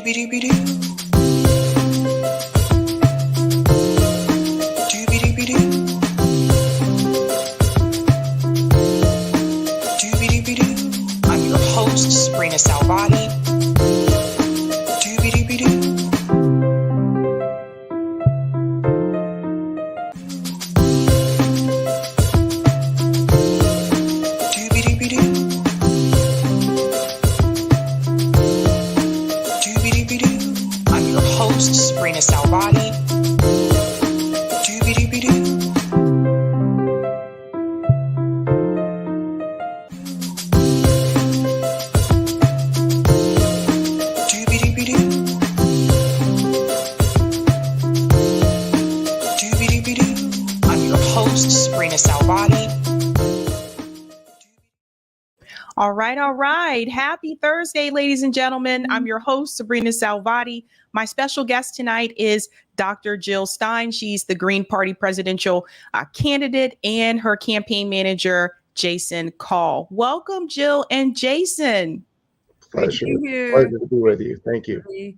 I'm your host, sabrinasalvati. I'm your host, sabrinasalvati. All right. Happy Thursday, ladies and gentlemen. I'm your host, Sabrina Salvati. My special guest tonight is Dr. Jill Stein. She's the Green Party presidential candidate and her campaign manager, Jason Call. Welcome, Jill and Jason. Pleasure to be with you. Thank you.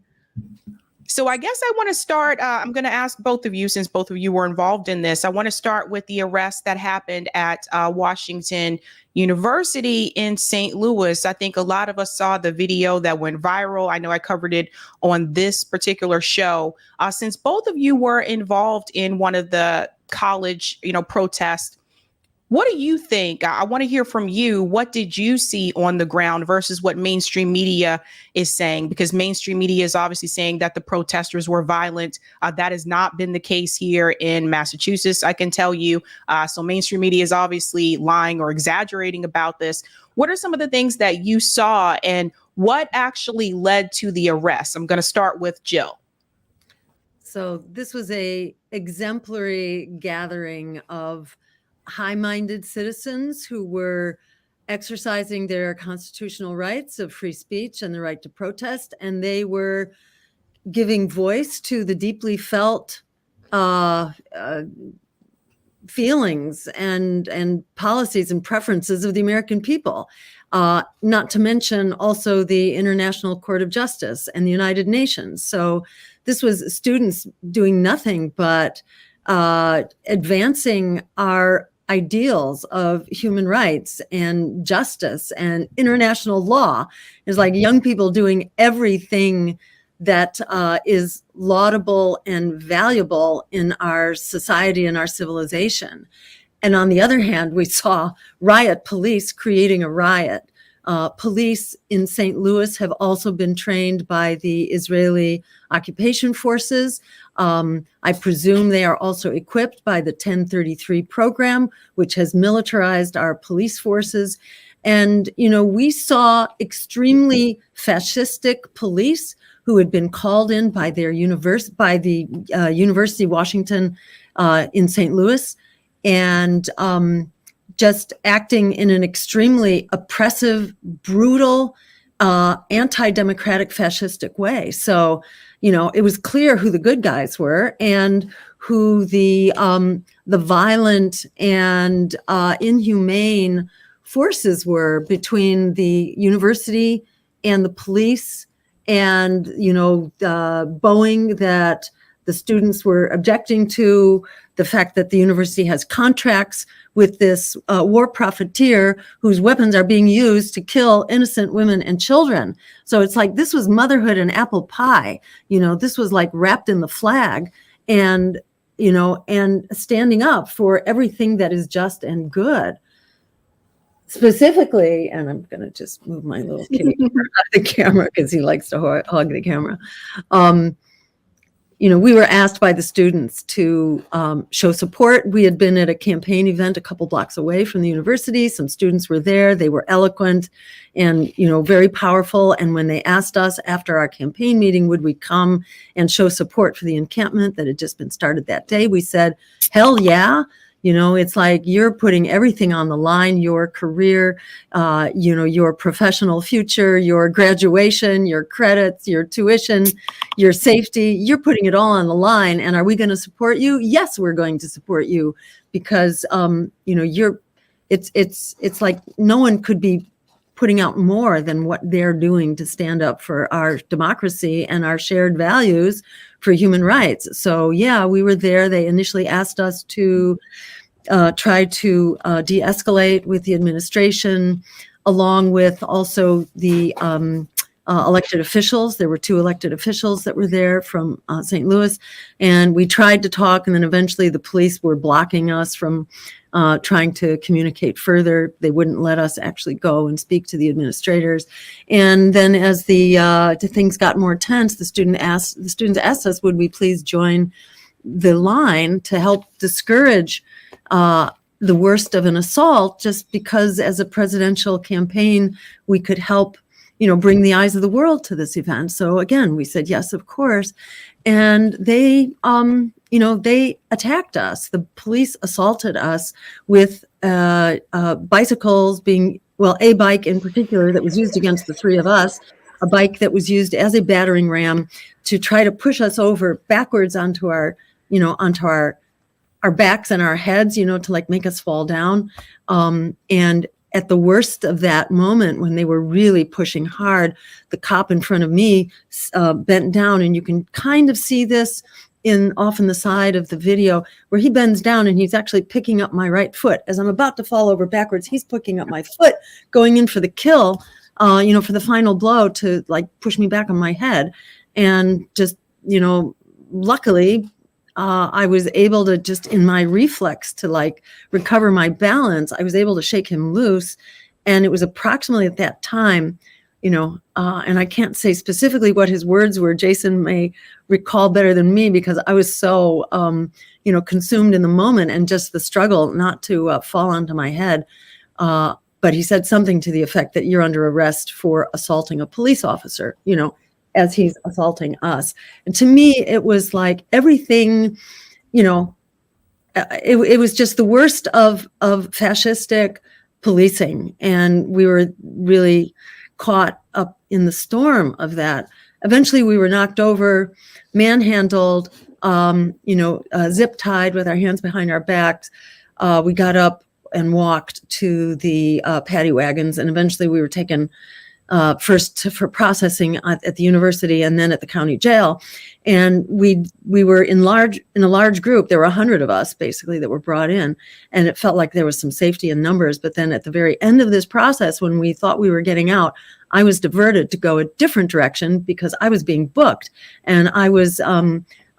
So I guess I want to start, I'm going to ask both of you, since both of you were involved in this, I want to start with the arrest that happened at Washington University in St. Louis. I think a lot of us saw the video that went viral. I know I covered it on this particular show. Since both of you were involved in one of the college, protests, what do you think? I want to hear from you. What did you see on the ground versus what mainstream media is saying? Because mainstream media is obviously saying that the protesters were violent. That has not been the case here in Massachusetts, I can tell you. So mainstream media is obviously lying or exaggerating about this. What are some of the things that you saw and what actually led to the arrest? I'm going to start with Jill. So this was a exemplary gathering of high-minded citizens who were exercising their constitutional rights of free speech and the right to protest, and they were giving voice to the deeply felt feelings and policies and preferences of the American people, not to mention also the International Court of Justice and the United Nations. So this was students doing nothing but advancing our ideals of human rights and justice and international law. Is like young people doing everything that is laudable and valuable in our society and our civilization. And on the other hand, we saw riot police creating a riot. Police in St. Louis have also been trained by the Israeli occupation forces. I presume they are also equipped by the 1033 program, which has militarized our police forces. And, we saw extremely fascistic police who had been called in by the University of Washington in St. Louis, and just acting in an extremely oppressive, brutal, anti-democratic, fascistic way. So, it was clear who the good guys were and who the violent and inhumane forces were between the university and the police, and bowing that the students were objecting to, the fact that the university has contracts with this war profiteer whose weapons are being used to kill innocent women and children. So it's like this was motherhood and apple pie. This was like wrapped in the flag, and and standing up for everything that is just and good. Specifically, and I'm going to just move my little kid out of the camera because he likes to hug the camera. We were asked by the students to show support. We had been at a campaign event a couple blocks away from the university. Some students were there. They were eloquent and, very powerful. And when they asked us after our campaign meeting, would we come and show support for the encampment that had just been started that day, we said, hell yeah. It's like you're putting everything on the line, your career, your professional future, your graduation, your credits, your tuition, your safety, you're putting it all on the line. And are we going to support you? Yes, we're going to support you because, it's like no one could be putting out more than what they're doing to stand up for our democracy and our shared values for human rights. So yeah, we were there. They initially asked us to try to de-escalate with the administration, along with also the elected officials. There were 2 elected officials that were there from St. Louis, and we tried to talk, and then eventually the police were blocking us from trying to communicate further. They wouldn't let us actually go and speak to the administrators. And then as the things got more tense, the students asked us, would we please join the line to help discourage the worst of an assault, just because as a presidential campaign, we could help, bring the eyes of the world to this event. So again, we said, yes, of course. And they, they attacked us. The police assaulted us with bicycles a bike in particular that was used against the 3 of us, a bike that was used as a battering ram to try to push us over backwards onto our backs and our heads, to like make us fall down. And at the worst of that moment, when they were really pushing hard, the cop in front of me bent down, and you can kind of see this off in the side of the video, where he bends down and he's actually picking up my right foot. As I'm about to fall over backwards, he's picking up my foot, going in for the kill, for the final blow to like push me back on my head. And just, luckily, I was able to just in my reflex to like recover my balance, I was able to shake him loose. And it was approximately at that time, and I can't say specifically what his words were. Jason may recall better than me, because I was so, consumed in the moment and just the struggle not to fall onto my head. But he said something to the effect that you're under arrest for assaulting a police officer, as he's assaulting us. And to me, it was like everything, it was just the worst of fascistic policing. And we were really caught up in the storm of that. Eventually we were knocked over, manhandled, zip tied with our hands behind our backs. We got up and walked to the paddy wagons, and eventually we were taken first for processing at the university and then at the county jail. And we were in a large group. There were 100 of us basically that were brought in, and it felt like there was some safety in numbers. But then at the very end of this process, when we thought we were getting out, I was diverted to go a different direction because I was being booked, and I was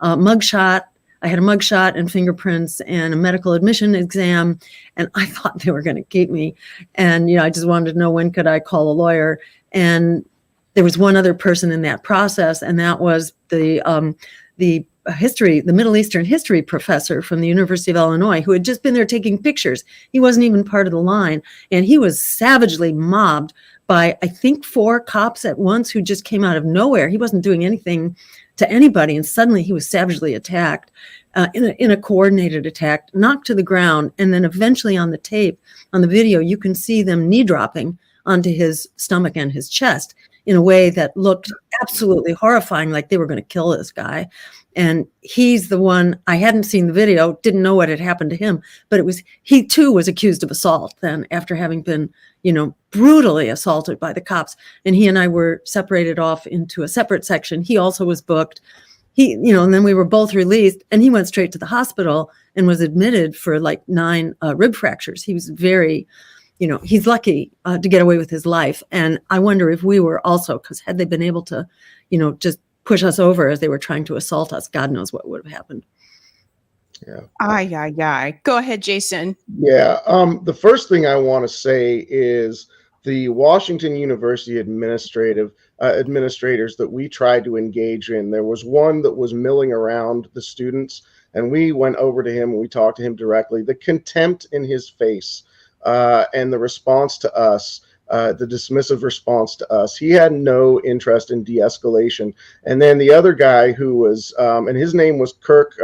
mugshot. I had a mugshot and fingerprints and a medical admission exam, and I thought they were going to keep me. And, I just wanted to know, when could I call a lawyer? And there was one other person in that process, and that was the Middle Eastern history professor from the University of Illinois, who had just been there taking pictures. He wasn't even part of the line, and he was savagely mobbed by, I think, 4 cops at once who just came out of nowhere. He wasn't doing anything to anybody, and suddenly he was savagely attacked in a coordinated attack, knocked to the ground, and then eventually on the tape, on the video, you can see them knee dropping onto his stomach and his chest in a way that looked absolutely horrifying, like they were going to kill this guy. And he's the one, I hadn't seen the video, didn't know what had happened to him, but he too was accused of assault then, after having been, brutally assaulted by the cops. And he and I were separated off into a separate section. He also was booked. And then we were both released, and he went straight to the hospital and was admitted for like 9 rib fractures. He was very, he's lucky to get away with his life. And I wonder if we were also, because had they been able to, just push us over as they were trying to assault us, God knows what would have happened. Yeah. Go ahead, Jason. Yeah. The first thing I want to say is the Washington University administrators that we tried to engage in. There was one that was milling around the students, and we went over to him and we talked to him directly. The contempt in his face and the response to us, the dismissive response to us, he had no interest in de-escalation. And then the other guy who was, and his name was Kirk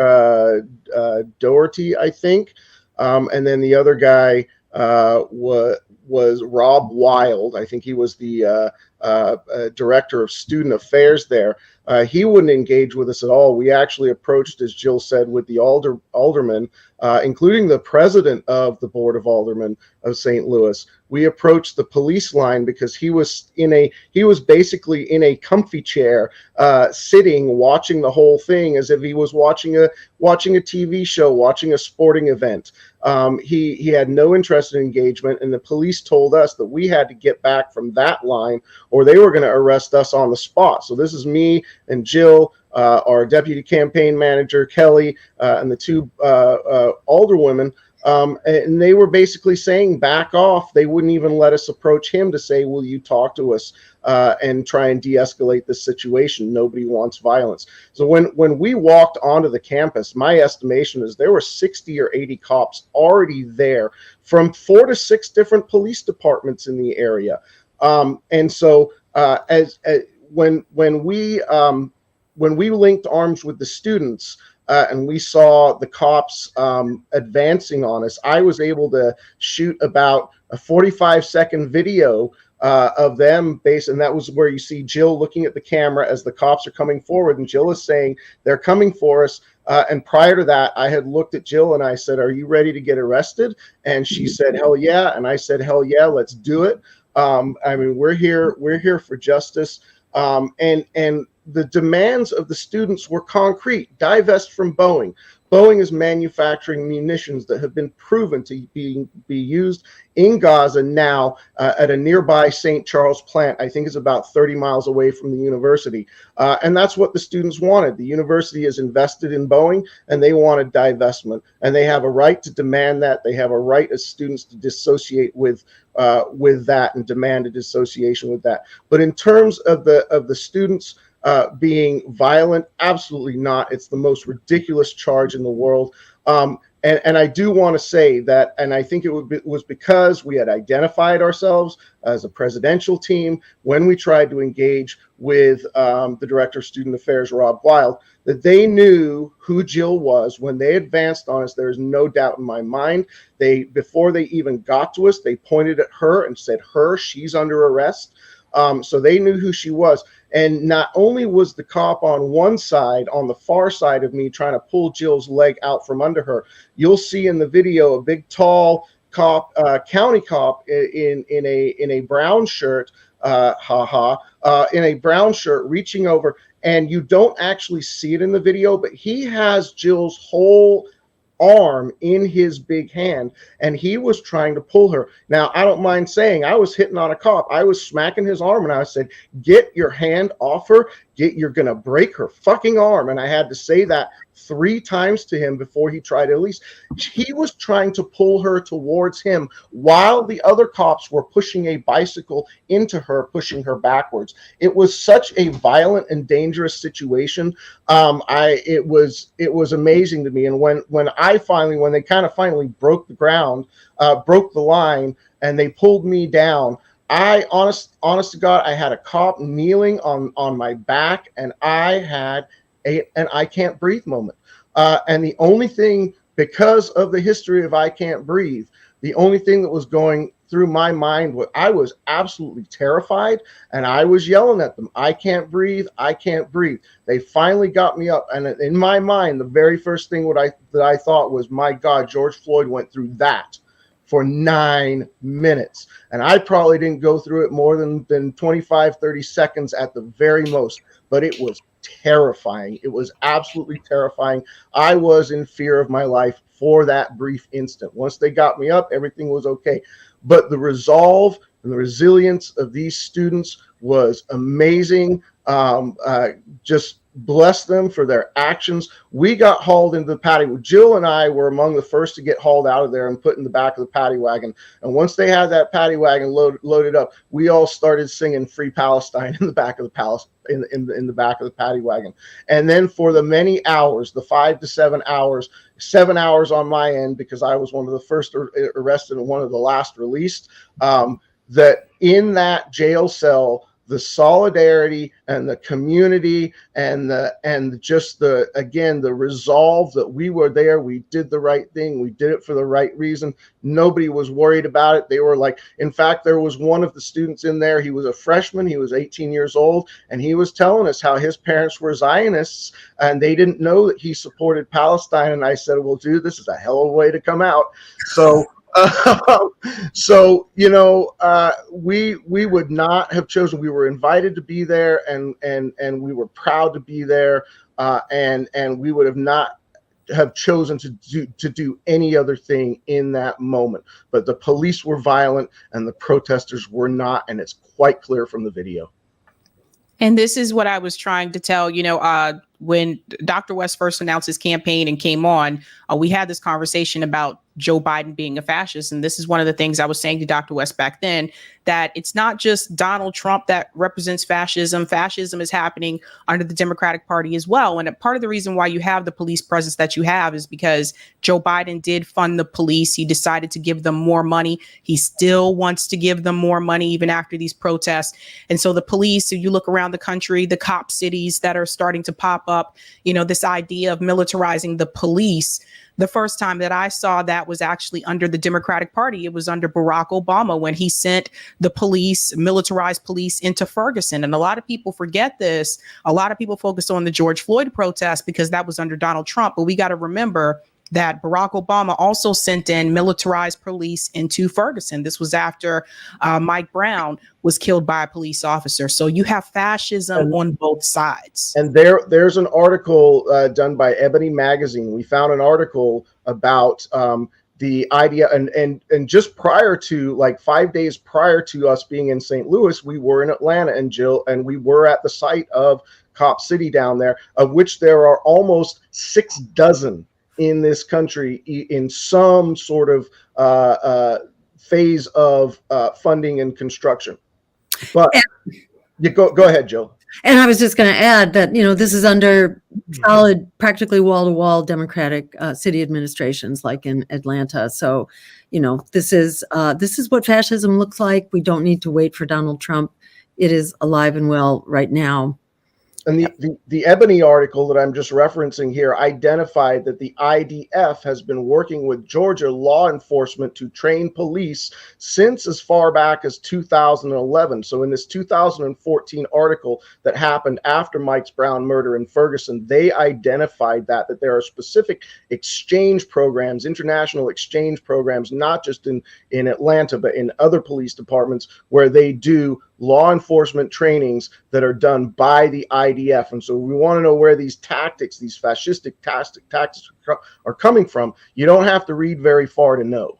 Doherty, I think. And then the other guy was Rob Wild. I think he was the director of student affairs there. He wouldn't engage with us at all. We actually approached, as Jill said, with the aldermen, including the president of the Board of Aldermen of St. Louis. we approached the police line because he was basically in a comfy chair, sitting, watching the whole thing as if he was watching a TV show, watching a sporting event. He had no interest in engagement, and the police told us that we had to get back from that line or they were going to arrest us on the spot. So this is me and Jill, our deputy campaign manager, Kelly, and the two alderwomen. And they were basically saying, back off. They wouldn't even let us approach him to say, will you talk to us and try and de-escalate this situation? Nobody wants violence. So when we walked onto the campus, my estimation is there were 60 or 80 cops already there from 4 to 6 different police departments in the area. And so when we linked arms with the students, and we saw the cops advancing on us, I was able to shoot about a 45-second video of them and that was where you see Jill looking at the camera as the cops are coming forward, and Jill is saying they're coming for us. And prior to that, I had looked at Jill and I said, are you ready to get arrested? And she said, hell yeah. And I said, hell yeah, let's do it. I mean, we're here for justice. And the demands of the students were concrete. Divest from Boeing. Boeing is manufacturing munitions that have been proven to be used in Gaza now at a nearby St. Charles plant. I think it's about 30 miles away from the university. And that's what the students wanted. The university is invested in Boeing, and they wanted divestment. And they have a right to demand that. They have a right as students to dissociate with that and demand a dissociation with that. But in terms of the students being violent, absolutely not. It's the most ridiculous charge in the world. And I do want to say that, and I think it was because we had identified ourselves as a presidential team when we tried to engage with the Director of Student Affairs, Rob Wild, that they knew who Jill was. When they advanced on us, there's no doubt in my mind. Before they even got to us, they pointed at her and said, she's under arrest. So they knew who she was. And not only was the cop on one side, on the far side of me, trying to pull Jill's leg out from under her, you'll see in the video a big, tall cop, county cop in a brown shirt, in a brown shirt, reaching over. And you don't actually see it in the video, but he has Jill's whole arm in his big hand, and he was trying to pull her. Now, I don't mind saying I was hitting on a cop. I was smacking his arm, and I said, get your hand off her. You're going to break her fucking arm. And I had to say that 3 times to him before he tried to release. He was trying to pull her towards him while the other cops were pushing a bicycle into her, pushing her backwards. It was such a violent and dangerous situation. It was amazing to me. And when they kind of finally broke the ground, broke the line, and they pulled me down, honest to God, I had a cop kneeling on my back, and I had an I can't breathe moment. And the only thing, because of the history of I can't breathe, the only thing that was going through my mind was I was absolutely terrified, and I was yelling at them, I can't breathe, I can't breathe. They finally got me up, and in my mind, the very first thing that I thought was, my God, George Floyd went through that for 9 minutes. And I probably didn't go through it more than 25, 30 seconds at the very most, but it was terrifying. It was absolutely terrifying. I was in fear of my life for that brief instant. Once they got me up, everything was okay. But the resolve and the resilience of these students was amazing. Just bless them for their actions. We got hauled into the paddy. Jill and I were among the first to get hauled out of there and put in the back of the paddy wagon. And once they had that paddy wagon loaded up, we all started singing "Free Palestine" in the back of the in the back of the paddy wagon. And then for the many hours, the 5 to 7 hours, 7 hours on my end, because I was one of the first arrested and one of the last released, that in that jail cell, the solidarity and the community and the resolve that we were there, we did the right thing, we did it for the right reason. Nobody was worried about it. They were like, in fact, there was one of the students in there, he was a freshman, he was 18 years old, and he was telling us how his parents were Zionists and they didn't know that he supported Palestine. And I said, well, dude, this is a hell of a way to come out. So So, we would not have chosen. We were invited to be there, and we were proud to be there, and we would have not have chosen to do any other thing in that moment. But the police were violent, and the protesters were not, and it's quite clear from the video. And this is what I was trying to tell, when Dr. West first announced his campaign and came on, we had this conversation about Joe Biden being a fascist. And this is one of the things I was saying to Dr. West back then, that it's not just Donald Trump that represents fascism. Fascism is happening under the Democratic Party as well. And a part of the reason why you have the police presence that you have is because Joe Biden did fund the police. He decided to give them more money. He still wants to give them more money even after these protests. And so the police, so you look around the country, the cop cities that are starting to pop up, this idea of militarizing the police. The first time that I saw that was actually under the Democratic Party. It was under Barack Obama when he sent the police, militarized police, into Ferguson. And a lot of people forget this. A lot of people focus on the George Floyd protest because that was under Donald Trump. But we got to remember that Barack Obama also sent in militarized police into Ferguson. This was after Mike Brown was killed by a police officer. So you have fascism on both sides. And there's an article done by Ebony Magazine. We found an article about the idea, and just prior to, like 5 days prior to us being in St. Louis, we were in Atlanta, and Jill, and we were at the site of Cop City down there, of which there are almost 6 dozen in this country in some sort of phase of funding and construction. But you go ahead, Jill. And I was just going to add that, this is under solid, practically wall-to-wall Democratic city administrations like in Atlanta. So, this is what fascism looks like. We don't need to wait for Donald Trump. It is alive and well right now. And the Ebony article that I'm just referencing here identified that the IDF has been working with Georgia law enforcement to train police since as far back as 2011. So in this 2014 article that happened after Mike Brown murder in Ferguson, they identified that there are specific exchange programs, international exchange programs, not just in Atlanta, but in other police departments where they do law enforcement trainings that are done by the IDF. And so we want to know where these tactics, these fascistic tactics are coming from. You don't have to read very far to know.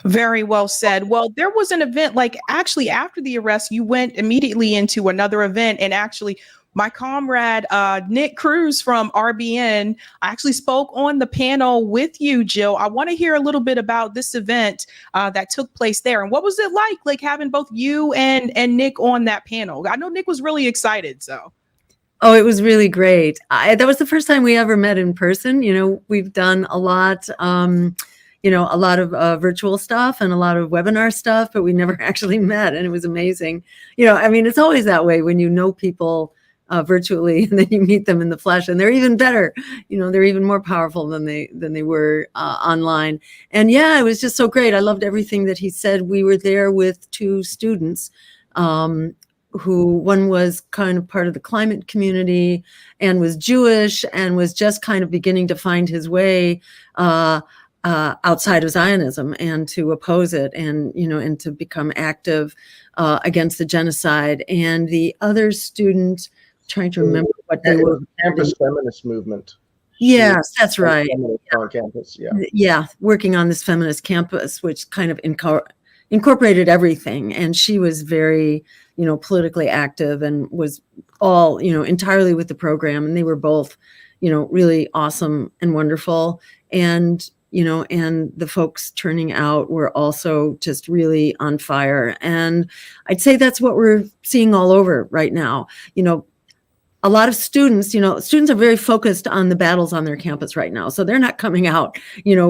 Very well said. Well, there was an event, like actually after the arrest, you went immediately into another event, and actually my comrade, Nick Cruz from RBN, actually spoke on the panel with you, Jill. I want to hear a little bit about this event that took place there. And what was it like having both you and Nick on that panel? I know Nick was really excited, so. Oh, it was really great. That was the first time we ever met in person. We've done a lot, a lot of virtual stuff and a lot of webinar stuff, but we never actually met. And it was amazing. It's always that way when you know people virtually, and then you meet them in the flesh, and they're even better. They're even more powerful than they were online. And yeah, it was just so great. I loved everything that he said. We were there with 2 students, who one was kind of part of the climate community and was Jewish and was just kind of beginning to find his way outside of Zionism and to oppose it, and to become active against the genocide. And the other student, trying to remember what they were. Campus feminist movement. Yes, that's right. On campus, yeah. Yeah, working on this feminist campus, which kind of incorporated everything. And she was very, politically active and was all, entirely with the program. And they were both, really awesome and wonderful. And and the folks turning out were also just really on fire. And I'd say that's what we're seeing all over right now. A lot of students, students are very focused on the battles on their campus right now. So they're not coming out,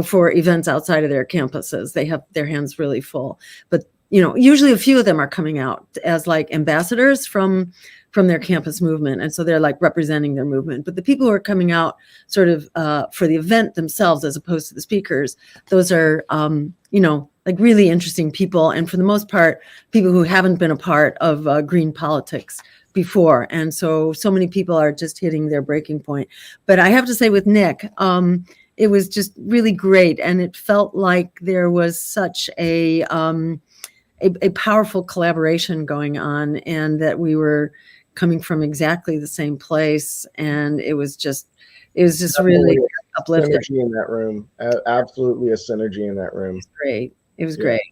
for events outside of their campuses. They have their hands really full. But, usually a few of them are coming out as like ambassadors from their campus movement. And so they're like representing their movement. But the people who are coming out sort of for the event themselves, as opposed to the speakers, those are, like really interesting people. And for the most part, people who haven't been a part of green politics before. And so many people are just hitting their breaking point. But I have to say with Nick, it was just really great. And it felt like there was such a powerful collaboration going on, and that we were coming from exactly the same place. And it was just really uplifting. Synergy in that room. Absolutely a synergy in that room. Great. It was great.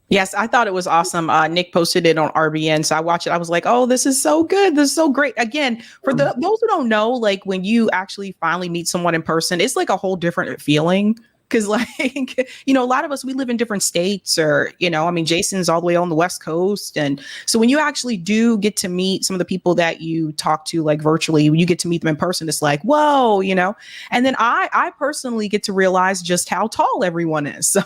Yes, I thought it was awesome. Nick posted it on RBN, so I watched it. I was like, "Oh, this is so good! This is so great!" Again, for those who don't know, like when you actually finally meet someone in person, it's like a whole different feeling. Because, like, you know, a lot of us, we live in different states, or, you know, I mean, Jason's all the way on the West Coast. And so when you actually do get to meet some of the people that you talk to, like virtually, when you get to meet them in person, it's like, whoa, you know. And then I personally get to realize just how tall everyone is. So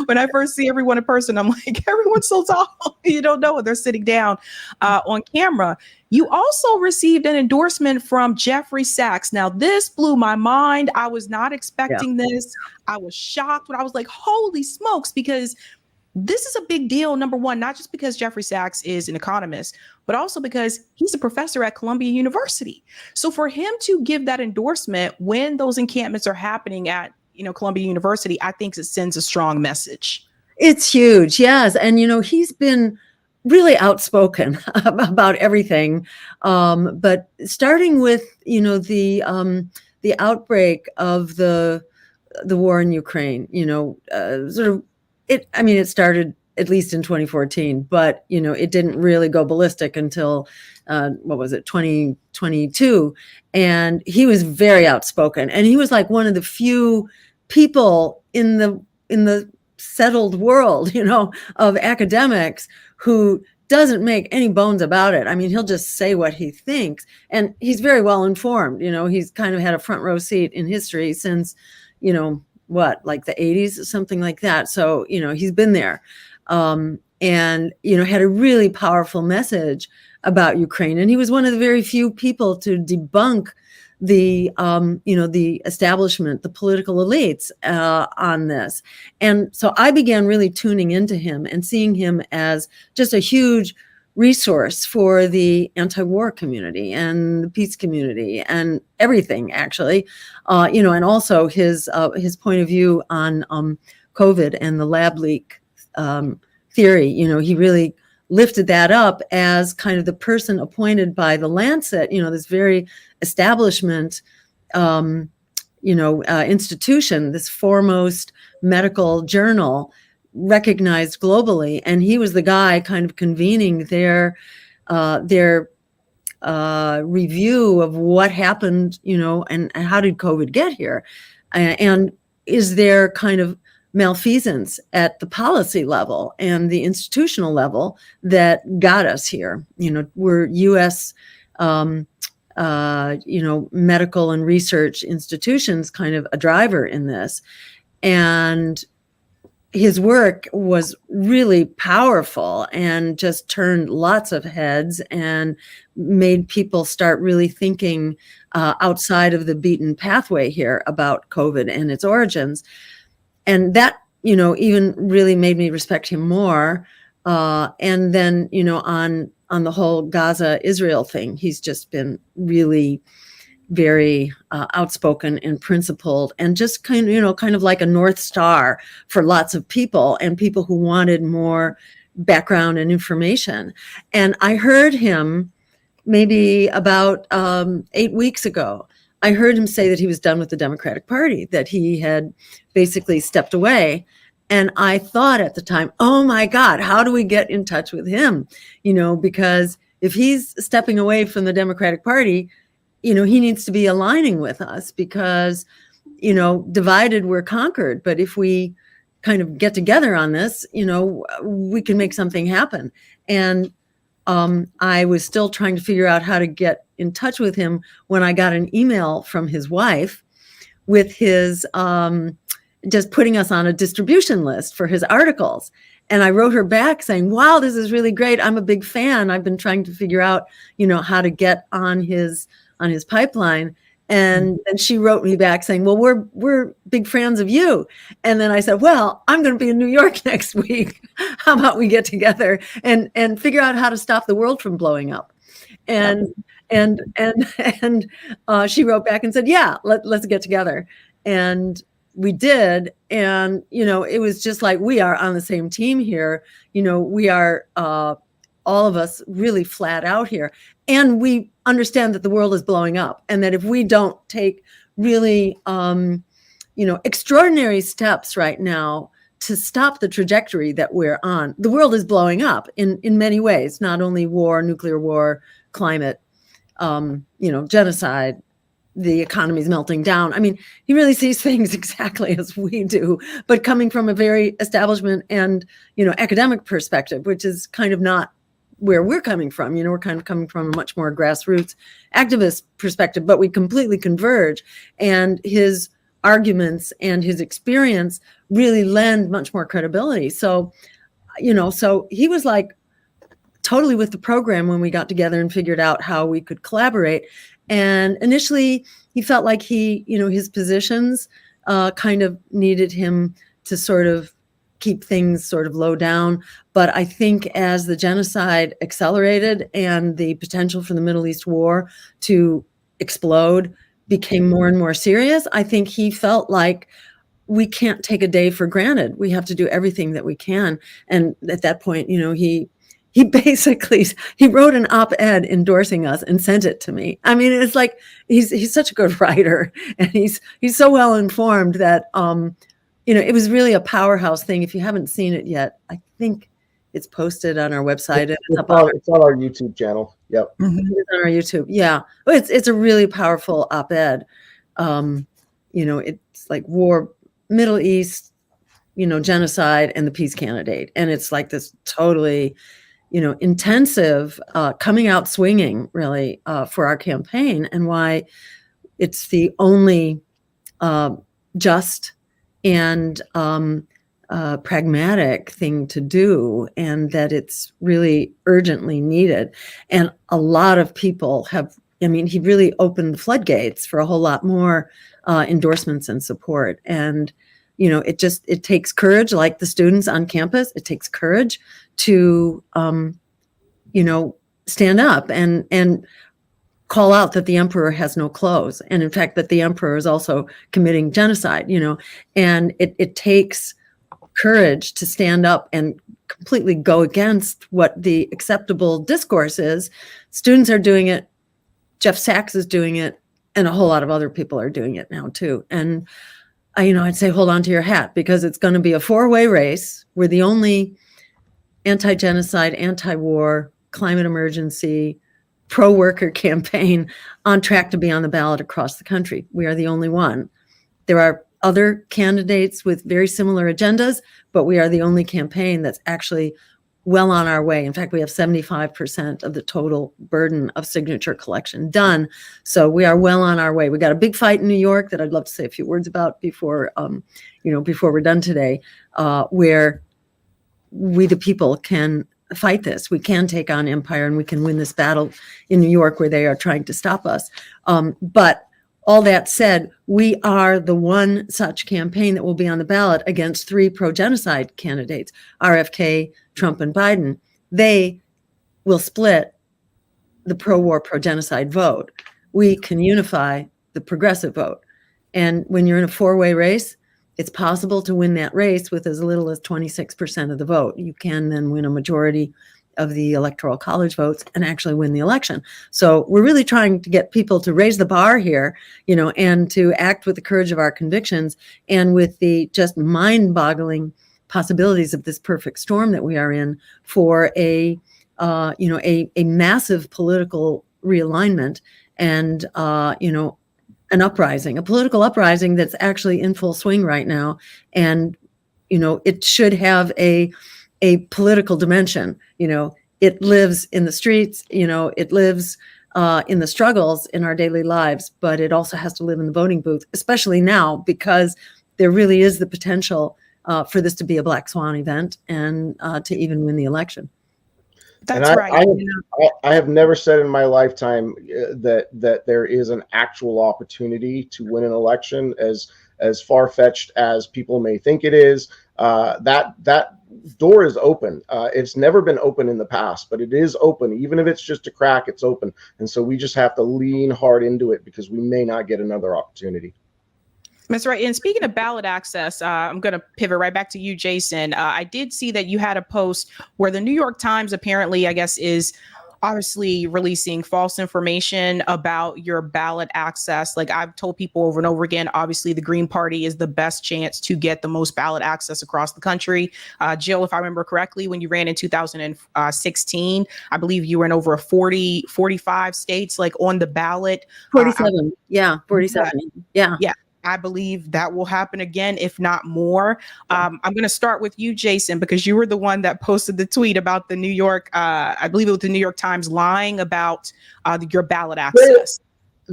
when I first see everyone in person, I'm like, everyone's so tall. You don't know when they're sitting down on camera. You also received an endorsement from Jeffrey Sachs. Now, this blew my mind. I was not expecting this. I was shocked when I was like, holy smokes, because this is a big deal. Number one, not just because Jeffrey Sachs is an economist, but also because he's a professor at Columbia University. So for him to give that endorsement when those encampments are happening at, you know, Columbia University, I think it sends a strong message. It's huge. Yes. And, you know, he's been really outspoken about everything. But starting with, you know, the outbreak of the war in Ukraine, you know, it started at least in 2014, but, you know, it didn't really go ballistic until, 2022. And he was very outspoken, and he was like one of the few people in the settled world, you know, of academics who doesn't make any bones about it. I mean, he'll just say what he thinks, and he's very well informed. You know, he's kind of had a front row seat in history since, you know, like the 80s or something like that. So, you know, he's been there, and, you know, had a really powerful message about Ukraine. And he was one of the very few people to debunk the establishment, the political elites on this. And so I began really tuning into him and seeing him as just a huge resource for the anti-war community and the peace community and everything, actually, and also his point of view on COVID and the lab leak theory. You know, he really lifted that up as kind of the person appointed by the Lancet, you know, this very establishment, institution, this foremost medical journal recognized globally. And he was the guy kind of convening their review of what happened, you know, and how did COVID get here? And is there kind of malfeasance at the policy level and the institutional level that got us here? You know, we're U.S., medical and research institutions kind of a driver in this. And his work was really powerful and just turned lots of heads and made people start really thinking outside of the beaten pathway here about COVID and its origins. And that, you know, even really made me respect him more. And then, you know, on the whole Gaza-Israel thing, he's just been really very outspoken and principled, and just kind of like a North Star for lots of people and people who wanted more background and information. And I heard him maybe about 8 weeks ago. I heard him say that he was done with the Democratic Party, that he had basically stepped away. And I thought at the time, oh my God, how do we get in touch with him? You know, because if he's stepping away from the Democratic Party, you know, he needs to be aligning with us, because, you know, divided we're conquered. But if we kind of get together on this, you know, we can make something happen. And I was still trying to figure out how to get in touch with him when I got an email from his wife with his just putting us on a distribution list for his articles. And I wrote her back saying, wow, this is really great. I'm a big fan. I've been trying to figure out, you know, how to get on his pipeline. And she wrote me back saying, well, we're big fans of you. And then I said, well, I'm going to be in New York next week. How about we get together and figure out how to stop the world from blowing up? And And she wrote back and said, yeah, let's get together. And we did. And, it was just like, we are on the same team here. We are, all of us really flat out here. And we understand that the world is blowing up, and that if we don't take really, extraordinary steps right now to stop the trajectory that we're on, the world is blowing up in many ways, not only war, nuclear war, climate, genocide, the economy's melting down. I mean, he really sees things exactly as we do, but coming from a very establishment and, academic perspective, which is kind of not where we're coming from. We're kind of coming from a much more grassroots activist perspective, but we completely converge. And his arguments and his experience really lend much more credibility. So, so he was like totally with the program when we got together and figured out how we could collaborate. And initially he felt like his positions kind of needed him to sort of keep things sort of low down. But I think as the genocide accelerated and the potential for the Middle East war to explode became more and more serious, I think he felt like we can't take a day for granted. We have to do everything that we can. And at that point, he basically, he wrote an op-ed endorsing us and sent it to me. I mean, it's like, he's such a good writer, and he's so well informed that, it was really a powerhouse thing. If you haven't seen it yet, I think it's posted on our website. It's on our YouTube channel. Yep. It's on our YouTube. Yeah. It's a really powerful op-ed. It's like war, Middle East, genocide, and the peace candidate. And it's like this totally, intensive coming out swinging really for our campaign, and why it's the only just and pragmatic thing to do, and that it's really urgently needed. And a lot of people he really opened floodgates for a whole lot more endorsements and support. And, it takes courage, like the students on campus. It takes courage to, stand up and call out that the emperor has no clothes. And in fact, that the emperor is also committing genocide, and it takes courage to stand up and completely go against what the acceptable discourse is. Students are doing it. Jeff Sachs is doing it. And a whole lot of other people are doing it now too. And I'd say hold on to your hat, because it's going to be a four-way race. We're the only anti-genocide, anti-war, climate emergency, pro-worker campaign on track to be on the ballot across the country. We are the only one. There are other candidates with very similar agendas, but we are the only campaign that's actually well on our way. In fact, we have 75% of the total burden of signature collection done. So we are well on our way. We got a big fight in New York that I'd love to say a few words about before we're done today, where we, the people, can fight this. We can take on empire, and we can win this battle in New York, where they are trying to stop us. But all that said, we are the one such campaign that will be on the ballot against three pro-genocide candidates, RFK, Trump, and Biden. They will split the pro-war, pro-genocide vote. We can unify the progressive vote. And when you're in a four-way race, it's possible to win that race with as little as 26% of the vote. You can then win a majority of the electoral college votes and actually win the election. So we're really trying to get people to raise the bar here, and to act with the courage of our convictions, and with the just mind-boggling possibilities of this perfect storm that we are in for a massive political realignment, and an uprising, a political uprising that's actually in full swing right now. And, it should have a political dimension. It lives in the streets, it lives in the struggles in our daily lives, but it also has to live in the voting booth, especially now, because there really is the potential for this to be a black swan event, and to even win the election. That's right. I have never said in my lifetime that there is an actual opportunity to win an election, as far-fetched as people may think it is. That door is open. It's never been open in the past, but it is open. Even if it's just a crack, it's open. And so we just have to lean hard into it because we may not get another opportunity. That's right. And speaking of ballot access, I'm going to pivot right back to you, Jason. I did see that you had a post where the New York Times apparently, I guess, is obviously releasing false information about your ballot access. Like I've told people over and over again, obviously the Green Party is the best chance to get the most ballot access across the country. Jill, if I remember correctly, when you ran in 2016, I believe you were in over 45 states, like on the ballot. 47. 47. Yeah. I believe that will happen again, if not more. I'm going to start with you, Jason, because you were the one that posted the tweet about the New York, I believe it was the New York Times lying about your ballot access.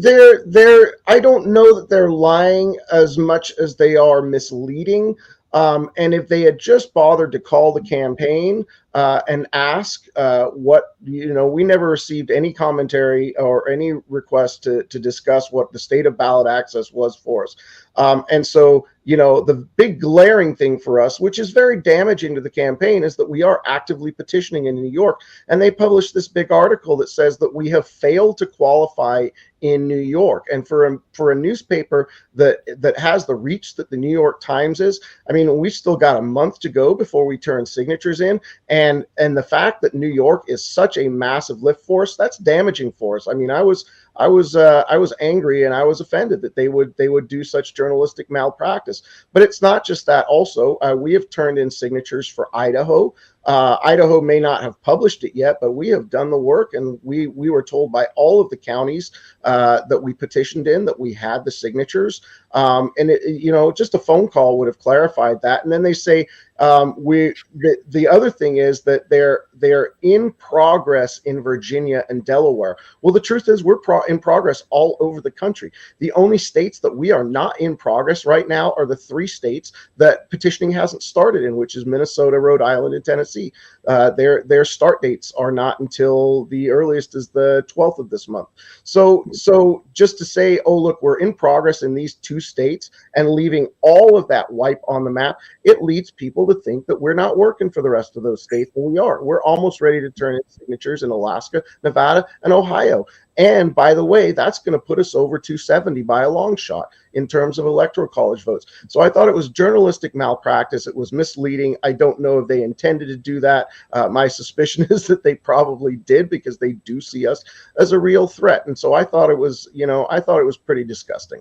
I don't know that they're lying as much as they are misleading. And if they had just bothered to call the campaign and ask what, we never received any commentary or any request to discuss what the state of ballot access was for us. And so, the big glaring thing for us, which is very damaging to the campaign, is that we are actively petitioning in New York. And they published this big article that says that we have failed to qualify in New York. And for a newspaper that has the reach that the New York Times is, I mean, we've still got a month to go before we turn signatures in. And the fact that New York is such a massive lift force, that's damaging for us. I mean, I was angry and I was offended that they would do such journalistic malpractice. But it's not just that. Also, we have turned in signatures for Idaho. Idaho may not have published it yet, but we have done the work, and we were told by all of the counties that we petitioned in that we had the signatures. And just a phone call would have clarified that. And then they say the other thing is that they're in progress in Virginia and Delaware. Well, the truth is we're in progress all over the country. The only states that we are not in progress right now are the 3 states that petitioning hasn't started in, which is Minnesota, Rhode Island, and Tennessee. Their start dates are not until the earliest is the 12th of this month. So just to say, oh, look, we're in progress in these 2 states and leaving all of that wipe on the map, it leads people to think that we're not working for the rest of those states. And we are. We're almost ready to turn in signatures in Alaska, Nevada, and Ohio. And by the way, that's going to put us over 270 by a long shot in terms of electoral college votes. So I thought it was journalistic malpractice. It was misleading. I don't know if they intended to do that. My suspicion is that they probably did, because they do see us as a real threat. And so I thought it was pretty disgusting.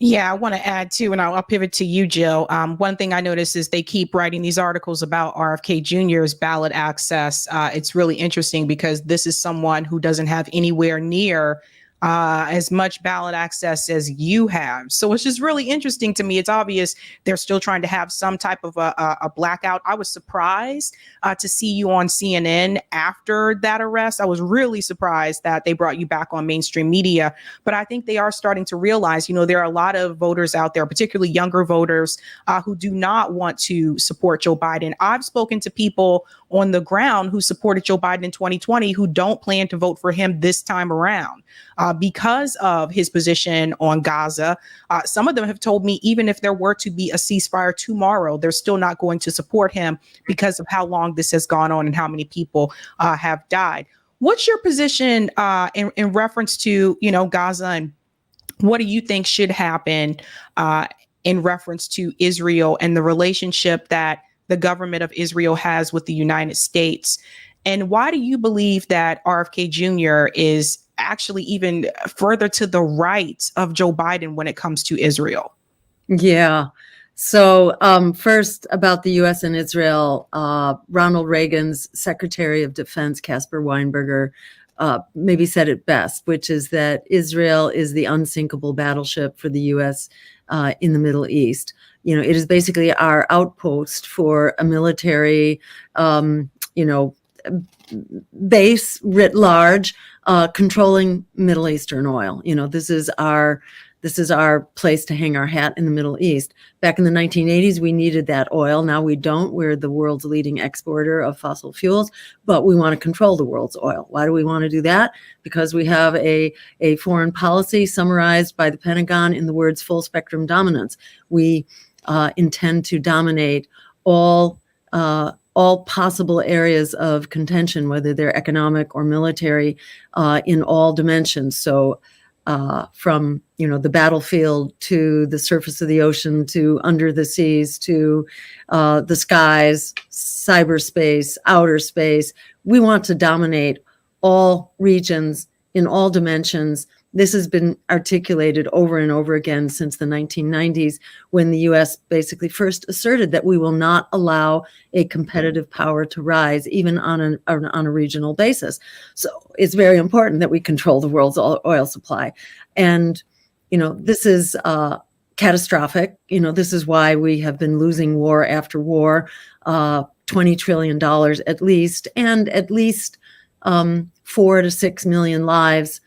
Yeah, I want to add too, and I'll pivot to you, Jill. One thing I noticed is they keep writing these articles about RFK Jr.'s ballot access. It's really interesting because this is someone who doesn't have anywhere near as much ballot access as you have. So it's just really interesting to me. It's obvious they're still trying to have some type of a blackout. I was surprised to see you on CNN after that arrest. I was really surprised that they brought you back on mainstream media. But I think they are starting to realize, there are a lot of voters out there, particularly younger voters, who do not want to support Joe Biden. I've spoken to people on the ground who supported Joe Biden in 2020 who don't plan to vote for him this time around because of his position on Gaza. Some of them have told me even if there were to be a ceasefire tomorrow, they're still not going to support him because of how long this has gone on and how many people have died. What's your position in reference to, Gaza, and what do you think should happen in reference to Israel and the relationship that the government of Israel has with the United States? And why do you believe that RFK Jr. is actually even further to the right of Joe Biden when it comes to Israel? Yeah. So first about the U.S. and Israel, Ronald Reagan's Secretary of Defense, Caspar Weinberger, maybe said it best, which is that Israel is the unsinkable battleship for the U.S. In the Middle East. It is basically our outpost for a military, base writ large, controlling Middle Eastern oil. This is our place to hang our hat in the Middle East. Back in the 1980s, we needed that oil. Now we don't. We're the world's leading exporter of fossil fuels, but we want to control the world's oil. Why do we want to do that? Because we have a foreign policy summarized by the Pentagon in the words full spectrum dominance. We intend to dominate all all possible areas of contention, whether they're economic or military, in all dimensions. So from, the battlefield to the surface of the ocean, to under the seas, to the skies, cyberspace, outer space. We want to dominate all regions in all dimensions. This has been articulated over and over again since the 1990s, when the U.S. basically first asserted that we will not allow a competitive power to rise, even on a regional basis. So it's very important that we control the world's oil supply. And, this is catastrophic. This is why we have been losing war after war, $20 trillion at least, and at least 4 to 6 million lives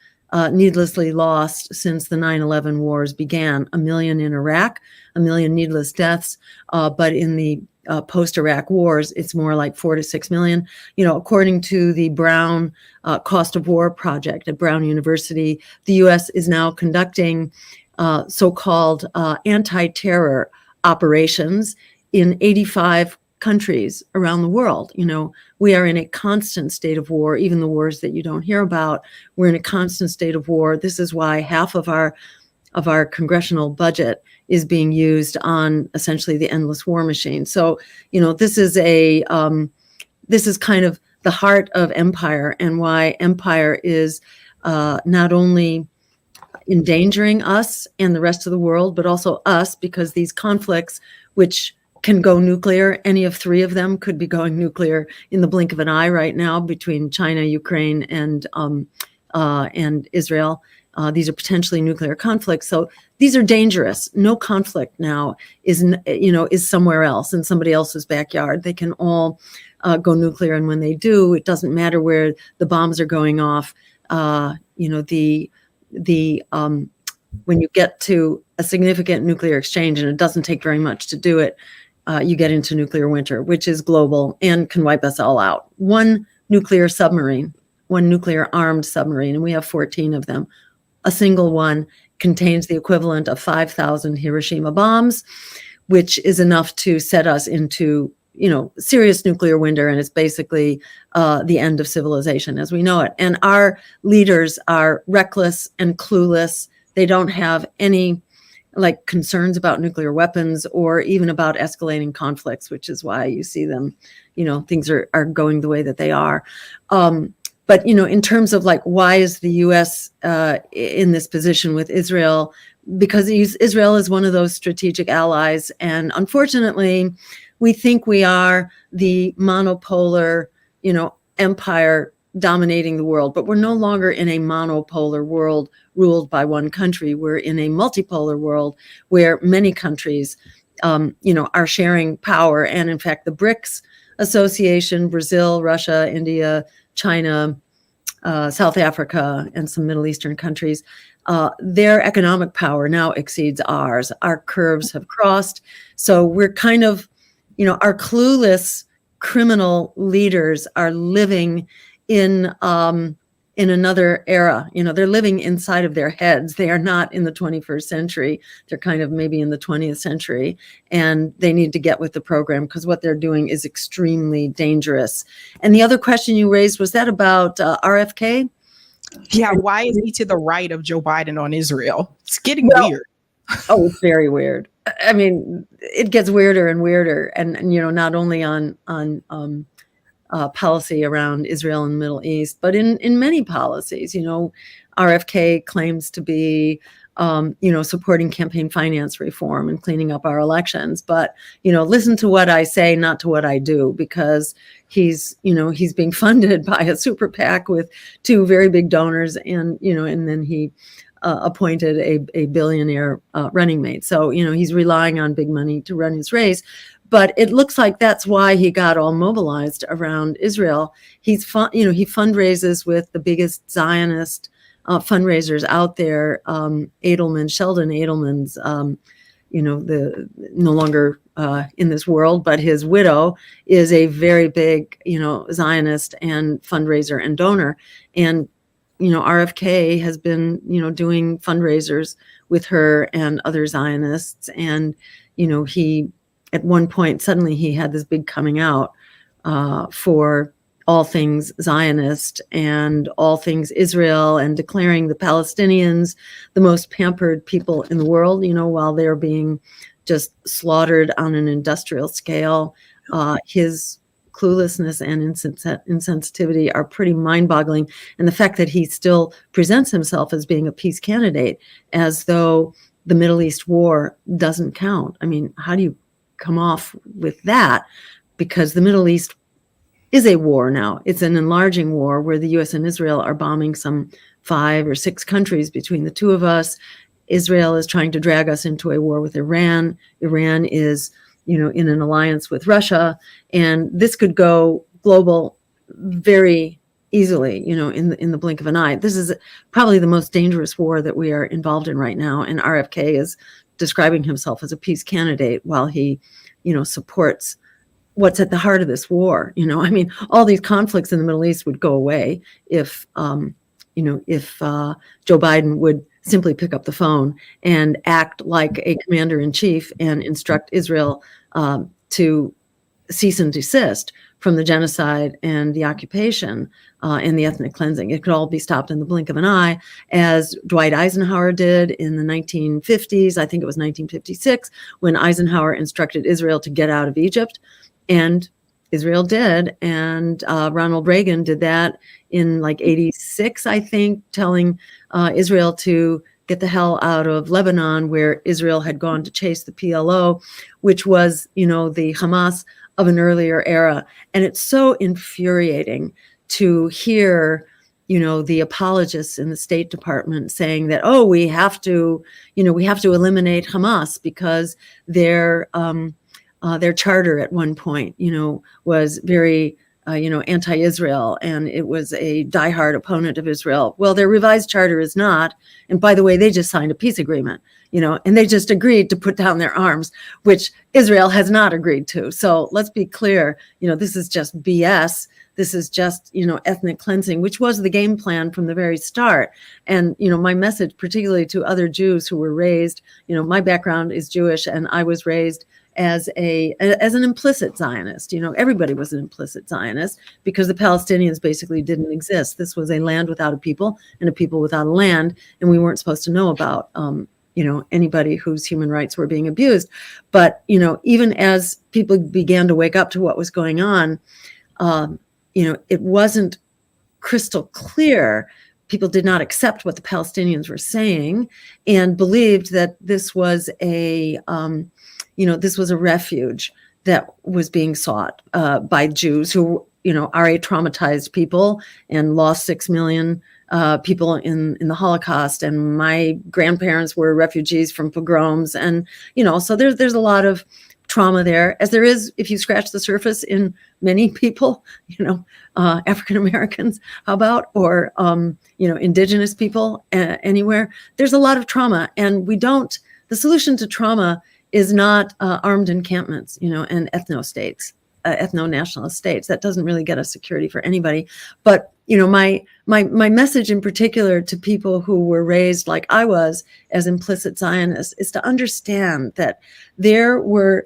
needlessly lost since the 9/11 wars began. 1 million in Iraq, 1 million needless deaths, but in the post-Iraq wars, it's more like 4 to 6 million. According to the Brown Cost of War project at Brown University, the U.S. is now conducting so-called anti-terror operations in 85 countries around the world. We are in a constant state of war, even the wars that you don't hear about. We're in a constant state of war. This is why half of our congressional budget is being used on essentially the endless war machine. So, this is kind of the heart of empire, and why empire is not only endangering us and the rest of the world, but also us, because these conflicts, which can go nuclear, any of 3 of them could be going nuclear in the blink of an eye right now, between China, Ukraine, and Israel. These are potentially nuclear conflicts. So these are dangerous. No conflict now is somewhere else, in somebody else's backyard. They can all go nuclear. And when they do, it doesn't matter where the bombs are going off. When you get to a significant nuclear exchange, and it doesn't take very much to do it, you get into nuclear winter, which is global and can wipe us all out. One nuclear armed submarine, and we have 14 of them, a single one contains the equivalent of 5,000 Hiroshima bombs, which is enough to set us into, serious nuclear winter. And it's basically the end of civilization as we know it. And our leaders are reckless and clueless. They don't have any concerns about nuclear weapons or even about escalating conflicts, which is why you see them, things are going the way that they are. But, in terms of why is the U.S. In this position with Israel? Because Israel is one of those strategic allies. And unfortunately, we think we are the monopolar, empire dominating the world. But we're no longer in a monopolar world ruled by one country. We're in a multipolar world where many countries, are sharing power. And in fact, the BRICS Association, Brazil, Russia, India, China, South Africa, and some Middle Eastern countries, their economic power now exceeds ours. Our curves have crossed. So we're kind of, our clueless criminal leaders are living in another era. They're living inside of their heads. They are not in the 21st century. They're kind of maybe in the 20th century, and they need to get with the program, because what they're doing is extremely dangerous. And the other question you raised, was that about RFK? Yeah, why is he to the right of Joe Biden on Israel? It's getting weird. Oh, it's very weird. I mean, it gets weirder and weirder, and not only on policy around Israel and the Middle East, but in many policies. RFK claims to be, supporting campaign finance reform and cleaning up our elections. But, listen to what I say, not to what I do, because he's being funded by a super PAC with 2 very big donors, and, and then he appointed a billionaire running mate. So, he's relying on big money to run his race. But it looks like that's why he got all mobilized around Israel. He fundraises with the biggest Zionist fundraisers out there. Sheldon Adelman's, the no longer in this world, but his widow is a very big, Zionist and fundraiser and donor. And RFK has been, doing fundraisers with her and other Zionists, and he at one point, suddenly he had this big coming out for all things Zionist and all things Israel, and declaring the Palestinians the most pampered people in the world, while they're being just slaughtered on an industrial scale. His cluelessness and insensitivity are pretty mind-boggling. And the fact that he still presents himself as being a peace candidate, as though the Middle East war doesn't count. I mean, how do you come off with that? Because the Middle East is a war now. It's an enlarging war where the US and Israel are bombing some 5 or 6 countries between the two of us. Israel is trying to drag us into a war with Iran. Iran is, in an alliance with Russia. And this could go global very easily, in the blink of an eye. This is probably the most dangerous war that we are involved in right now. And RFK is describing himself as a peace candidate while he, supports what's at the heart of this war. I mean, all these conflicts in the Middle East would go away if Joe Biden would simply pick up the phone and act like a commander-in-chief and instruct Israel to cease and desist from the genocide and the occupation and the ethnic cleansing. It could all be stopped in the blink of an eye, as Dwight Eisenhower did in the 1950s. I think it was 1956, when Eisenhower instructed Israel to get out of Egypt. And Israel did. And Ronald Reagan did that in like 86, I think, telling Israel to get the hell out of Lebanon, where Israel had gone to chase the PLO, which was, the Hamas of an earlier era. And it's so infuriating to hear, the apologists in the State Department saying that, we have to eliminate Hamas because their charter at one point, was very, anti-Israel, and it was a diehard opponent of Israel. Well, their revised charter is not. And by the way, they just signed a peace agreement, and they just agreed to put down their arms, which Israel has not agreed to. So let's be clear, this is just BS. This is just, ethnic cleansing, which was the game plan from the very start. And, my message, particularly to other Jews who were raised, my background is Jewish, and I was raised as an implicit Zionist. Everybody was an implicit Zionist because the Palestinians basically didn't exist. This was a land without a people and a people without a land, and we weren't supposed to know about anybody whose human rights were being abused. But even as people began to wake up to what was going on, it wasn't crystal clear. People did not accept what the Palestinians were saying and believed that this was a refuge that was being sought by Jews who, are a traumatized people and lost 6 million people in the Holocaust. And my grandparents were refugees from pogroms. And, so there's a lot of trauma there, as there is, if you scratch the surface, in many people, African Americans, how about, or, indigenous people anywhere. There's a lot of trauma, and the solution to trauma is not armed encampments, and ethno-states, ethno-nationalist states. That doesn't really get us security for anybody. But, my message in particular to people who were raised like I was as implicit Zionists is to understand that there was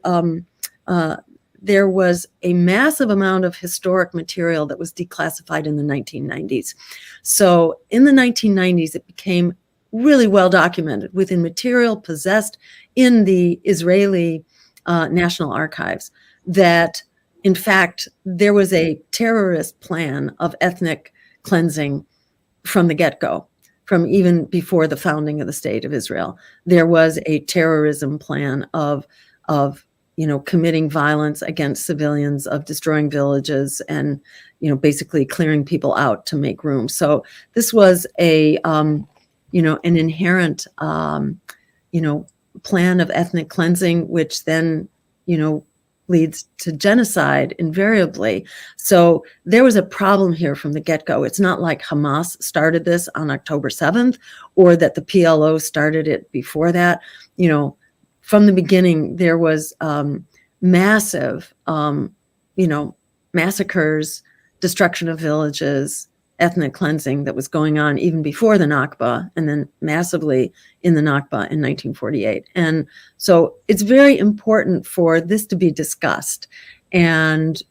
a massive amount of historic material that was declassified in the 1990s. So in the 1990s, it became really well documented within material possessed in the Israeli National Archives that, in fact, there was a terrorist plan of ethnic cleansing from the get-go, from even before the founding of the State of Israel. There was a terrorism plan of committing violence against civilians, of destroying villages, and basically clearing people out to make room. So this was an inherent plan of ethnic cleansing, which then leads to genocide invariably. So there was a problem here from the get-go. It's not like Hamas started this on October 7th, or that the PLO started it before that. From the beginning, there was massive massacres, destruction of villages, ethnic cleansing that was going on even before the Nakba, and then massively in the Nakba in 1948. And so it's very important for this to be discussed. And,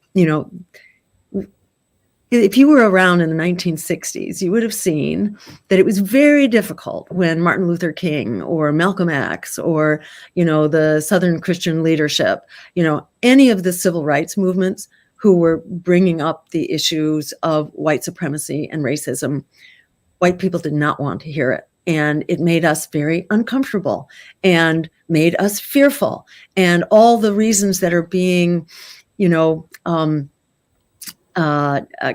if you were around in the 1960s, you would have seen that it was very difficult when Martin Luther King or Malcolm X or, the Southern Christian leadership, any of the civil rights movements who were bringing up the issues of white supremacy and racism. White people did not want to hear it. And it made us very uncomfortable and made us fearful. And all the reasons that are being,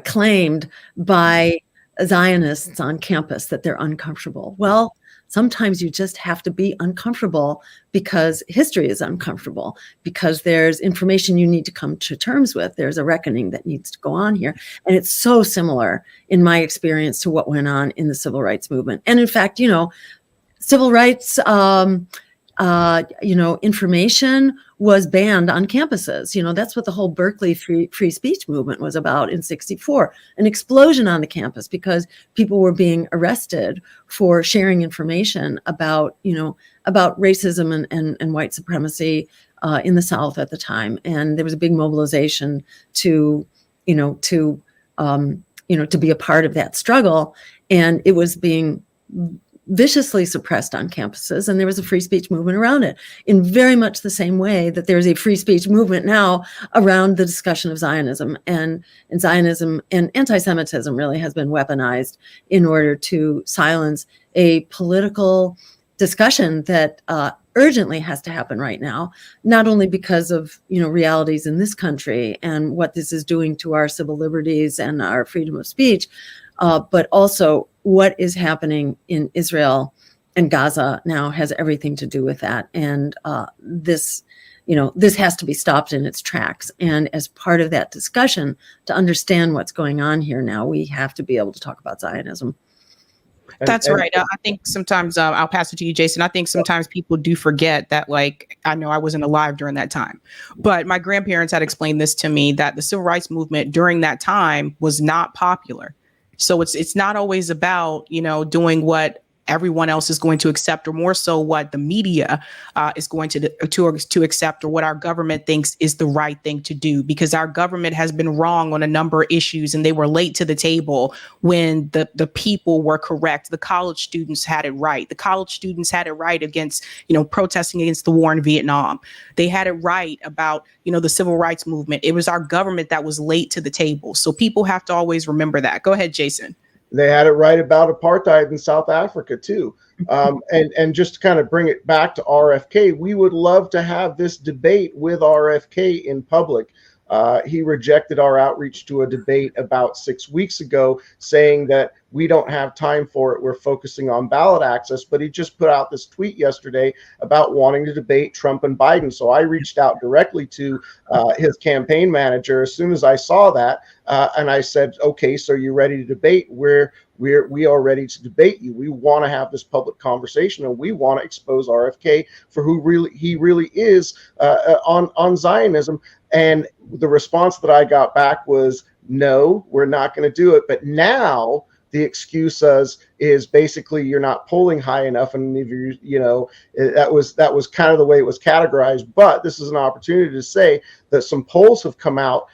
claimed by Zionists on campus that they're uncomfortable. Well, sometimes you just have to be uncomfortable because history is uncomfortable, because there's information you need to come to terms with. There's a reckoning that needs to go on here. And it's so similar in my experience to what went on in the civil rights movement. And in fact, civil rights, information was banned on campuses. That's what the whole Berkeley free speech movement was about in '64, an explosion on the campus because people were being arrested for sharing information about racism and white supremacy in the South at the time. And there was a big mobilization to be a part of that struggle. And it was being viciously suppressed on campuses, and there was a free speech movement around it in very much the same way that there's a free speech movement now around the discussion of Zionism, and Zionism and anti-Semitism really has been weaponized in order to silence a political discussion that urgently has to happen right now, not only because of realities in this country and what this is doing to our civil liberties and our freedom of speech, but also what is happening in Israel and Gaza now has everything to do with that. And this has to be stopped in its tracks. And as part of that discussion, to understand what's going on here now, we have to be able to talk about Zionism. That's right. I think sometimes I'll pass it to you, Jason. I think sometimes people do forget that, I know I wasn't alive during that time, but my grandparents had explained this to me, that the civil rights movement during that time was not popular. So it's not always about, doing what everyone else is going to accept, or more so what the media is going to accept, or what our government thinks is the right thing to do, because our government has been wrong on a number of issues, and they were late to the table when the people were correct. The college students had it right. The college students had it right against, protesting against the war in Vietnam. They had it right about, the civil rights movement. It was our government that was late to the table. So people have to always remember that. Go ahead, Jason. They had it right about apartheid in South Africa too. And just to kind of bring it back to RFK, we would love to have this debate with RFK in public. He rejected our outreach to a debate about 6 weeks ago, saying that we don't have time for it. We're focusing on ballot access. But he just put out this tweet yesterday about wanting to debate Trump and Biden. So I reached out directly to his campaign manager as soon as I saw that. And I said, okay, so you're ready to debate? We are ready to debate you. We want to have this public conversation, and we want to expose RFK for who he really is on Zionism. And the response that I got back was, no, we're not going to do it. But now the excuse is basically you're not polling high enough, and if that was kind of the way it was categorized. But this is an opportunity to say that some polls have come out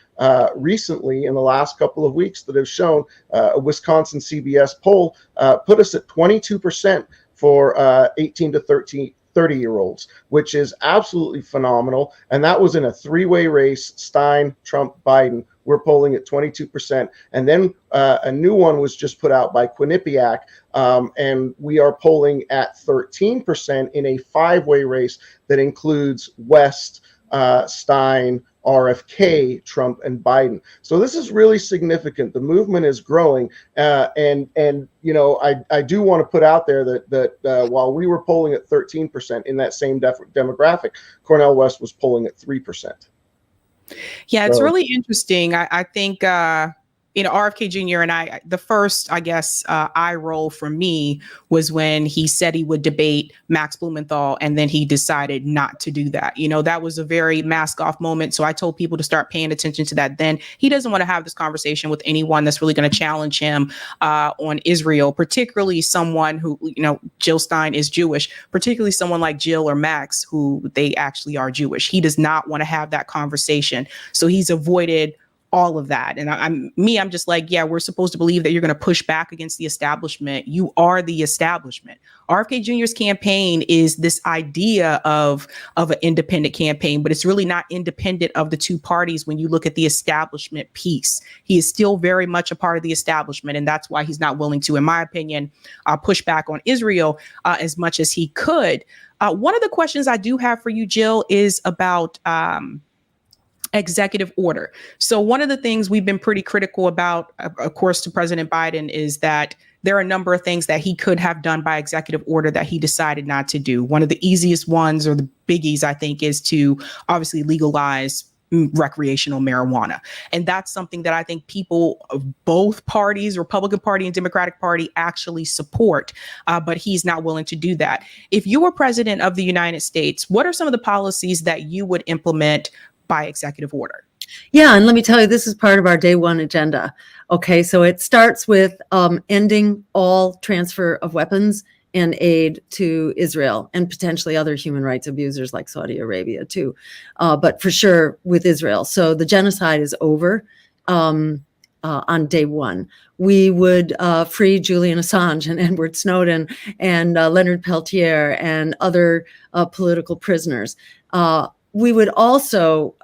recently in the last couple of weeks that have shown a Wisconsin CBS poll put us at 22% for 18 to 30-year-olds, which is absolutely phenomenal. And that was in a three-way race: Stein, Trump, Biden. We're polling at 22%. And then a new one was just put out by Quinnipiac, and we are polling at 13% in a five-way race that includes West, Stein, RFK, Trump, and Biden. So this is really significant. The movement is growing, and I do want to put out there that while we were polling at 13% in that same demographic, Cornel West was polling at 3%. Yeah, it's really interesting. I think RFK Jr. and I, the first, I guess, eye roll for me was when he said he would debate Max Blumenthal, and then he decided not to do that. That was a very mask off moment. So I told people to start paying attention to that. Then he doesn't want to have this conversation with anyone that's really going to challenge him on Israel, particularly someone who, Jill Stein is Jewish, particularly someone like Jill or Max, who they actually are Jewish. He does not want to have that conversation. So he's avoided all of that. And I'm just like, yeah, we're supposed to believe that you're going to push back against the establishment. You are the establishment. RFK Jr.'s campaign is this idea of an independent campaign, but it's really not independent of the two parties when you look at the establishment piece. He is still very much a part of the establishment, and that's why he's not willing to, in my opinion, push back on Israel as much as he could. One of the questions I do have for you, Jill, is about executive order. So one of the things we've been pretty critical about, of course, to President Biden is that there are a number of things that he could have done by executive order that he decided not to do. One of the easiest ones, or the biggies, I think, is to obviously legalize recreational marijuana. And that's something that I think people of both parties, Republican Party and Democratic Party, actually support. But he's not willing to do that. If you were president of the United States, what are some of the policies that you would implement by executive order? Yeah, and let me tell you, this is part of our day one agenda. Okay, so it starts with ending all transfer of weapons and aid to Israel and potentially other human rights abusers like Saudi Arabia too, but for sure with Israel. So the genocide is over on day one. We would free Julian Assange and Edward Snowden and Leonard Peltier and other political prisoners. We would also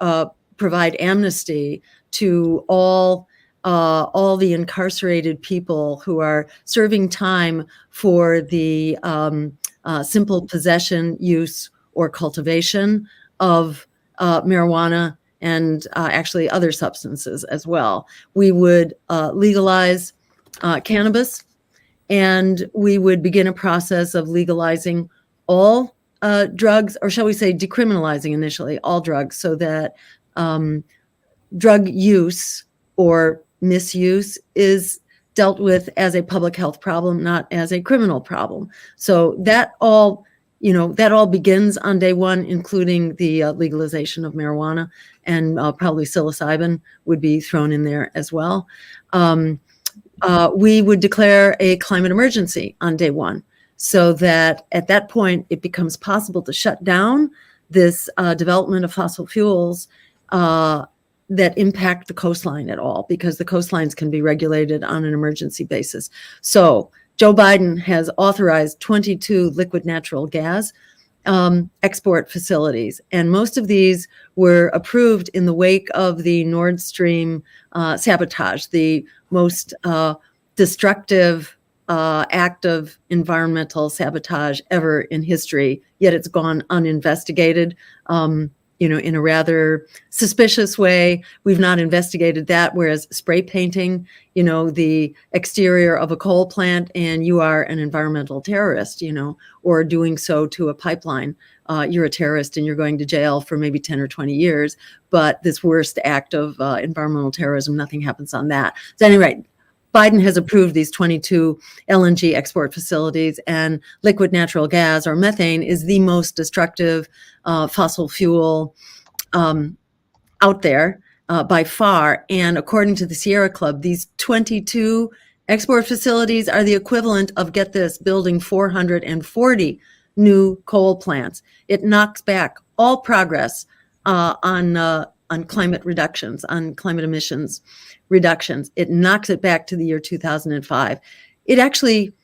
provide amnesty to all the incarcerated people who are serving time for the simple possession, use, or cultivation of marijuana and actually other substances as well. We would legalize cannabis, and we would begin a process of legalizing all drugs, or shall we say decriminalizing initially all drugs, so that drug use or misuse is dealt with as a public health problem, not as a criminal problem. So that all begins on day one, including the legalization of marijuana, and probably psilocybin would be thrown in there as well. We would declare a climate emergency on day one, so that at that point it becomes possible to shut down this development of fossil fuels that impact the coastline at all, because the coastlines can be regulated on an emergency basis. So Joe Biden has authorized 22 liquid natural gas export facilities, and most of these were approved in the wake of the Nord Stream sabotage, the most destructive act of environmental sabotage ever in history, yet it's gone uninvestigated. In a rather suspicious way. We've not investigated that, whereas spray painting, the exterior of a coal plant, and you are an environmental terrorist, or doing so to a pipeline, you're a terrorist and you're going to jail for maybe 10 or 20 years. But this worst act of environmental terrorism, nothing happens on that. So at any rate, Biden has approved these 22 LNG export facilities, and liquid natural gas, or methane, is the most destructive fossil fuel out there by far. And according to the Sierra Club, these 22 export facilities are the equivalent of, get this, building 440 new coal plants. It knocks back all progress on climate reductions, on climate emissions reductions. It knocks it back to the year 2005. It actually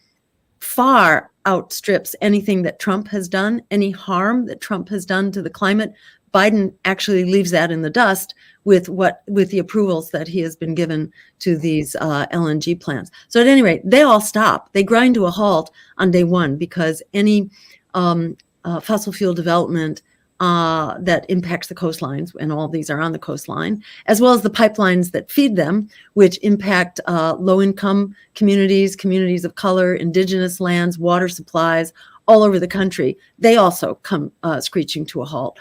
far outstrips anything that Trump has done, any harm that Trump has done to the climate. Biden actually leaves that in the dust with the approvals that he has been given to these LNG plants. So at any rate, they all stop. They grind to a halt on day one, because any fossil fuel development that impacts the coastlines, and all these are on the coastline, as well as the pipelines that feed them, which impact low-income communities, communities of color, indigenous lands, water supplies all over the country. They also come screeching to a halt.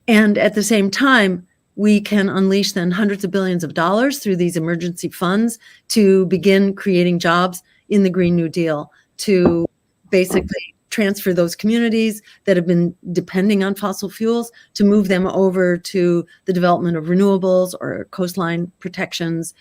And at the same time, we can unleash then hundreds of billions of dollars through these emergency funds to begin creating jobs in the Green New Deal, to basically transfer those communities that have been depending on fossil fuels, to move them over to the development of renewables or coastline protections,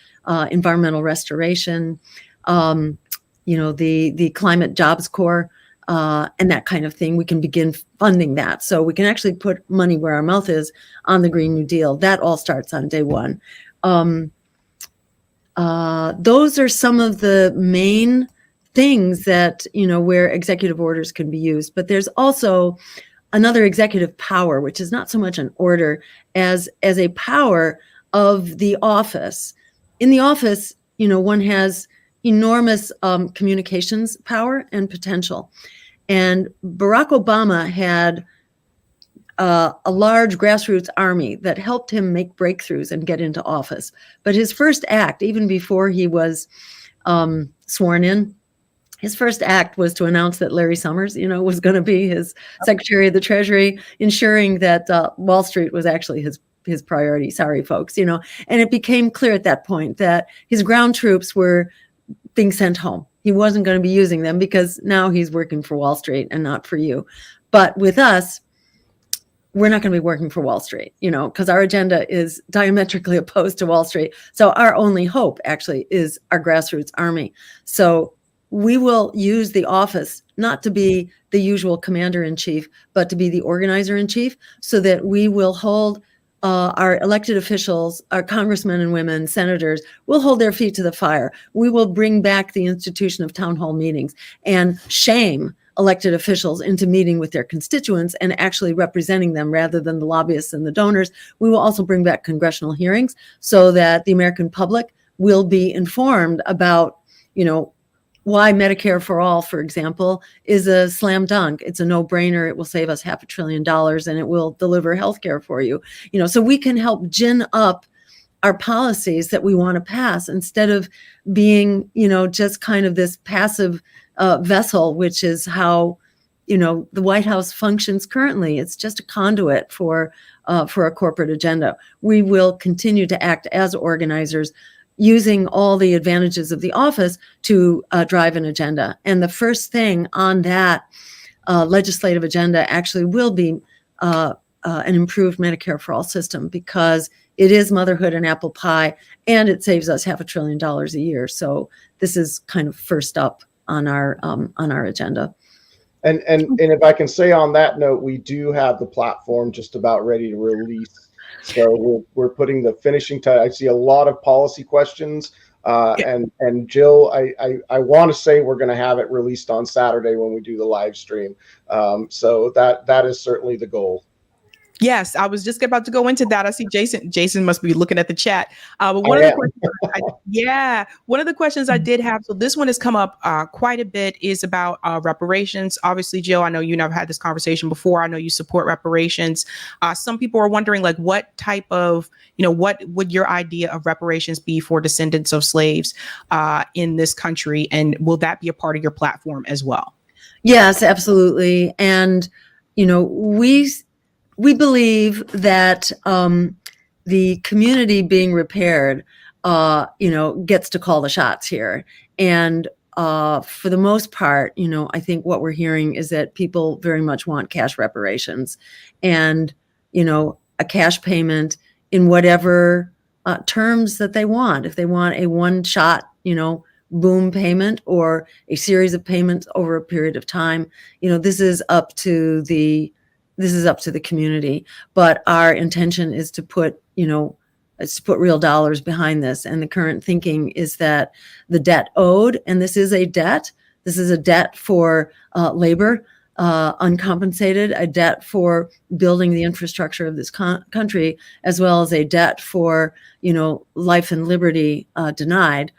environmental restoration, the Climate Jobs Corps, and that kind of thing. We can begin funding that. So we can actually put money where our mouth is on the Green New Deal. That all starts on day one. Those are some of the main things that, where executive orders can be used. But there's also another executive power, which is not so much an order as a power of the office. In the office, one has enormous communications power and potential. And Barack Obama had a large grassroots army that helped him make breakthroughs and get into office. But his first act, even before he was sworn in, his first act was to announce that Larry Summers, was going to be his Secretary of the Treasury, ensuring that Wall Street was actually his priority. Sorry, folks, and it became clear at that point that his ground troops were being sent home. He wasn't going to be using them because now he's working for Wall Street and not for you. But with us, we're not going to be working for Wall Street, because our agenda is diametrically opposed to Wall Street. So our only hope actually is our grassroots army. So we will use the office not to be the usual commander-in-chief, but to be the organizer-in-chief, so that we will hold our elected officials, our congressmen and women, senators, will hold their feet to the fire. We will bring back the institution of town hall meetings and shame elected officials into meeting with their constituents and actually representing them rather than the lobbyists and the donors. We will also bring back congressional hearings so that the American public will be informed about, why Medicare for all, for example, is a slam dunk. It's a no-brainer. It will save us $500 billion and it will deliver health care for you. So we can help gin up our policies that we want to pass instead of being, just kind of this passive vessel, which is how, the White House functions currently. It's just a conduit for a corporate agenda. We will continue to act as organizers, using all the advantages of the office to drive an agenda. And the first thing on that legislative agenda actually will be an improved Medicare for all system, because it is motherhood and apple pie, and it saves us $500 billion a year. So this is kind of first up on our agenda. And if I can say on that note, we do have the platform just about ready to release. So we're putting the finishing touch. I see a lot of policy questions, and Jill, I want to say we're going to have it released on Saturday when we do the live stream. So that is certainly the goal. Yes, I was just about to go into that. I see Jason. Jason must be looking at the chat. But one of the questions I did have, so this one has come up quite a bit, is about reparations. Obviously, Jill, I know you and I've had this conversation before. I know you support reparations. Some people are wondering, what type of, what would your idea of reparations be for descendants of slaves in this country? And will that be a part of your platform as well? Yes, absolutely. And, we believe that the community being repaired, gets to call the shots here. And for the most part, I think what we're hearing is that people very much want cash reparations and, a cash payment in whatever terms that they want. If they want a one-shot, boom payment or a series of payments over a period of time, this is up to the community, but our intention is to put real dollars behind this. And the current thinking is that the debt owed, and this is a debt for labor, uncompensated, a debt for building the infrastructure of this country, as well as a debt for, life and liberty denied.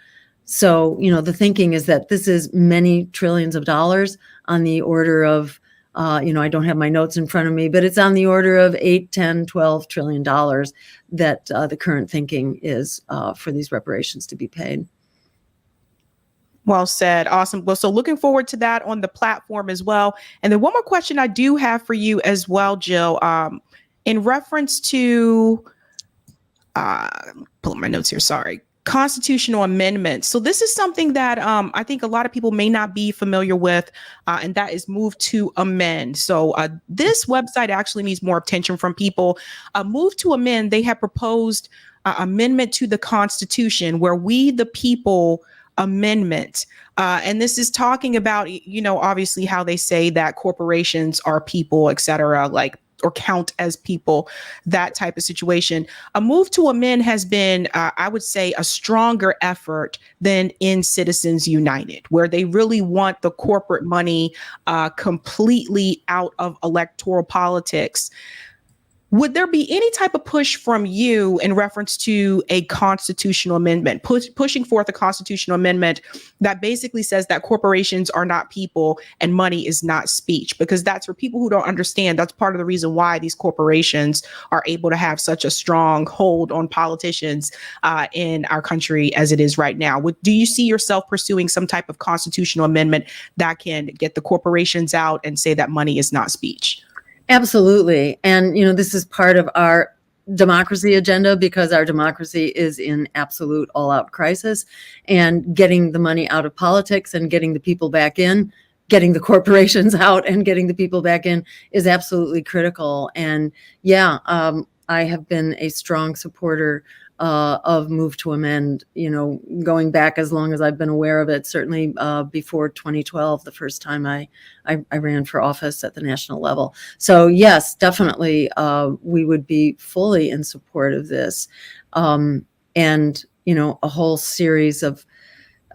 So, the thinking is that this is many trillions of dollars, on the order of, I don't have my notes in front of me, but it's on the order of $8, $10, $12 trillion that the current thinking is for these reparations to be paid. Well said. Awesome. Well, so looking forward to that on the platform as well. And then one more question I do have for you as well, Jill, in reference to pull up my notes here, sorry. Constitutional amendment. So this is something that I think a lot of people may not be familiar with, and that is Move to Amend. So this website actually needs more attention from people. Move to Amend, they have proposed amendment to the Constitution, where we the people amendment. And this is talking about, you know, obviously how they say that corporations are people, et cetera, like, or count as people, that type of situation. A Move to Amend has been, I would say, a stronger effort than in Citizens United, where they really want the corporate money completely out of electoral politics. Would there be any type of push from you in reference to a constitutional amendment, pushing forth a constitutional amendment that basically says that corporations are not people and money is not speech? Because that's for people who don't understand, that's part of the reason why these corporations are able to have such a strong hold on politicians in our country as it is right now. Do you see yourself pursuing some type of constitutional amendment that can get the corporations out and say that money is not speech? Absolutely. And, you know, this is part of our democracy agenda, because our democracy is in absolute all-out crisis, and getting the money out of politics and getting the people back in, getting the corporations out and getting the people back in is absolutely critical. And yeah, I have been a strong supporter of Move to Amend, you know, going back as long as I've been aware of it, certainly before 2012, the first time I ran for office at the national level. So yes, definitely, we would be fully in support of this. And, you know, a whole series of,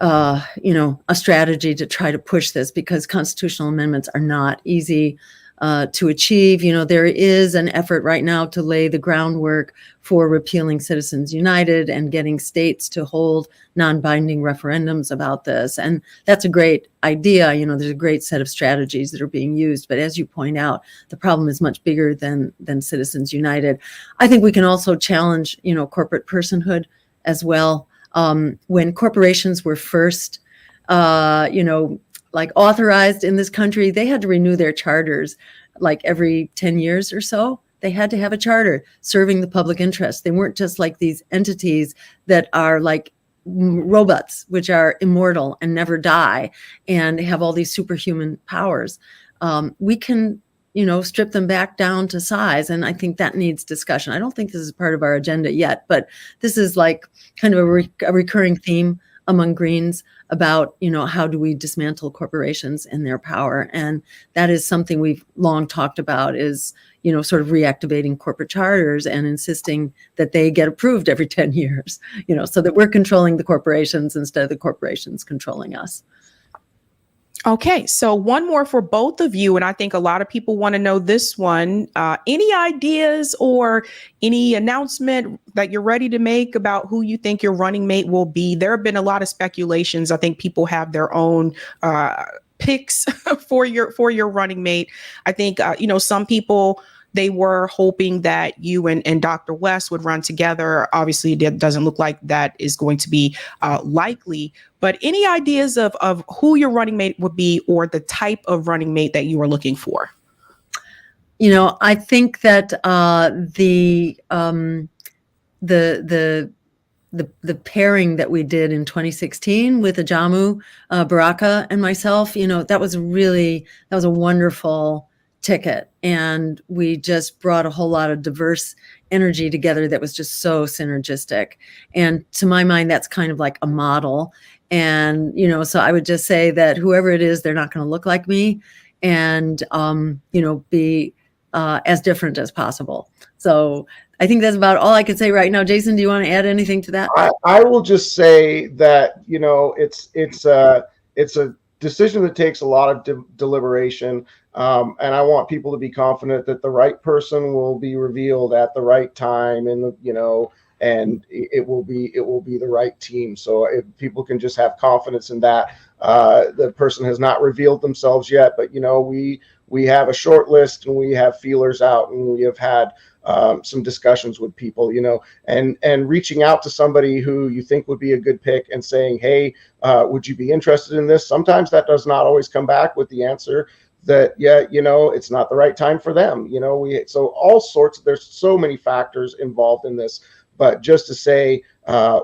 you know, a strategy to try to push this, because constitutional amendments are not easy to achieve. You know, there is an effort right now to lay the groundwork for repealing Citizens United and getting states to hold non-binding referendums about this. And that's a great idea. You know, there's a great set of strategies that are being used. But as you point out, the problem is much bigger than Citizens United. I think we can also challenge, you know, corporate personhood as well. When corporations were first, you know, like authorized in this country, they had to renew their charters like every 10 years or so. They had to have a charter serving the public interest. They weren't just like these entities that are like robots, which are immortal and never die and have all these superhuman powers. We can, you know, strip them back down to size. And I think that needs discussion. I don't think this is part of our agenda yet, but this is like kind of a recurring theme among Greens about, you know, how do we dismantle corporations and their power? And that is something we've long talked about, is, you know, sort of reactivating corporate charters and insisting that they get approved every 10 years, you know, so that we're controlling the corporations instead of the corporations controlling us. Okay, so one more for both of you, and I think a lot of people want to know this one. Any ideas or any announcement that you're ready to make about who you think your running mate will be? There have been a lot of speculations. I think people have their own picks for your running mate. I think you know, some people, they were hoping that you and Dr. West would run together. Obviously, it doesn't look like that is going to be likely. But any ideas of who your running mate would be, or the type of running mate that you are looking for? You know, I think that the pairing that we did in 2016 with Ajamu, Baraka, and myself, you know, that was a wonderful ticket. And we just brought a whole lot of diverse energy together that was just so synergistic. And to my mind, that's kind of like a model. And, you know, so I would just say that whoever it is, they're not going to look like me, and, you know, be as different as possible. So I think that's about all I can say right now. Jason, do you want to add anything to that? I will just say that, you know, it's a decision that takes a lot of deliberation. And I want people to be confident that the right person will be revealed at the right time, and and it will be the right team. So if people can just have confidence in that, the person has not revealed themselves yet, but you know, we have a short list and we have feelers out, and we have had some discussions with people, you know, and reaching out to somebody who you think would be a good pick and saying, hey, would you be interested in this? Sometimes that does not always come back with the answer that, yeah, you know, it's not the right time for them. You know, so all sorts, there's so many factors involved in this, But just to say,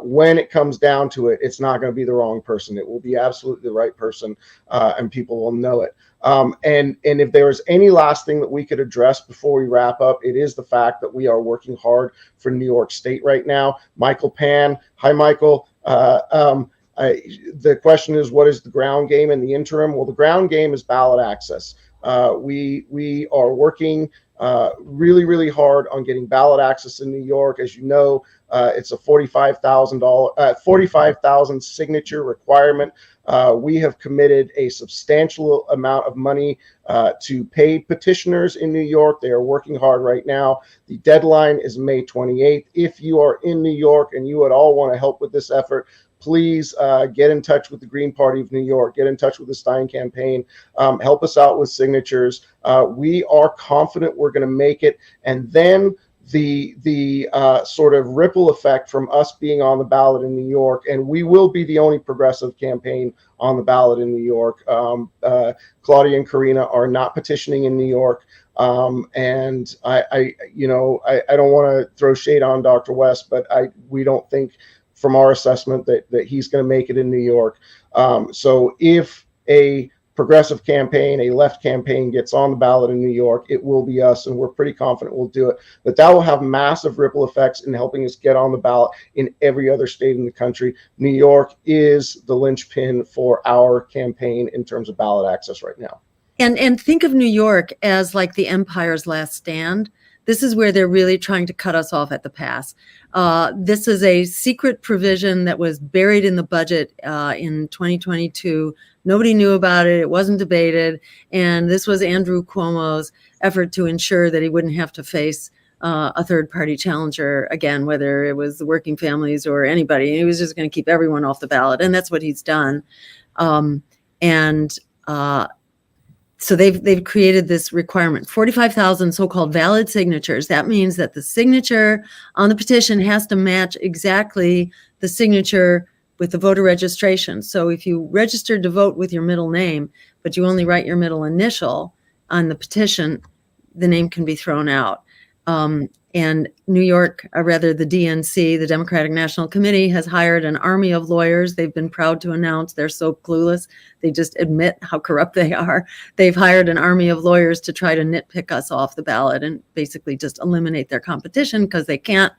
when it comes down to it, it's not going to be the wrong person. It will be absolutely the right person, and people will know it. And if there was any last thing that we could address before we wrap up, it is the fact that we are working hard for New York State right now. Michael Pan, hi Michael. The question is, what is the ground game in the interim? Well, the ground game is ballot access. We are working really, really hard on getting ballot access in New York. As you know, it's a $45,000 signature requirement. We have committed a substantial amount of money to paid petitioners in New York. They are working hard right now. The deadline is May 28th. If you are in New York and you would all want to help with this effort, please get in touch with the Green Party of New York, get in touch with the Stein campaign, help us out with signatures. We are confident we're going to make it. And then the sort of ripple effect from us being on the ballot in New York, and we will be the only progressive campaign on the ballot in New York. Claudia and Karina are not petitioning in New York. And I don't want to throw shade on Dr. West, but we don't think from our assessment that he's going to make it in New York. So if a progressive campaign, a left campaign gets on the ballot in New York, it will be us, and we're pretty confident we'll do it. But that will have massive ripple effects in helping us get on the ballot in every other state in the country. New York is the linchpin for our campaign in terms of ballot access right now. And think of New York as like the empire's last stand. This is where they're really trying to cut us off at the pass. This is a secret provision that was buried in the budget in 2022. Nobody knew about it. It wasn't debated. And this was Andrew Cuomo's effort to ensure that he wouldn't have to face a third-party challenger again, whether it was the working families or anybody. He was just going to keep everyone off the ballot. And that's what he's done. So they've created this requirement, 45,000 so-called valid signatures. That means that the signature on the petition has to match exactly the signature with the voter registration. So if you registered to vote with your middle name, but you only write your middle initial on the petition, the name can be thrown out. And New York, or rather the DNC, the Democratic National Committee, has hired an army of lawyers. They've been proud to announce they're so clueless. They just admit how corrupt they are. They've hired an army of lawyers to try to nitpick us off the ballot and basically just eliminate their competition because they can't,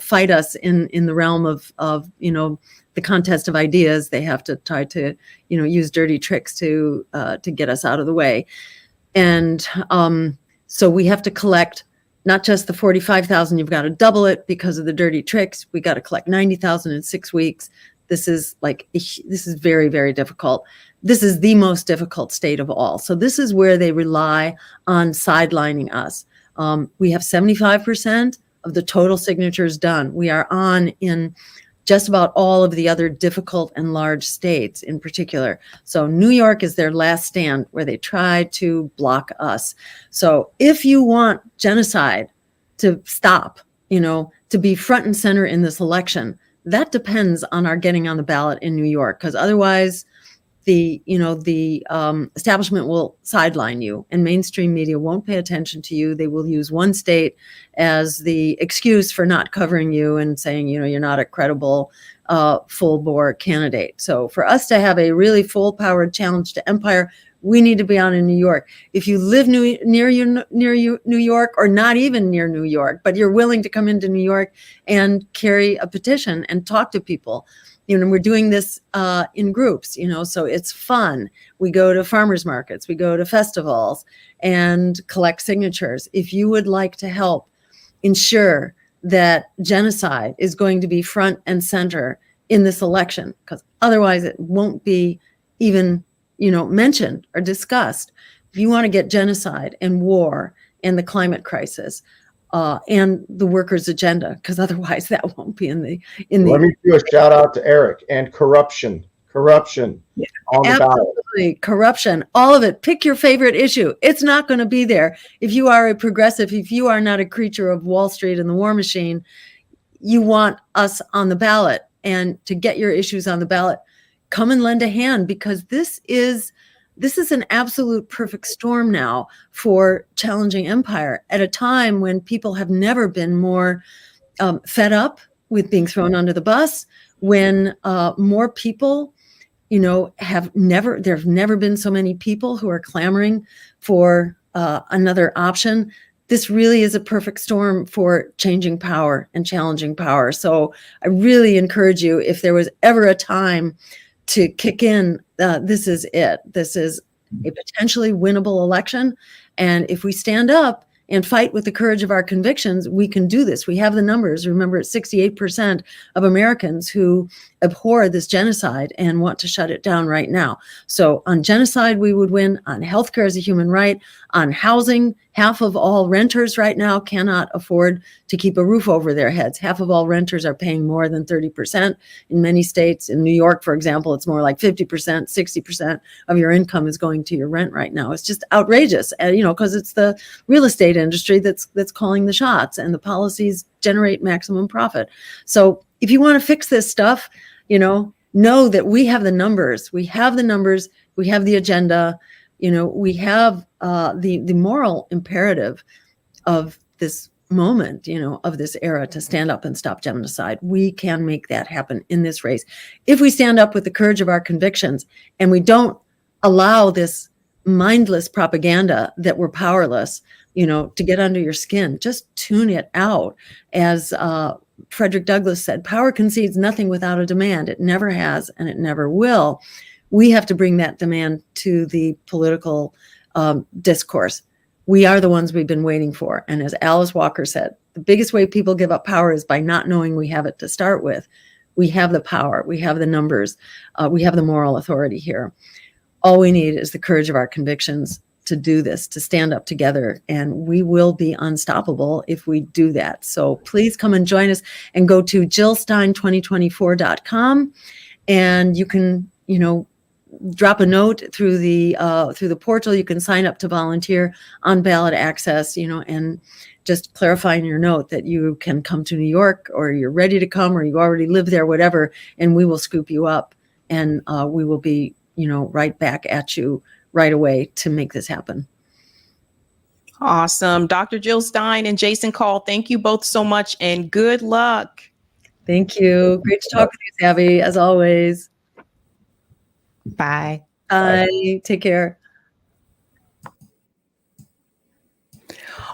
fight us in the realm of the contest of ideas. They have to try to, use dirty tricks to get us out of the way. And so we have to collect not just the 45,000, you've got to double it because of the dirty tricks. We got to collect 90,000 in 6 weeks. This is very, very difficult. This is the most difficult state of all. So this is where they rely on sidelining us. We have 75% of the total signatures done. We are on in just about all of the other difficult and large states in particular. So New York is their last stand where they try to block us. So if you want genocide to stop, to be front and center in this election, that depends on our getting on the ballot in New York, because otherwise the establishment will sideline you and mainstream media won't pay attention to you. They will use one state as the excuse for not covering you and saying, you're not a credible, full-bore candidate. So for us to have a really full-powered challenge to empire, we need to be on in New York. If you live near New York, or not even near New York, but you're willing to come into New York and carry a petition and talk to people, we're doing this in groups, so it's fun. We go to farmers markets, we go to festivals and collect signatures. If you would like to help ensure that genocide is going to be front and center in this election, because otherwise it won't be even, mentioned or discussed. If you want to get genocide and war and the climate crisis, and the workers' agenda, because otherwise that won't be in the. Let me do a shout out to Eric and corruption yeah, on the absolutely ballot. Corruption, all of it. Pick your favorite issue. It's not going to be there. If you are a progressive, if you are not a creature of Wall Street and the war machine, you want us on the ballot, and to get your issues on the ballot, come and lend a hand, because this is an absolute perfect storm now for challenging empire at a time when people have never been more fed up with being thrown under the bus, when more people, there've never been so many people who are clamoring for another option. This really is a perfect storm for changing power and challenging power. So I really encourage you, if there was ever a time to kick in, this is it. This is a potentially winnable election. And if we stand up and fight with the courage of our convictions, we can do this. We have the numbers. Remember, it's 68% of Americans who abhor this genocide and want to shut it down right now. So on genocide, we would win. On healthcare as a human right. On housing, half of all renters right now cannot afford to keep a roof over their heads. Half of all renters are paying more than 30%. In many states, in New York, for example, it's more like 50%, 60% of your income is going to your rent right now. It's just outrageous, because it's the real estate industry that's calling the shots, and the policies generate maximum profit. So if you want to fix this stuff, know that we have the numbers. We have the numbers. We have the agenda. We have the moral imperative of this moment, of this era, to stand up and stop genocide. We can make that happen in this race if we stand up with the courage of our convictions, and we don't allow this mindless propaganda that we're powerless, to get under your skin. Just tune it out. As Frederick Douglass said, power concedes nothing without a demand. It never has, and it never will. We have to bring that demand to the political discourse. We are the ones we've been waiting for. And as Alice Walker said, the biggest way people give up power is by not knowing we have it to start with. We have the power. We have the numbers. We have the moral authority here. All we need is the courage of our convictions to do this, to stand up together, and we will be unstoppable if we do that. So please come and join us, and go to jillstein2024.com, and you can, drop a note through the portal. You can sign up to volunteer on Ballot Access, and just clarify in your note that you can come to New York, or you're ready to come, or you already live there, whatever, and we will scoop you up, and we will be, right back at you right away to make this happen. Awesome. Dr. Jill Stein and Jason Call, thank you both so much, and good luck. Thank you. Great to talk with you, Sabby, as always. Bye. Bye. Take care.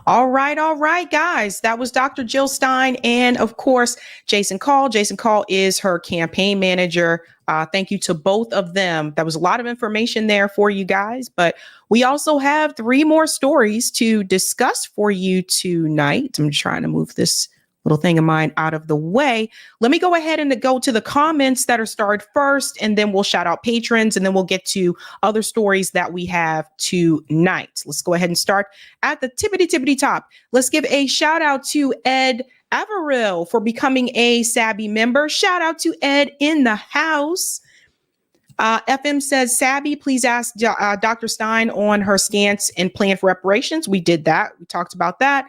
All right, guys. That was Dr. Jill Stein and, of course, Jason Call. Jason Call is her campaign manager. Thank you to both of them. That was a lot of information there for you guys, but we also have 3 more stories to discuss for you tonight. I'm trying to move this little thing of mine out of the way. Let me go ahead and go to the comments that are started first, and then we'll shout out patrons, and then we'll get to other stories that we have tonight. Let's go ahead and start at the tippity top. Let's give a shout out to Ed Averill for becoming a Sabby member. Shout out to Ed in the house. FM says, Sabby, please ask Dr. Stein on her stance and plan for reparations. We did that. We talked about that.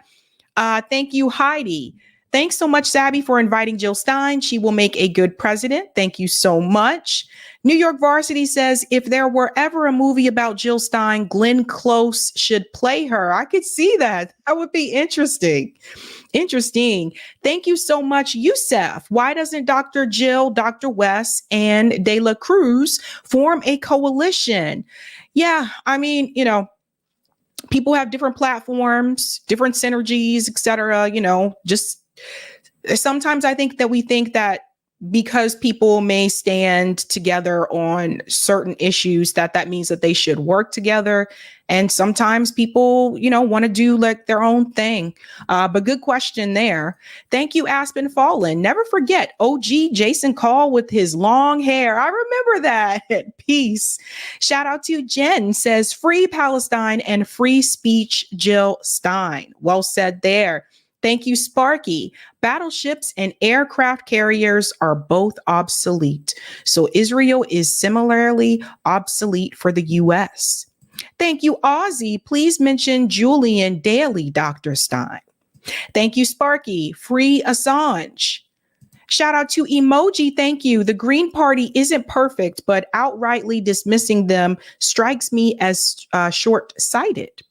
Thank you, Heidi. Thanks so much, Sabby, for inviting Jill Stein. She will make a good president. Thank you so much. New York Varsity says, if there were ever a movie about Jill Stein, Glenn Close should play her. I could see that. That would be interesting. Thank you so much, Youssef. Why doesn't Dr. Jill, Dr. West, and De La Cruz form a coalition? Yeah, I mean, people have different platforms, different synergies, etc. Just sometimes I think that we think that because people may stand together on certain issues, that means that they should work together. And sometimes people, want to do like their own thing. But good question there. Thank you, Aspen Fallen. Never forget OG Jason Call with his long hair. I remember that. Peace. Shout out to Jen, says free Palestine and free speech Jill Stein. Well said there. Thank you, Sparky. Battleships and aircraft carriers are both obsolete. So Israel is similarly obsolete for the U.S. Thank you, Ozzy. Please mention Julian daily, Dr. Stein. Thank you, Sparky. Free Assange. Shout out to Emoji. Thank you. The Green Party isn't perfect, but outrightly dismissing them strikes me as short-sighted.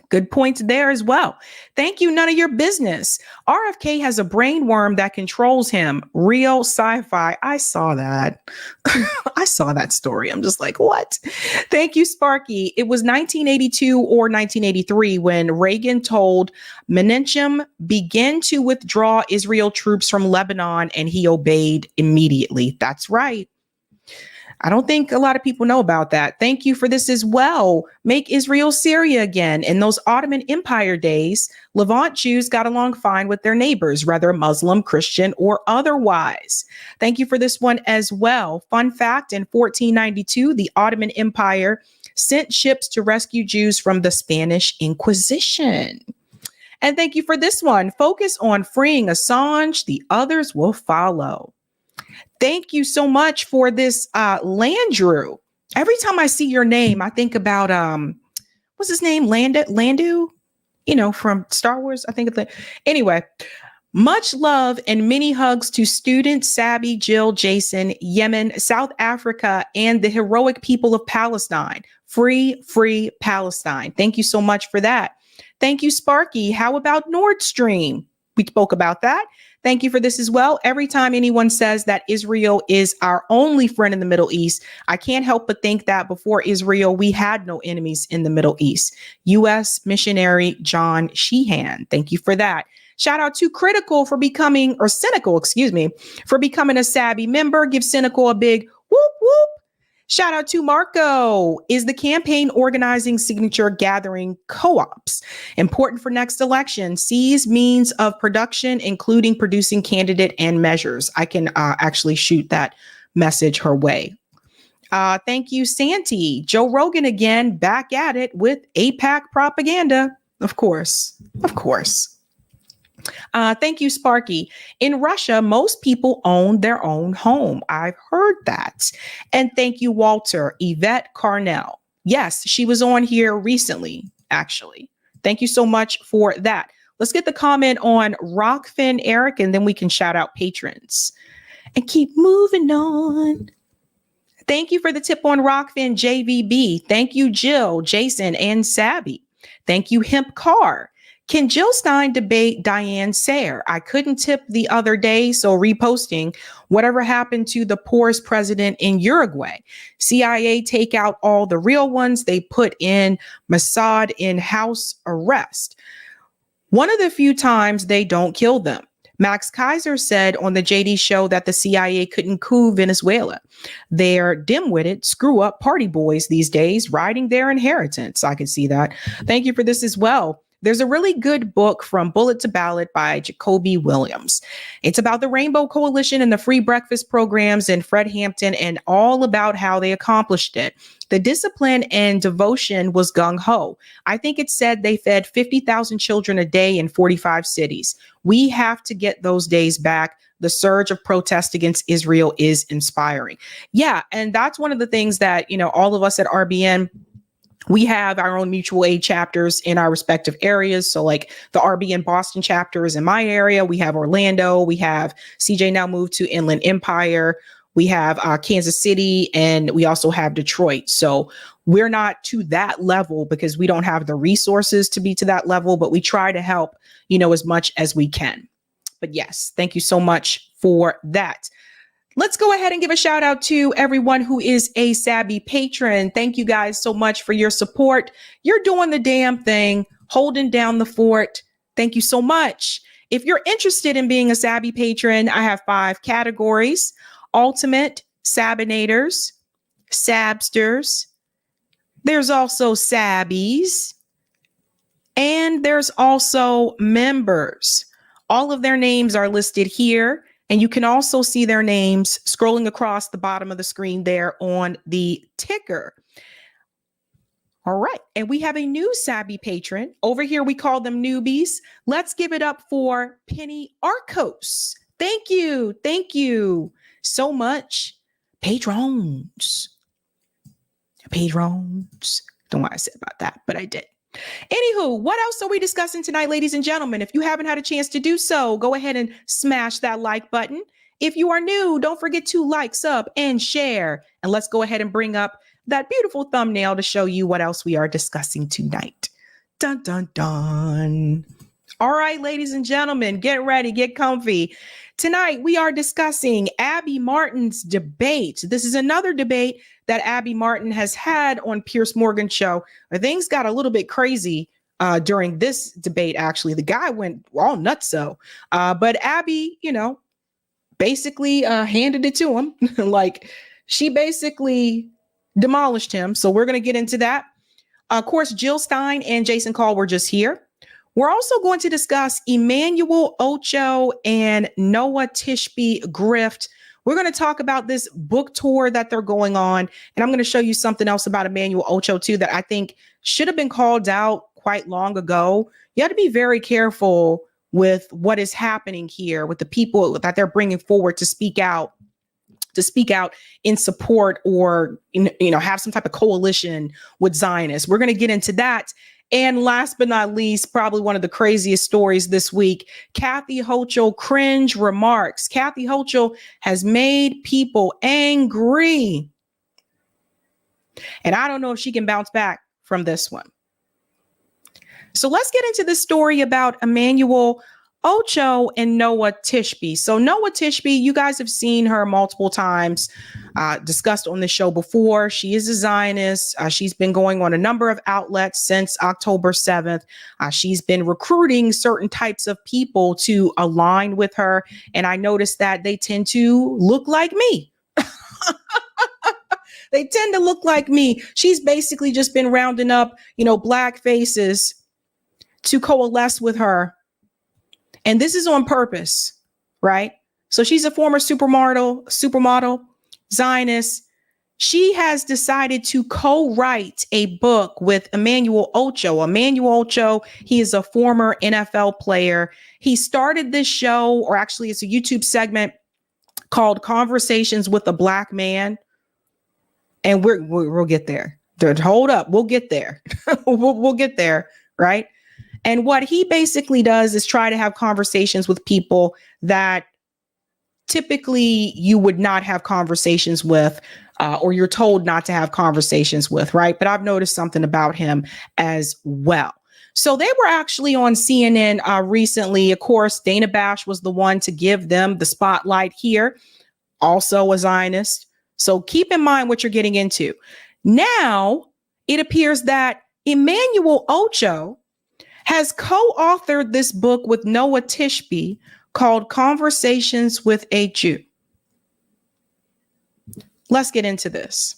Good points there as well. Thank you. None of your business. RFK has a brain worm that controls him. Real sci-fi. I saw that. I saw that story. I'm just like, what? Thank you, Sparky. It was 1982 or 1983 when Reagan told Menachem begin to withdraw Israel troops from Lebanon, and he obeyed immediately. That's right. I don't think a lot of people know about that. Thank you for this as well. Make Israel Syria again. In those Ottoman Empire days, Levant Jews got along fine with their neighbors, whether Muslim, Christian, or otherwise. Thank you for this one as well. Fun fact, in 1492, the Ottoman Empire sent ships to rescue Jews from the Spanish Inquisition. And thank you for this one. Focus on freeing Assange. The others will follow. Thank you so much for this, Landrew. Every time I see your name, I think about, what's his name? Landu, from Star Wars. I think it's anyway. Much love and many hugs to students, Sabby, Jill, Jason, Yemen, South Africa, and the heroic people of Palestine. Free, free Palestine. Thank you so much for that. Thank you, Sparky. How about Nord Stream? We spoke about that. Thank you for this as well. Every time anyone says that Israel is our only friend in the Middle East, I can't help but think that before Israel, we had no enemies in the Middle East. U.S. missionary John Sheehan. Thank you for that. Shout out to Cynical for becoming a Sabby member. Give Cynical a big whoop whoop. Shout out to Marco. Is the campaign organizing signature gathering co-ops important for next election? Seize means of production, including producing candidate and measures. I can actually shoot that message her way. Thank you, Santi. Joe Rogan again, back at it with AIPAC propaganda. Of course. Thank you, Sparky. In Russia, most people own their own home. I've heard that. And thank you, Walter. Yvette Carnell. Yes, she was on here recently, actually. Thank you so much for that. Let's get the comment on Rockfin Eric, and then we can shout out patrons and keep moving on. Thank you for the tip on Rockfin JVB. Thank you, Jill, Jason, and Sabby. Thank you, Hemp Car. Can Jill Stein debate Diane Sayre? I couldn't tip the other day, so reposting. Whatever happened to the poorest president in Uruguay? CIA take out all the real ones. They put in Mossad in house arrest. One of the few times they don't kill them. Max Kaiser said on the JD show that the CIA couldn't coup Venezuela. They're dim-witted, screw-up party boys these days, riding their inheritance. I can see that. Thank you for this as well. There's a really good book from Bullet to Ballot by Jacoby Williams. It's about the Rainbow Coalition and the free breakfast programs in Fred Hampton and all about how they accomplished it. The discipline and devotion was gung-ho. I think it said they fed 50,000 children a day in 45 cities. We have to get those days back. The surge of protest against Israel is inspiring. Yeah, and that's one of the things that, all of us at RBN, we have our own mutual aid chapters in our respective areas. So like the RBN Boston chapter is in my area. We have Orlando. We have CJ now moved to Inland Empire. We have Kansas City, and we also have Detroit. So we're not to that level because we don't have the resources to be to that level, but we try to help, as much as we can. But yes, thank you so much for that. Let's go ahead and give a shout out to everyone who is a Sabby patron. Thank you guys so much for your support. You're doing the damn thing, holding down the fort. Thank you so much. If you're interested in being a Sabby patron, I have 5 categories: Ultimate, Sabinators, Sabsters. There's also Sabbies, and there's also members. All of their names are listed here. And you can also see their names scrolling across the bottom of the screen there on the ticker. All right. And we have a new Sabby patron. Over here, we call them newbies. Let's give it up for Penny Arcos. Thank you. Thank you so much. Patrons. Don't know what I said about that, but I did. Anywho, what else are we discussing tonight, ladies and gentlemen? If you haven't had a chance to do so, go ahead and smash that like button. If you are new, don't forget to like, sub, and share. And let's go ahead and bring up that beautiful thumbnail to show you what else we are discussing tonight. Dun, dun, dun. All right, ladies and gentlemen, get ready, get comfy. Tonight, we are discussing Abby Martin's debate. This is another debate that Abby Martin has had on Piers Morgan's show. Things got a little bit crazy during this debate, actually. The guy went all nutso. But Abby, basically handed it to him. Like, she basically demolished him. So we're going to get into that. Of course, Jill Stein and Jason Call were just here. We're also going to discuss Emmanuel Acho and Noa Tishby Grift. We're going to talk about this book tour that they're going on. And I'm going to show you something else about Emmanuel Acho, too, that I think should have been called out quite long ago. You have to be very careful with what is happening here with the people that they're bringing forward to speak out in support or, have some type of coalition with Zionists. We're going to get into that. And last but not least, probably one of the craziest stories this week, Kathy Hochul cringe remarks. Kathy Hochul has made people angry. And I don't know if she can bounce back from this one. So let's get into this story about Emmanuel Acho and Noa Tishby. So Noa Tishby, you guys have seen her multiple times, discussed on the show before. She is a Zionist. She's been going on a number of outlets since October 7th. She's been recruiting certain types of people to align with her. And I noticed that they tend to look like me. They tend to look like me. She's basically just been rounding up, black faces to coalesce with her. And this is on purpose, right? So she's a former supermodel, Zionist. She has decided to co-write a book with Emmanuel Acho. Emmanuel Acho, he is a former NFL player. He started this show, or actually it's a YouTube segment called Conversations with a Black Man. And we'll get there. Hold up, we'll get there. we'll get there, right? And what he basically does is try to have conversations with people that typically you would not have conversations with, or you're told not to have conversations with, right? But I've noticed something about him as well. So they were actually on CNN recently. Of course, Dana Bash was the one to give them the spotlight here, also a Zionist. So keep in mind what you're getting into. Now, it appears that Emmanuel Acho has co-authored this book with Noa Tishby called Conversations with a Jew. Let's get into this.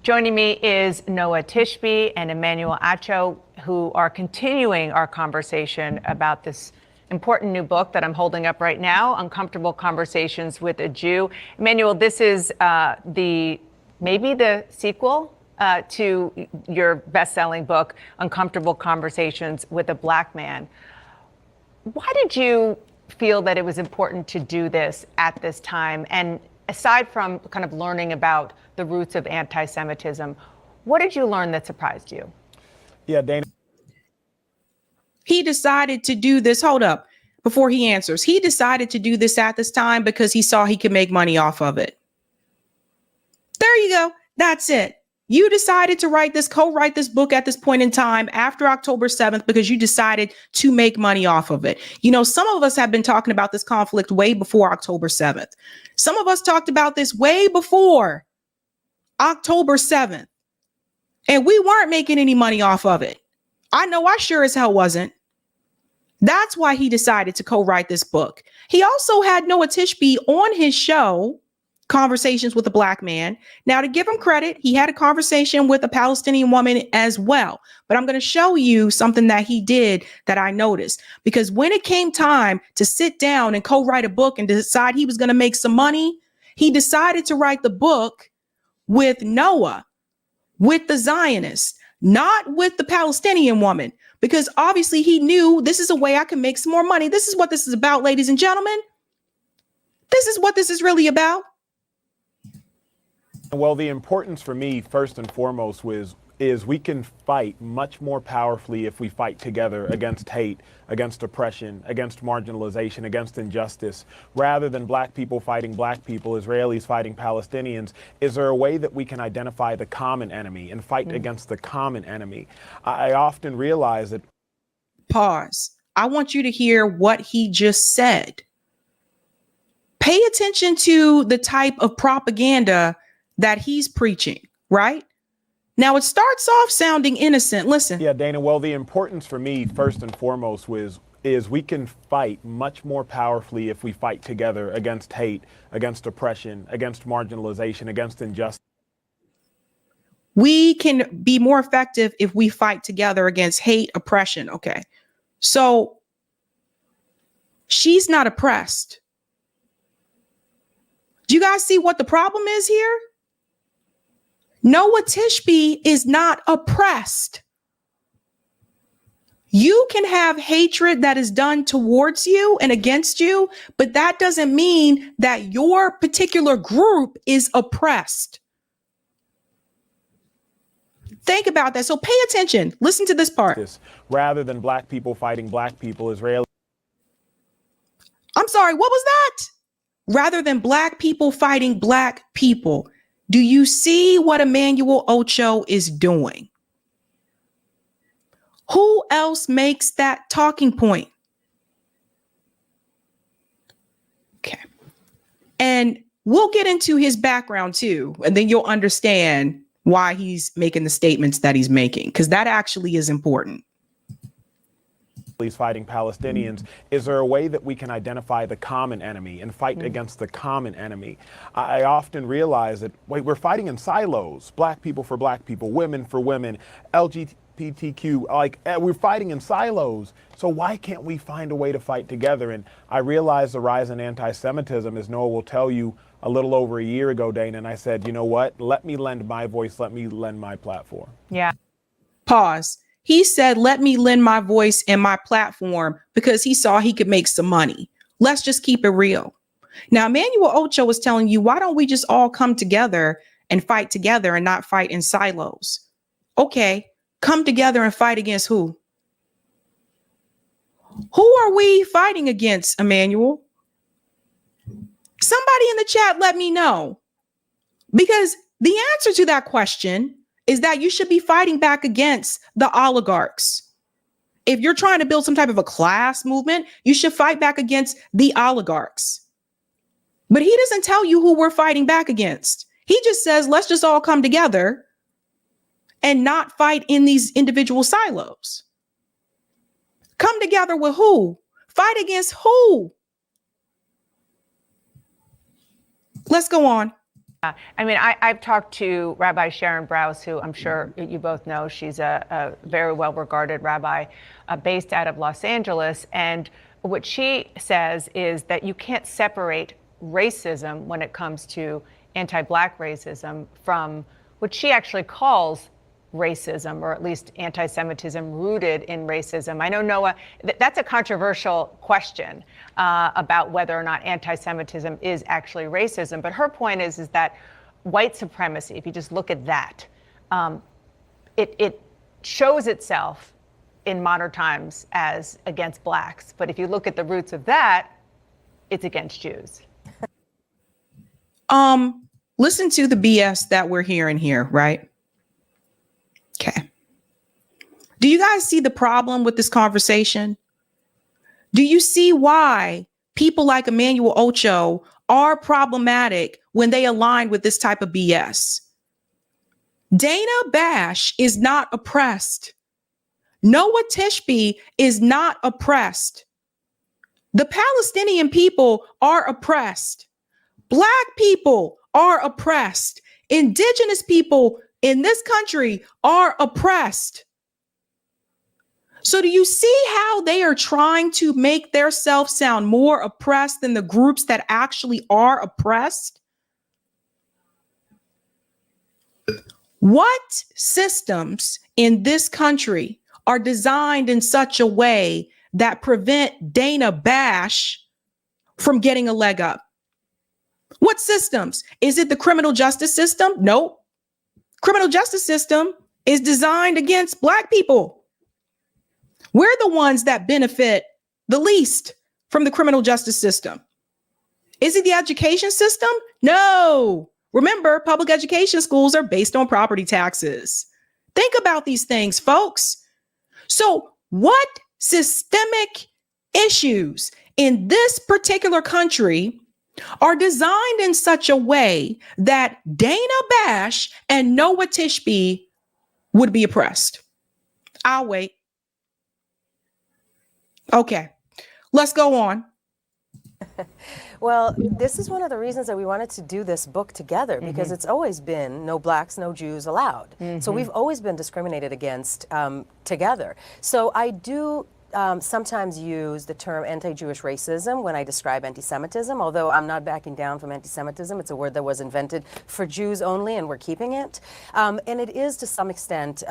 Joining me is Noa Tishby and Emmanuel Acho, who are continuing our conversation about this important new book that I'm holding up right now, Uncomfortable Conversations with a Jew. Emmanuel, this is maybe the sequel to your best-selling book, Uncomfortable Conversations with a Black Man. Why did you feel that it was important to do this at this time? And aside from kind of learning about the roots of anti-Semitism, what did you learn that surprised you? Yeah, Dana. He decided to do this. Hold up. Before he answers, he decided to do this at this time because he saw he could make money off of it. There you go. That's it. You decided to co-write this book at this point in time after October 7th because you decided to make money off of it. Some of us have been talking about this conflict way before October 7th. Some of us talked about this way before October 7th. And we weren't making any money off of it. I know I sure as hell wasn't. That's why he decided to co-write this book. He also had Noa Tishby on his show, Conversations with a Black Man. Now, to give him credit, he had a conversation with a Palestinian woman as well. But I'm going to show you something that he did that I noticed. Because when it came time to sit down and co-write a book and decide he was going to make some money, he decided to write the book with Noah, with the Zionist, not with the Palestinian woman. Because obviously he knew this is a way I can make some more money. This is what this is about, ladies and gentlemen. This is what this is really about. Well, the importance for me, first and foremost, was is we can fight much more powerfully if we fight together against hate, against oppression, against marginalization, against injustice, rather than black people fighting black people, Israelis fighting Palestinians. Is there a way that we can identify the common enemy and fight against the common enemy? I often realize that. Pause. I want you to hear what he just said. Pay attention to the type of propaganda that he's preaching, right? Now, it starts off sounding innocent. Listen. Yeah, Dana, well, the importance for me, first and foremost, is we can fight much more powerfully if we fight together against hate, against oppression, against marginalization, against injustice. We can be more effective if we fight together against hate, oppression. Okay. So she's not oppressed. Do you guys see what the problem is here? Noa Tishby is not oppressed. You can have hatred that is done towards you and against you, but that doesn't mean that your particular group is oppressed. Think about that. So pay attention. Listen to this part. Rather than black people fighting black people, Israeli. I'm sorry, what was that? Rather than black people fighting black people. Do you see what Emmanuel Acho is doing? Who else makes that talking point? Okay. And we'll get into his background too, and then you'll understand why he's making the statements that he's making, because that actually is important. Fighting Palestinians. Is there a way that we can identify the common enemy and fight against the common enemy? I often realize that we're fighting in silos, black people for black people, women for women, LGBTQ, we're fighting in silos. So why can't we find a way to fight together? And I realize the rise in anti-Semitism, as Noah will tell you, a little over a year ago, Dana, and I said, you know what? Let me lend my voice. Let me lend my platform. Yeah. Pause. He said, let me lend my voice and my platform because he saw he could make some money. Let's just keep it real. Now, Emmanuel Acho was telling you, why don't we just all come together and fight together and not fight in silos? Okay, come together and fight against who? Who are we fighting against, Emmanuel? Somebody in the chat, let me know. Because the answer to that question is that you should be fighting back against the oligarchs. If you're trying to build some type of a class movement, you should fight back against the oligarchs. But he doesn't tell you who we're fighting back against. He just says, let's just all come together and not fight in these individual silos. Come together with who? Fight against who? Let's go on. I mean, I've talked to Rabbi Sharon Brous, who I'm sure you both know. She's a very well-regarded rabbi based out of Los Angeles. And what she says is that you can't separate racism when it comes to anti-Black racism from what she actually calls racism, or at least anti-Semitism rooted in racism. I know, Noah, that's a controversial question about whether or not anti-Semitism is actually racism. But her point is that white supremacy, if you just look at that, it shows itself in modern times as against blacks. But if you look at the roots of that, it's against Jews. Listen to the BS that we're hearing here, right? Okay. Do you guys see the problem with this conversation? Do you see why people like Emmanuel Acho are problematic when they align with this type of BS? Dana Bash is not oppressed. Noa Tishby is not oppressed. The Palestinian people are oppressed. Black people are oppressed. Indigenous people in this country are oppressed. So do you see how they are trying to make themselves sound more oppressed than the groups that actually are oppressed? What systems in this country are designed in such a way that prevent Dana Bash from getting a leg up? What systems? Is it the criminal justice system? Nope. Criminal justice system is designed against Black people. We're the ones that benefit the least from the criminal justice system. Is it the education system? No. Remember, public education schools are based on property taxes. Think about these things, folks. So what systemic issues in this particular country are designed in such a way that Dana Bash and Noa Tishby would be oppressed? I'll wait. Okay, let's go on. Well, this is one of the reasons that we wanted to do this book together, because it's always been no Blacks, no Jews allowed. So we've always been discriminated against together. So I do sometimes use the term anti-Jewish racism when I describe anti-Semitism, although I'm not backing down from anti-Semitism. It's a word that was invented for Jews only, and we're keeping it. And it is, to some extent,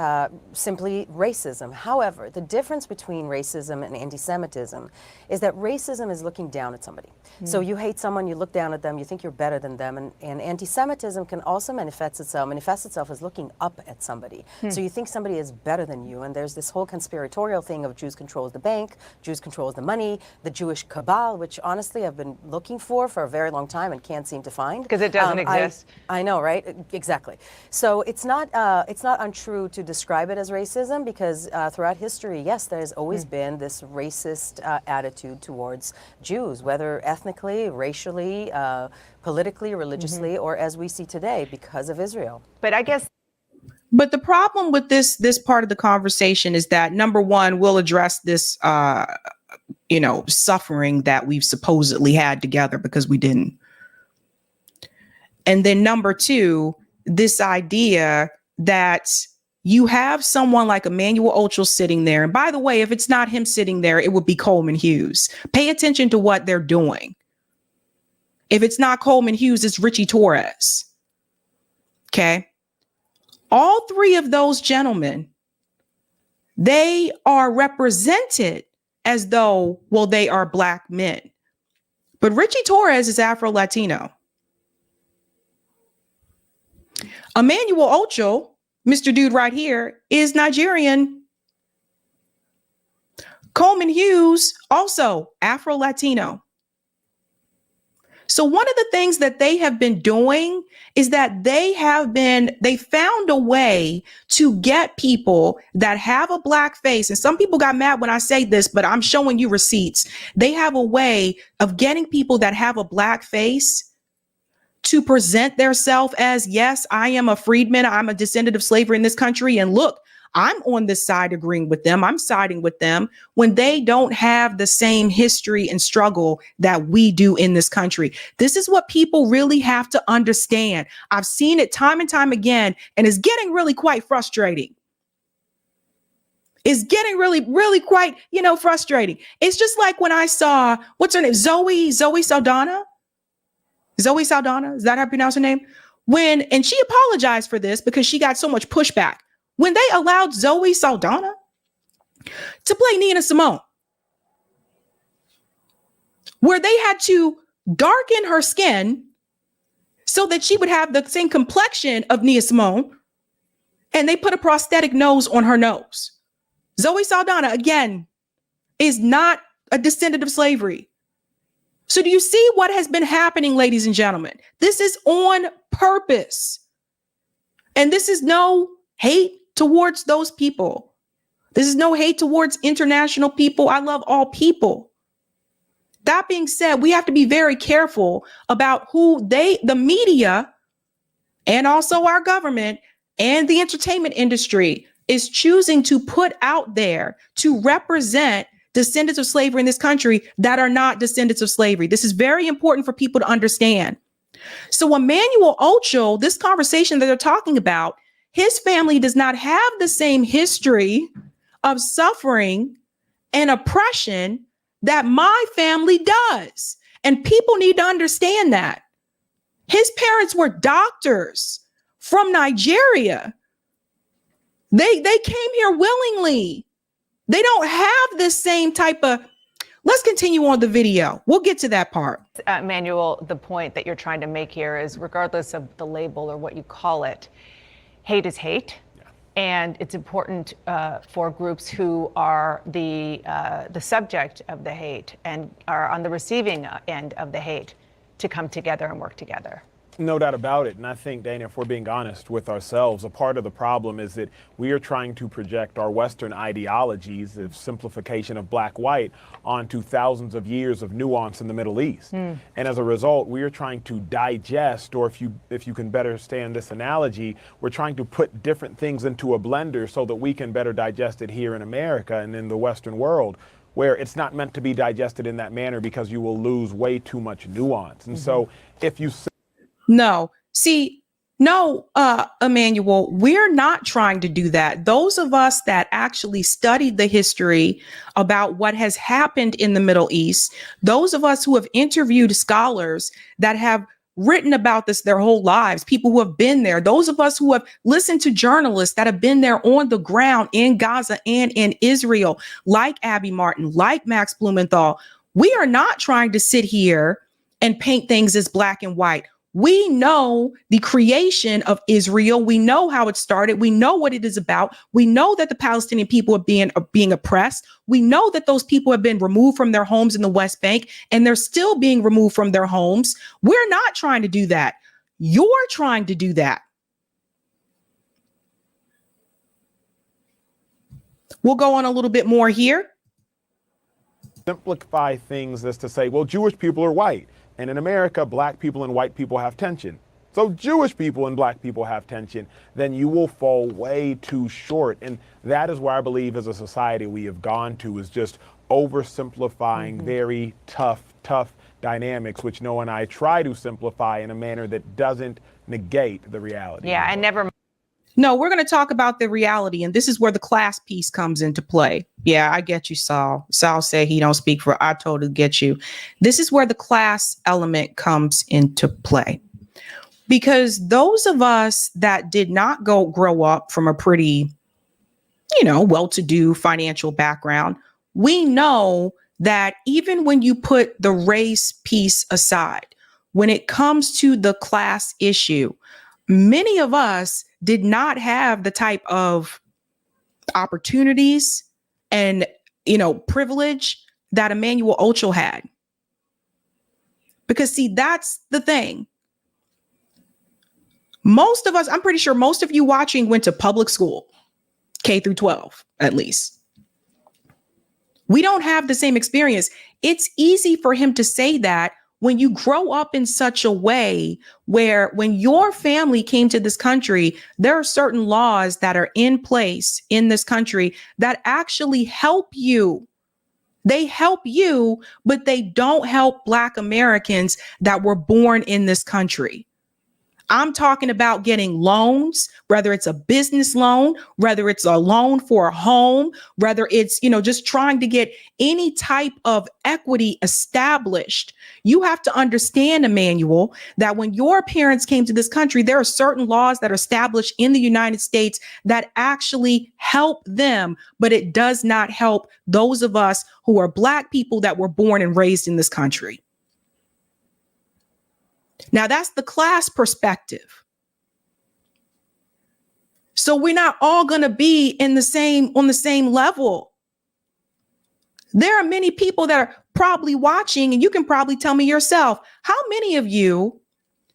simply racism. However, the difference between racism and anti-Semitism is that racism is looking down at somebody. So you hate someone, you look down at them, you think you're better than them, and anti-Semitism can also manifest itself as looking up at somebody. So you think somebody is better than you, and there's this whole conspiratorial thing of Jews control the bank, Jews control the money, the Jewish cabal, which honestly I've been looking for a very long time and can't seem to find. Because it doesn't exist. I know, right? Exactly. So it's not untrue to describe it as racism, because throughout history, yes, there's always been this racist attitude towards Jews, whether ethnically, racially, politically, religiously, or as we see today, because of Israel. But I guess. But the problem with this part of the conversation is that, number one, we'll address this, suffering that we've supposedly had together, because we didn't. And then number two, this idea that you have someone like Emmanuel Acho sitting there. And by the way, if it's not him sitting there, it would be Coleman Hughes. Pay attention to what they're doing. If it's not Coleman Hughes, it's Richie Torres. Okay. All three of those gentlemen, they are represented as though, well, they are Black men. But Richie Torres is Afro-Latino. Emmanuel Acho, Mr. Dude right here, is Nigerian. Coleman Hughes, also Afro-Latino. So one of the things that they have been doing is that they found a way to get people that have a Black face. And some people got mad when I say this, but I'm showing you receipts. They have a way of getting people that have a Black face to present themselves as, yes, I am a freedman. I'm a descendant of slavery in this country. And look, I'm on this side agreeing with them. I'm siding with them, when they don't have the same history and struggle that we do in this country. This is what people really have to understand. I've seen it time and time again, and it's getting really quite frustrating. It's getting really, really quite, frustrating. It's just like when I saw, what's her name? Zoe Saldana. Zoe Saldana. Is that how you pronounce her name? And she apologized for this because she got so much pushback. When they allowed Zoe Saldana to play Nina Simone, where they had to darken her skin so that she would have the same complexion of Nina Simone, and they put a prosthetic nose on her nose. Zoe Saldana, again, is not a descendant of slavery. So do you see what has been happening, ladies and gentlemen? This is on purpose. And this is no hate towards those people. This is no hate towards international people. I love all people. That being said, we have to be very careful about who the media, and also our government and the entertainment industry is choosing to put out there to represent descendants of slavery in this country that are not descendants of slavery. This is very important for people to understand. So Emmanuel Acho, this conversation that they're talking about, his family does not have the same history of suffering and oppression that my family does. And people need to understand that. His parents were doctors from Nigeria. They came here willingly. They don't have this same type of. Let's continue on the video. We'll get to that part. Emmanuel, the point that you're trying to make here is, regardless of the label or what you call it, hate is hate. And it's important for groups who are the subject of the hate and are on the receiving end of the hate to come together and work together. No doubt about it. And I think, Dana, if we're being honest with ourselves, a part of the problem is that we are trying to project our Western ideologies of simplification of black-white onto thousands of years of nuance in the Middle East. And as a result, we are trying to digest, or if you can better understand this analogy, we're trying to put different things into a blender so that we can better digest it here in America and in the Western world, where it's not meant to be digested in that manner because you will lose way too much nuance. And so if you No, Emmanuel, we're not trying to do that. Those of us that actually studied the history about what has happened in the Middle East, those of us who have interviewed scholars that have written about this their whole lives, people who have been there, those of us who have listened to journalists that have been there on the ground in Gaza and in Israel, like Abby Martin, like Max Blumenthal, we are not trying to sit here and paint things as black and white. We know the creation of Israel. We know how it started. We know what it is about. We know that the Palestinian people are being oppressed. We know that those people have been removed from their homes in the West Bank, and they're still being removed from their homes. We're not trying to do that. You're trying to do that. We'll go on a little bit more here. simplify things as to say, well, Jewish people are white. And in America, black people and white people have tension. So Jewish people and black people have tension, then you will fall way too short. And that is where I believe as a society we have gone to, is just oversimplifying very tough dynamics, which Noa and I try to simplify in a manner that doesn't negate the reality. Yeah, and never. No, we're going to talk about the reality, and this is where the class piece comes into play. Yeah, I get you, Saul. Saul said he don't speak for, I totally get you. This is where the class element comes into play. Because those of us that did not grow up from a pretty, well-to-do financial background, we know that even when you put the race piece aside, when it comes to the class issue, many of us did not have the type of opportunities and, privilege that Emmanuel Acho had. Because see, that's the thing. Most of us, I'm pretty sure most of you watching went to public school, K through 12, at least. We don't have the same experience. It's easy for him to say that when you grow up in such a way where when your family came to this country, there are certain laws that are in place in this country that actually help you. They help you, but they don't help Black Americans that were born in this country. I'm talking about getting loans, whether it's a business loan, whether it's a loan for a home, whether it's, just trying to get any type of equity established. You have to understand, Emmanuel, that when your parents came to this country, there are certain laws that are established in the United States that actually help them, but it does not help those of us who are Black people that were born and raised in this country. Now, that's the class perspective. So we're not all going to be on the same level. There are many people that are probably watching, and you can probably tell me yourself, how many of you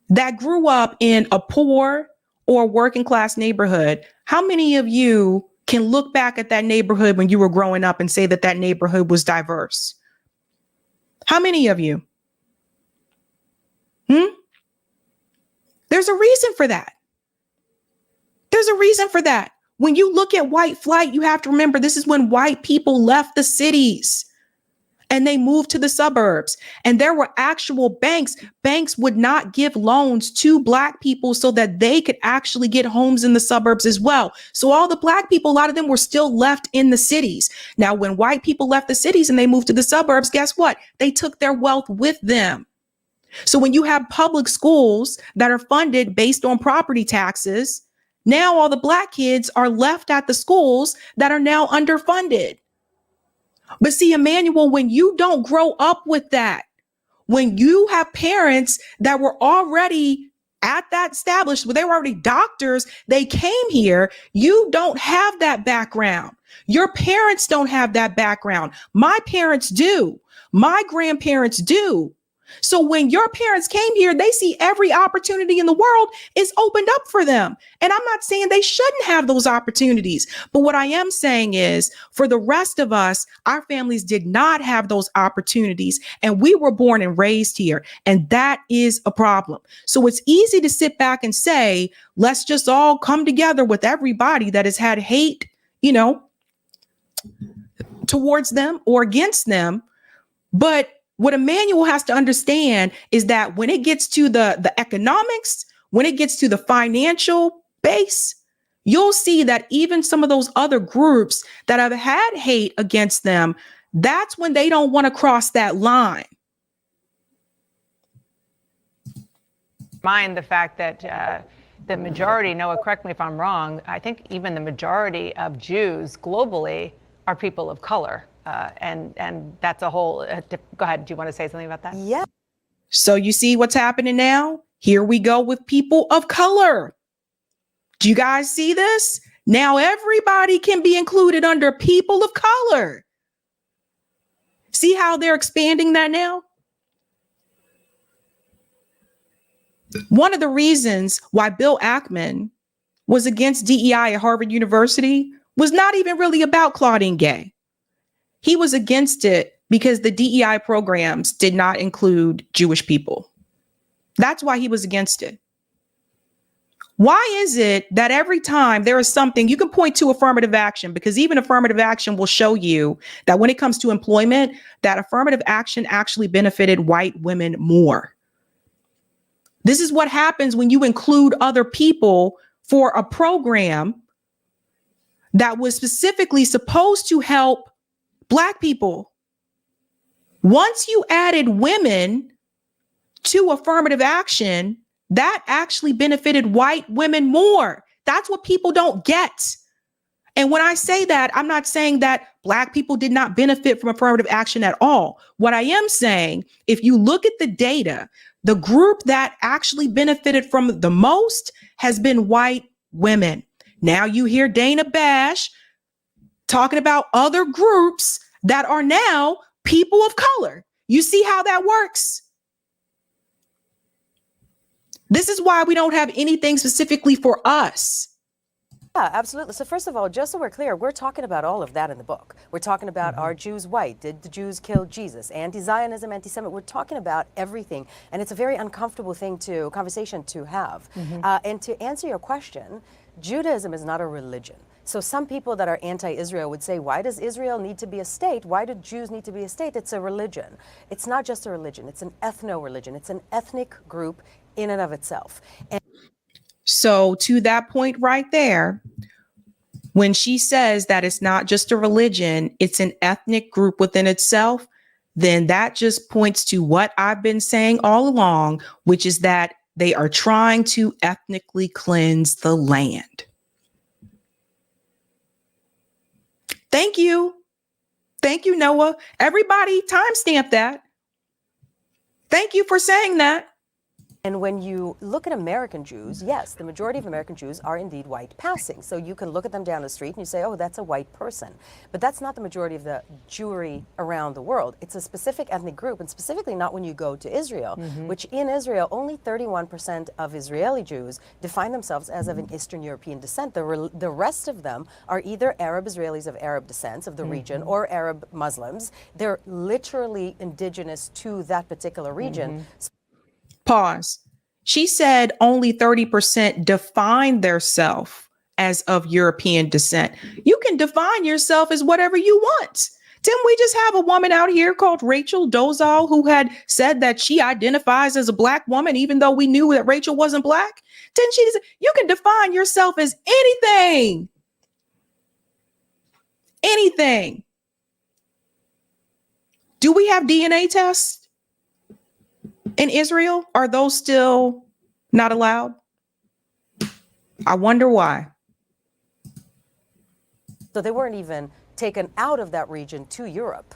that grew up in a poor or working class neighborhood, how many of you can look back at that neighborhood when you were growing up and say that that neighborhood was diverse? How many of you? There's a reason for that. There's a reason for that. When you look at white flight, you have to remember this is when white people left the cities and they moved to the suburbs. And there were actual banks. Banks would not give loans to Black people so that they could actually get homes in the suburbs as well. So all the Black people, a lot of them were still left in the cities. Now, when white people left the cities and they moved to the suburbs, guess what? They took their wealth with them. So when you have public schools that are funded based on property taxes, now all the Black kids are left at the schools that are now underfunded. But see, Emmanuel, when you don't grow up with that, when you have parents that were already at that establishment, they were already doctors. They came here. You don't have that background. Your parents don't have that background. My parents do. My grandparents do. So when your parents came here, they see every opportunity in the world is opened up for them. And I'm not saying they shouldn't have those opportunities. But what I am saying is for the rest of us, our families did not have those opportunities. And we were born and raised here. And that is a problem. So it's easy to sit back and say, let's just all come together with everybody that has had hate, towards them or against them. But what Emmanuel has to understand is that when it gets to the economics, when it gets to the financial base, you'll see that even some of those other groups that have had hate against them, that's when they don't want to cross that line. Mind the fact that the majority, Noah, correct me if I'm wrong, I think even the majority of Jews globally are people of color. And that's a whole, go ahead. Do you want to say something about that? Yeah. So you see what's happening now? Here we go with people of color. Do you guys see this? Now everybody can be included under people of color. See how they're expanding that now? One of the reasons why Bill Ackman was against DEI at Harvard University was not even really about Claudine Gay. He was against it because the DEI programs did not include Jewish people. That's why he was against it. Why is it that every time there is something, you can point to affirmative action, because even affirmative action will show you that when it comes to employment, that affirmative action actually benefited white women more. This is what happens when you include other people for a program that was specifically supposed to help Black people. Once you added women to affirmative action, that actually benefited white women more. That's what people don't get. And when I say that, I'm not saying that Black people did not benefit from affirmative action at all. What I am saying, if you look at the data, the group that actually benefited from the most has been white women. Now you hear Dana Bash talking about other groups that are now people of color. You see how that works? This is why we don't have anything specifically for us. Yeah, absolutely. So first of all, just so we're clear, we're talking about all of that in the book. We're talking about are Jews white? Did the Jews kill Jesus? Anti-Zionism, anti-Semitic. We're talking about everything. And it's a very uncomfortable conversation to have. And to answer your question, Judaism is not a religion. So some people that are anti-Israel would say, why does Israel need to be a state? Why do Jews need to be a state? It's a religion. It's not just a religion. It's an ethno-religion. It's an ethnic group in and of itself. And so to that point right there, when she says that it's not just a religion, it's an ethnic group within itself, then that just points to what I've been saying all along, which is that they are trying to ethnically cleanse the land. Thank you. Thank you, Noah. Everybody timestamp that. Thank you for saying that. And when you look at American Jews, yes, the majority of American Jews are indeed white passing. So you can look at them down the street and you say, oh, that's a white person. But that's not the majority of the Jewry around the world. It's a specific ethnic group, and specifically not when you go to Israel, which in Israel, only 31% of Israeli Jews define themselves as of an Eastern European descent. The rest of them are either Arab Israelis of Arab descent of the region or Arab Muslims. They're literally indigenous to that particular region. Pause. She said only 30% define theirself as of European descent. You can define yourself as whatever you want. Didn't we just have a woman out here called Rachel Dolezal who had said that she identifies as a Black woman, even though we knew that Rachel wasn't Black? Didn't she? You can define yourself as anything. Anything. Do we have DNA tests in Israel? Are those still not allowed? I wonder why. So they weren't even taken out of that region to Europe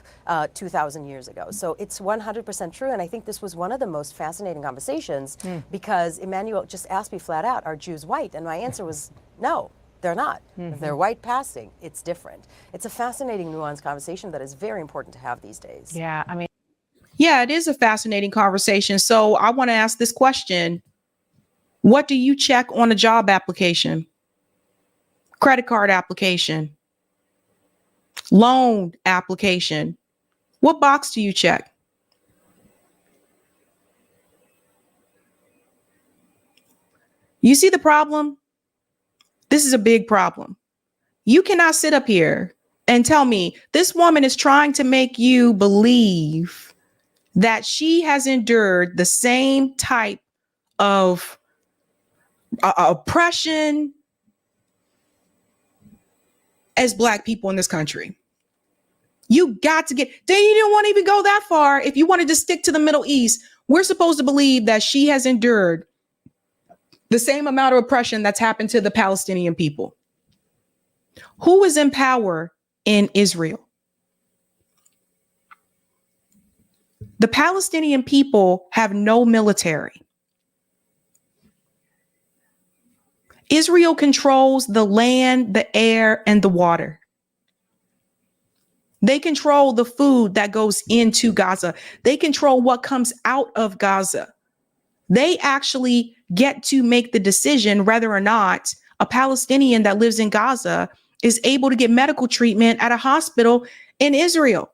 2,000 years ago. So it's 100% true. And I think this was one of the most fascinating conversations because Emmanuel just asked me flat out, are Jews white? And my answer was no. They're not. If they're white passing, it's different. It's a fascinating, nuanced conversation that is very important to have these days. Yeah, I mean, Yeah, it is a fascinating conversation. So I want to ask this question. What do you check on a job application? Credit card application? Loan application? What box do you check? You see the problem? This is a big problem. You cannot sit up here and tell me this woman is trying to make you believe that she has endured the same type of oppression as Black people in this country. You got to get, then you didn't want to even go that far. If you wanted to stick to the Middle East, we're supposed to believe that she has endured the same amount of oppression that's happened to the Palestinian people. Who is in power in Israel? The Palestinian people have no military. Israel controls the land, the air, and the water. They control the food that goes into Gaza. They control what comes out of Gaza. They actually get to make the decision whether or not a Palestinian that lives in Gaza is able to get medical treatment at a hospital in Israel.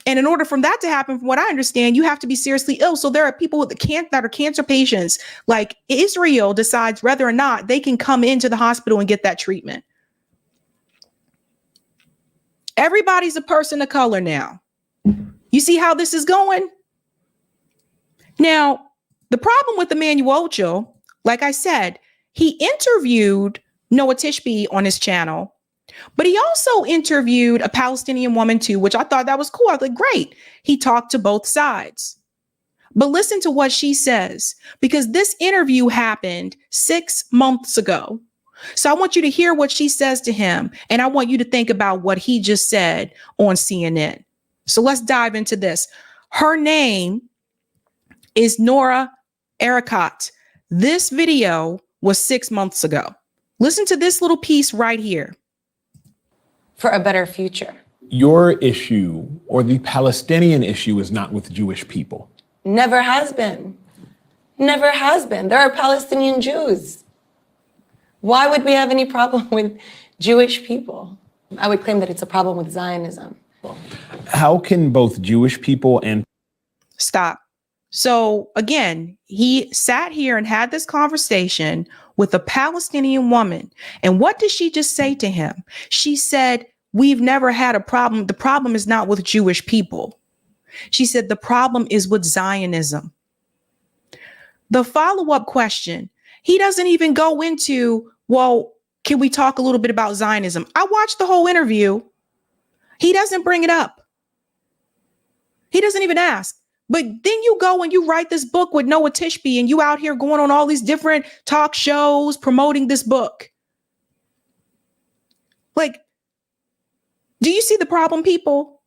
And in order for that to happen, from what I understand, you have to be seriously ill. So there are people that are cancer patients. Like Israel decides whether or not they can come into the hospital and get that treatment. Everybody's a person of color now. You see how this is going? Now, the problem with Emmanuel Acho, like I said, he interviewed Noa Tishby on his channel, but he also interviewed a Palestinian woman too, which I thought that was cool. I was like, great. He talked to both sides. But listen to what she says, because this interview happened 6 months ago. So I want you to hear what she says to him, and I want you to think about what he just said on CNN. So let's dive into this. Her name is Noa Tishby. This video was 6 months ago. Listen to this little piece right here. For a better future. Your issue or the Palestinian issue is not with Jewish people. Never has been. Never has been. There are Palestinian Jews. Why would we have any problem with Jewish people? I would claim that it's a problem with Zionism. How can both Jewish people and... Stop. So again, he sat here and had this conversation with a Palestinian woman. And what did she just say to him? She said, we've never had a problem. The problem is not with Jewish people. She said, the problem is with Zionism. The follow-up question, he doesn't even go into, well, can we talk a little bit about Zionism? I watched the whole interview. He doesn't bring it up. He doesn't even ask. But then you go and you write this book with Noa Tishby and you out here going on all these different talk shows promoting this book. Like, do you see the problem, people?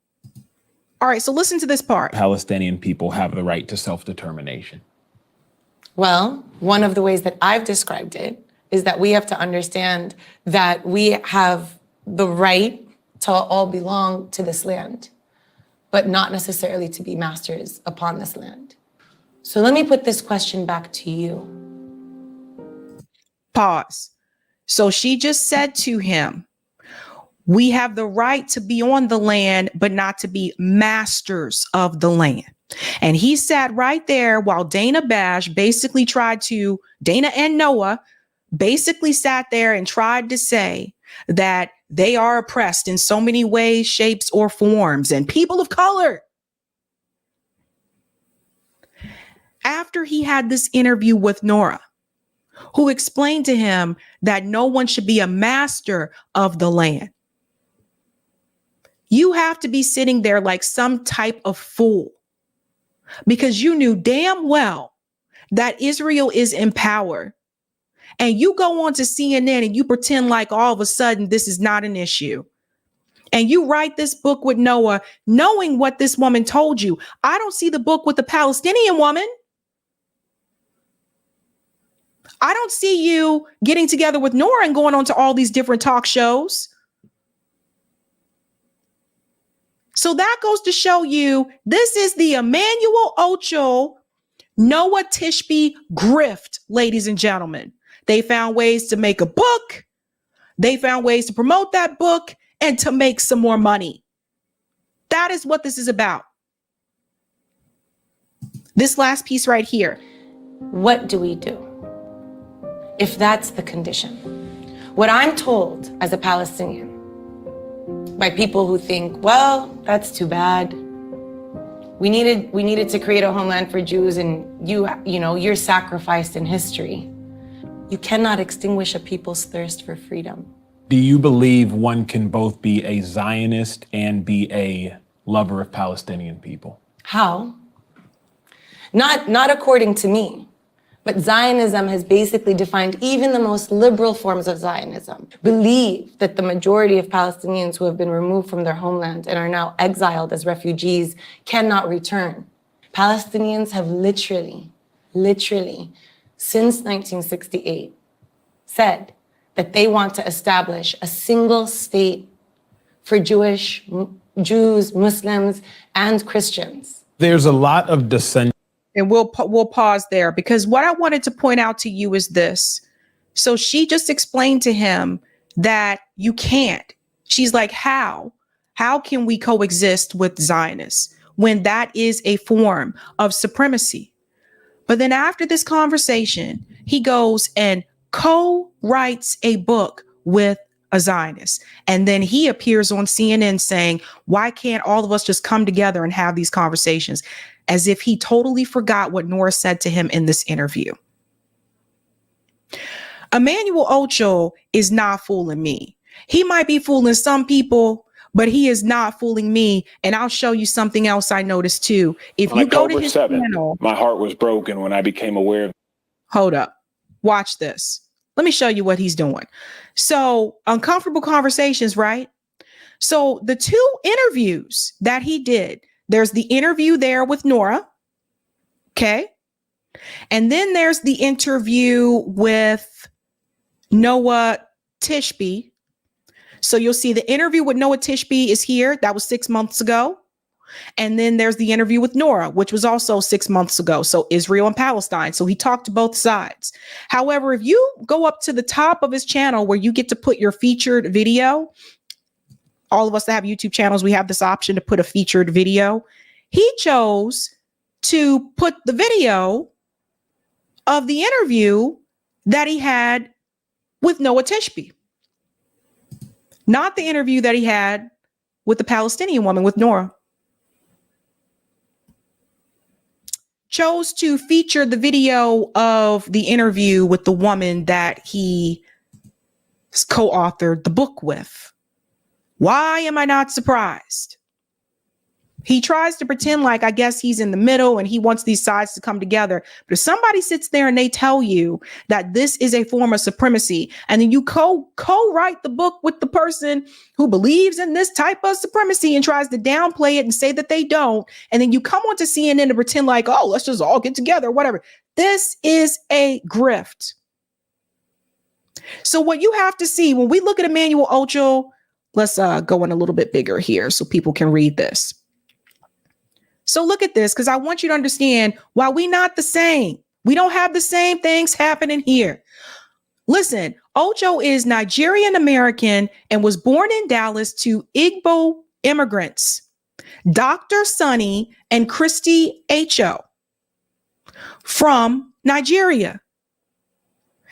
All right, so listen to this part. Palestinian people have the right to self-determination. Well, one of the ways that I've described it is that we have to understand that we have the right to all belong to this land, but not necessarily to be masters upon this land. So let me put this question back to you. Pause. So she just said to him, we have the right to be on the land, but not to be masters of the land. And he sat right there while Dana and Noah basically sat there and tried to say that they are oppressed in so many ways, shapes, or forms, and people of color. After he had this interview with Noa, who explained to him that no one should be a master of the land, you have to be sitting there like some type of fool, because you knew damn well that Israel is in power And you go on to CNN and you pretend like all of a sudden this is not an issue. And you write this book with Noa, knowing what this woman told you. I don't see the book with the Palestinian woman. I don't see you getting together with Nora and going on to all these different talk shows. So that goes to show you this is the Emmanuel Acho, Noa Tishby grift, ladies and gentlemen. They found ways to make a book. They found ways to promote that book and to make some more money. That is what this is about. This last piece right here. What do we do if that's the condition? What I'm told as a Palestinian by people who think, well, that's too bad. We needed to create a homeland for Jews, and you're sacrificed in history. You cannot extinguish a people's thirst for freedom. Do you believe one can both be a Zionist and be a lover of Palestinian people? How? Not according to me, but Zionism has basically defined even the most liberal forms of Zionism. Believe that the majority of Palestinians who have been removed from their homeland and are now exiled as refugees cannot return. Palestinians have literally, since 1968, said that they want to establish a single state for Jews, Muslims, and Christians. There's a lot of dissent. And we'll pause there, because what I wanted to point out to you is this. So she just explained to him that you can't. She's like, how can we coexist with Zionists when that is a form of supremacy? But then after this conversation, he goes and co-writes a book with a Zionist. And then he appears on CNN saying, why can't all of us just come together and have these conversations? As if he totally forgot what Nora said to him in this interview. Emmanuel Acho is not fooling me. He might be fooling some people, but he is not fooling me. And I'll show you something else I noticed too. If you go to his channel, my heart was broken when I became aware of. Hold up. Watch this. Let me show you what he's doing. So uncomfortable conversations, right? So the two interviews that he did, there's the interview there with Nora. Okay. And then there's the interview with Noa Tishby. So you'll see the interview with Noa Tishby is here. That was 6 months ago. And then there's the interview with Nora, which was also 6 months ago. So Israel and Palestine. So he talked to both sides. However, if you go up to the top of his channel where you get to put your featured video, all of us that have YouTube channels, we have this option to put a featured video. He chose to put the video of the interview that he had with Noa Tishby, not the interview that he had with the Palestinian woman, with Nora. Chose to feature the video of the interview with the woman that he co-authored the book with. Why am I not surprised? He tries to pretend like, I guess he's in the middle and he wants these sides to come together. But if somebody sits there and they tell you that this is a form of supremacy, and then you co-write the book with the person who believes in this type of supremacy and tries to downplay it and say that they don't, and then you come onto CNN to pretend like, oh, let's just all get together, whatever. This is a grift. So what you have to see when we look at Emmanuel Acho, let's go in a little bit bigger here so people can read this. So look at this, because I want you to understand why we're not the same. We don't have the same things happening here. Listen, Acho is Nigerian American and was born in Dallas to Igbo immigrants, Dr. Sonny and Christy Acho from Nigeria.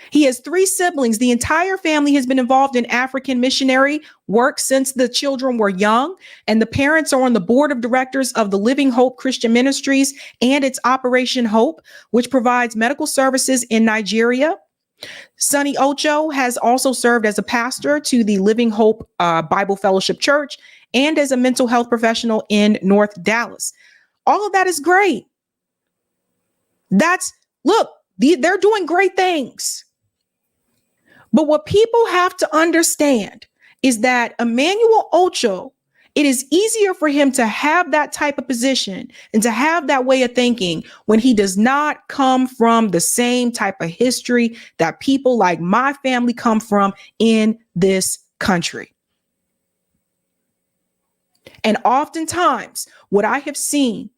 He has 3 siblings. The entire family has been involved in African missionary work since the children were young, and the parents are on the board of directors of the Living Hope Christian Ministries and its Operation Hope, which provides medical services in Nigeria. Sonny Acho has also served as a pastor to the Living Hope Bible Fellowship Church and as a mental health professional in North Dallas. All of that is great. They're doing great things. But what people have to understand is that Emmanuel Acho, it is easier for him to have that type of position and to have that way of thinking when he does not come from the same type of history that people like my family come from in this country. And oftentimes, what I have seen,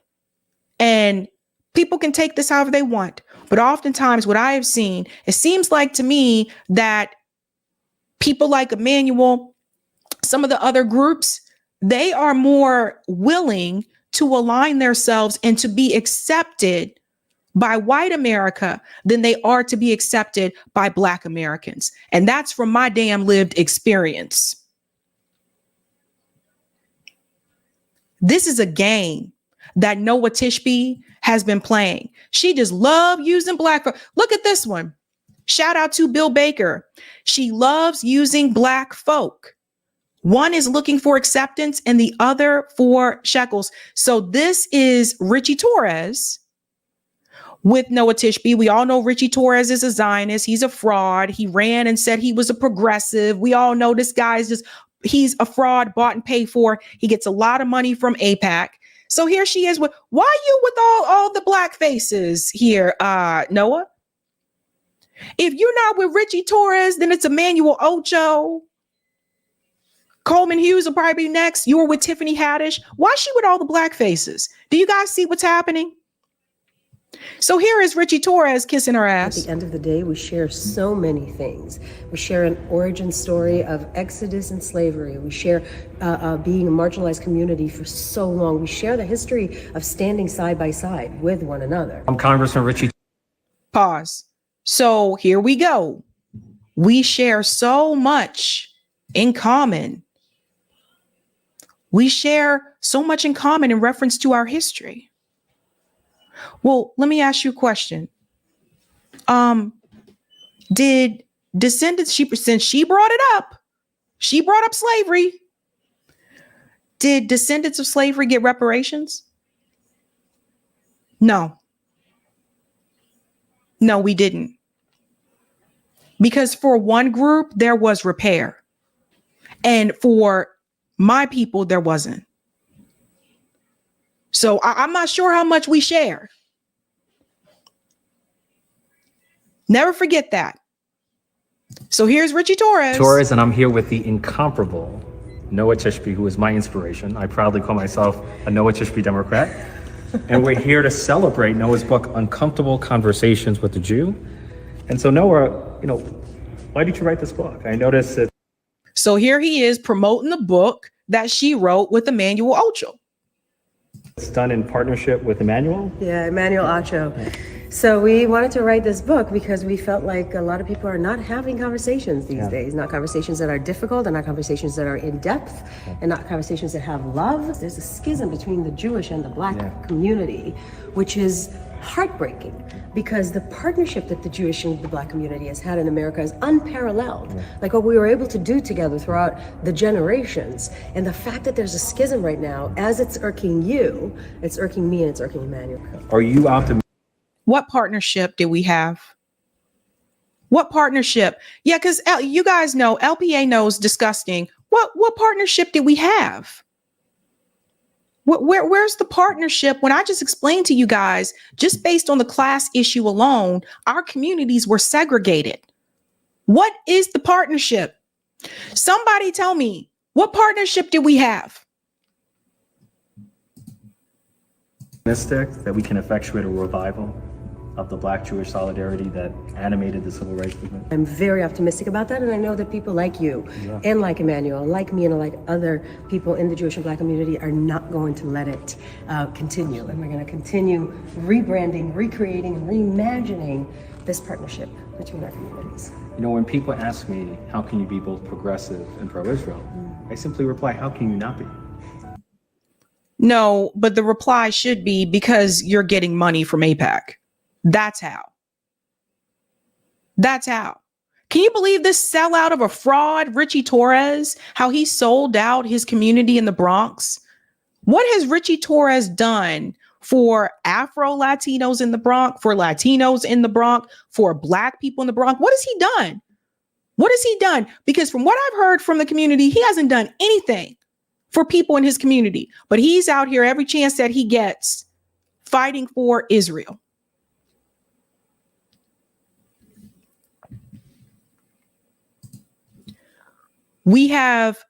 and people can take this however they want, but oftentimes what I have seen, it seems like to me that people like Emmanuel, some of the other groups, they are more willing to align themselves and to be accepted by white America than they are to be accepted by Black Americans. And that's from my damn lived experience. This is a game that Noa Tishby has been playing. She just loves using Black folk. Look at this one. Shout out to Bill Baker. She loves using Black folk. One is looking for acceptance and the other for shekels. So this is Richie Torres with Noa Tishby. We all know Richie Torres is a Zionist. He's a fraud. He ran and said he was a progressive. We all know this guy is just, he's a fraud, bought and paid for. He gets a lot of money from AIPAC. So here she is with, why are you with all the Black faces here, Noah? If you're not with Richie Torres, then it's Emmanuel Acho. Coleman Hughes will probably be next. You were with Tiffany Haddish. Why is she with all the Black faces? Do you guys see what's happening? So here is Richie Torres kissing her ass. At the end of the day, we share so many things. We share an origin story of exodus and slavery. We share being a marginalized community for so long. We share the history of standing side by side with one another. I'm Congressman Richie. Pause. So here we go. We share so much in common. We share so much in common in reference to our history. Well, let me ask you a question. Did descendants, since she brought up slavery, did descendants of slavery get reparations? No, we didn't. Because for one group, there was repair. And for my people, there wasn't. So I'm not sure how much we share. Never forget that. So here's Richie Torres. And I'm here with the incomparable Noa Tishby, who is my inspiration. I proudly call myself a Noa Tishby Democrat. And we're here to celebrate Noah's book, Uncomfortable Conversations with the Jew. And so Noah, why did you write this book? I noticed that. So here he is promoting the book that she wrote with Emmanuel Acho. It's done in partnership with Emmanuel? Yeah, Emmanuel Acho. So we wanted to write this book because we felt like a lot of people are not having conversations these days, not conversations that are difficult and not conversations that are in depth and not conversations that have love. There's a schism between the Jewish and the Black community, which is heartbreaking because the partnership that the Jewish and the Black community has had in America is unparalleled. Like what we were able to do together throughout the generations. And the fact that there's a schism right now, as it's irking you, it's irking me and it's irking Emmanuel. Are you optimistic? What partnership did we have? What partnership? Yeah, because you guys know, LPA knows disgusting. What partnership did we have? Where's the partnership when I just explained to you guys, just based on the class issue alone, our communities were segregated. What is the partnership? Somebody tell me, what partnership did we have? That we can effectuate a revival of the Black-Jewish solidarity that animated the civil rights movement? I'm very optimistic about that, and I know that people like you and like Emmanuel, like me and like other people in the Jewish and Black community are not going to let it continue. And we're going to continue rebranding, recreating, and reimagining this partnership between our communities. When people ask me, how can you be both progressive and pro-Israel? I simply reply, how can you not be? No, but the reply should be because you're getting money from AIPAC. That's how. Can you believe this sellout of a fraud, Richie Torres, how he sold out his community in the Bronx? What has Richie Torres done for Afro-Latinos in the Bronx, for Latinos in the Bronx, for Black people in the Bronx? What has he done? What has he done? Because from what I've heard from the community, he hasn't done anything for people in his community, but he's out here every chance that he gets fighting for Israel. We have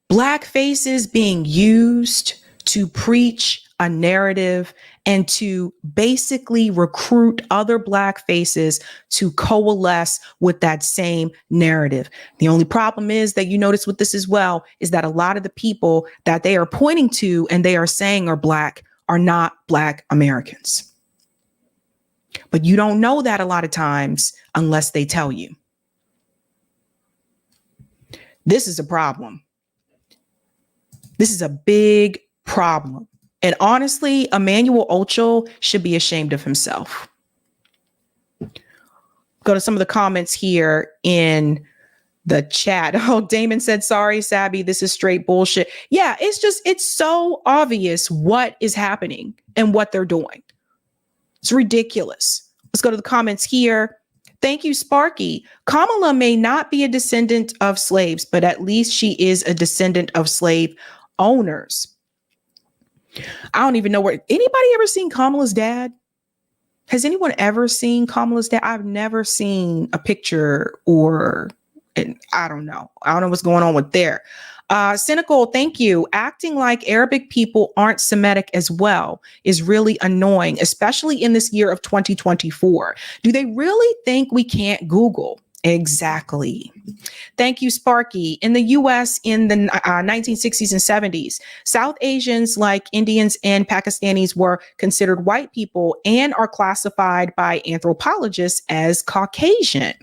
Black faces being used to preach a narrative and to basically recruit other Black faces to coalesce with that same narrative. The only problem is that you notice with this as well is that a lot of the people that they are pointing to and they are saying are Black are not Black Americans. But you don't know that a lot of times unless they tell you. This is a problem. This is a big problem. And honestly, Emmanuel Acho should be ashamed of himself. Go to some of the comments here in the chat. Oh, Damon said, sorry, Sabby, this is straight bullshit. Yeah, it's so obvious what is happening and what they're doing. It's ridiculous. Let's go to the comments here. Thank you, Sparky. Kamala may not be a descendant of slaves, but at least she is a descendant of slave owners. I don't even know where anybody ever seen Kamala's dad? Has anyone ever seen Kamala's dad? I've never seen a picture and I don't know. I don't know what's going on with there. Cynical, thank you. Acting like Arabic people aren't Semitic as well is really annoying, especially in this year of 2024. Do they really think we can't Google? Exactly. Thank you, Sparky. In the US in the 1960s and 70s, South Asians like Indians and Pakistanis were considered white people and are classified by anthropologists as Caucasian.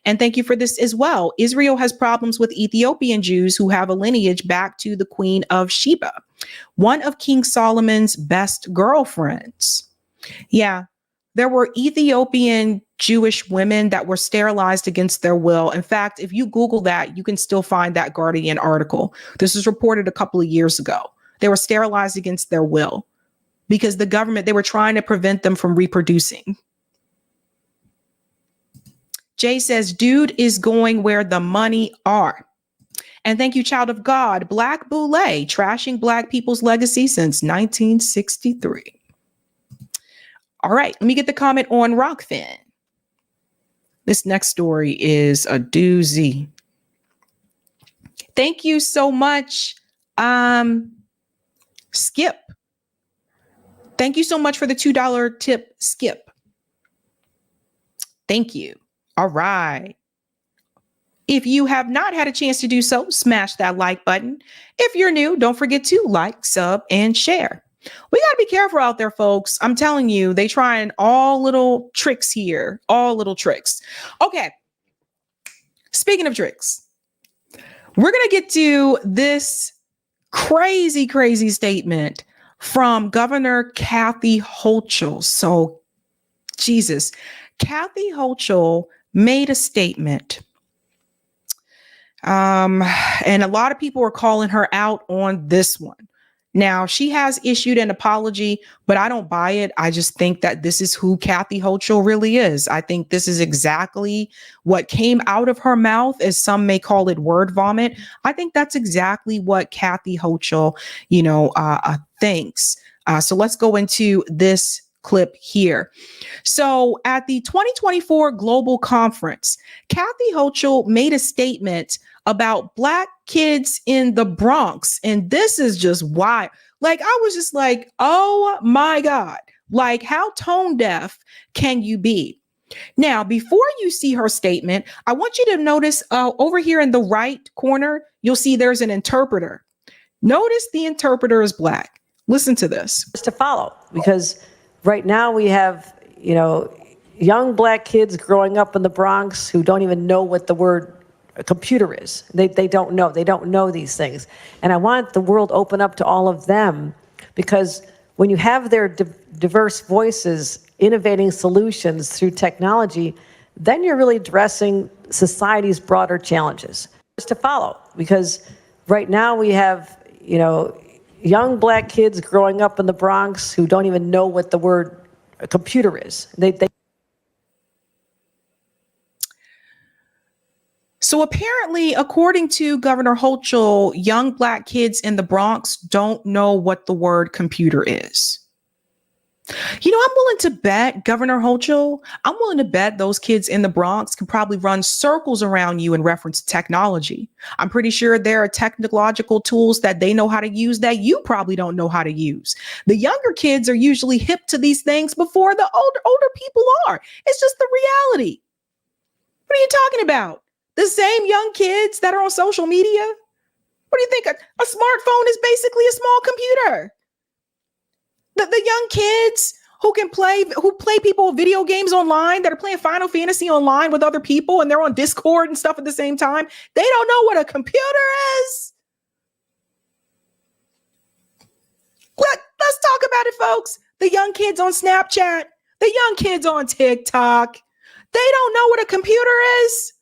And thank you for this as well. Israel has problems with Ethiopian Jews who have a lineage back to the Queen of Sheba, one of King Solomon's best girlfriends. Yeah, there were Ethiopian Jewish women that were sterilized against their will. In fact, if you Google that, you can still find that Guardian article. This was reported a couple of years ago. They were sterilized against their will because the government, they were trying to prevent them from reproducing. Jay says, dude is going where the money are. And thank you, Child of God. Black Boule, trashing Black people's legacy since 1963. All right, let me get the comment on Rockfin. This next story is a doozy. Thank you so much, Skip. Thank you so much for the $2 tip, Skip. Thank you. All right. If you have not had a chance to do so, smash that like button. If you're new, don't forget to like, sub, and share. We got to be careful out there, folks. I'm telling you, they trying all little tricks here, all little tricks. Okay. Speaking of tricks, we're going to get to this crazy, crazy statement from Governor Kathy Hochul. So, Jesus, Kathy Hochul made a statement. And a lot of people are calling her out on this one. Now, she has issued an apology, but I don't buy it. I just think that this is who Kathy Hochul really is. I think this is exactly what came out of her mouth, as some may call it word vomit. I think that's exactly what Kathy Hochul, thinks. So let's go into this clip here. So at the 2024 Global Conference, Kathy Hochul made a statement about Black kids in the Bronx. And this is just why, I was just like, oh my God, how tone deaf can you be? Now, before you see her statement, I want you to notice over here in the right corner, you'll see there's an interpreter. Notice the interpreter is Black. Listen to this. To follow, because right now we have, young Black kids growing up in the Bronx who don't even know what the word computer is. They don't know. They don't know these things. And I want the world open up to all of them, because when you have their diverse voices innovating solutions through technology, then you're really addressing society's broader challenges. To follow, because right now we have, young Black kids growing up in the Bronx who don't even know what the word computer is. So apparently, according to Governor Hochul, young Black kids in the Bronx don't know what the word computer is. You know, I'm willing to bet, Governor Hochul, I'm willing to bet those kids in the Bronx can probably run circles around you in reference to technology. I'm pretty sure there are technological tools that they know how to use that you probably don't know how to use. The younger kids are usually hip to these things before the older people are. It's just the reality. What are you talking about? The same young kids that are on social media? What do you think? A smartphone is basically a small computer. The young kids who play people video games online, that are playing Final Fantasy online with other people, and they're on Discord and stuff at the same time, they don't know what a computer is. Let's talk about it, folks. The young kids on Snapchat, the young kids on TikTok, they don't know what a computer is.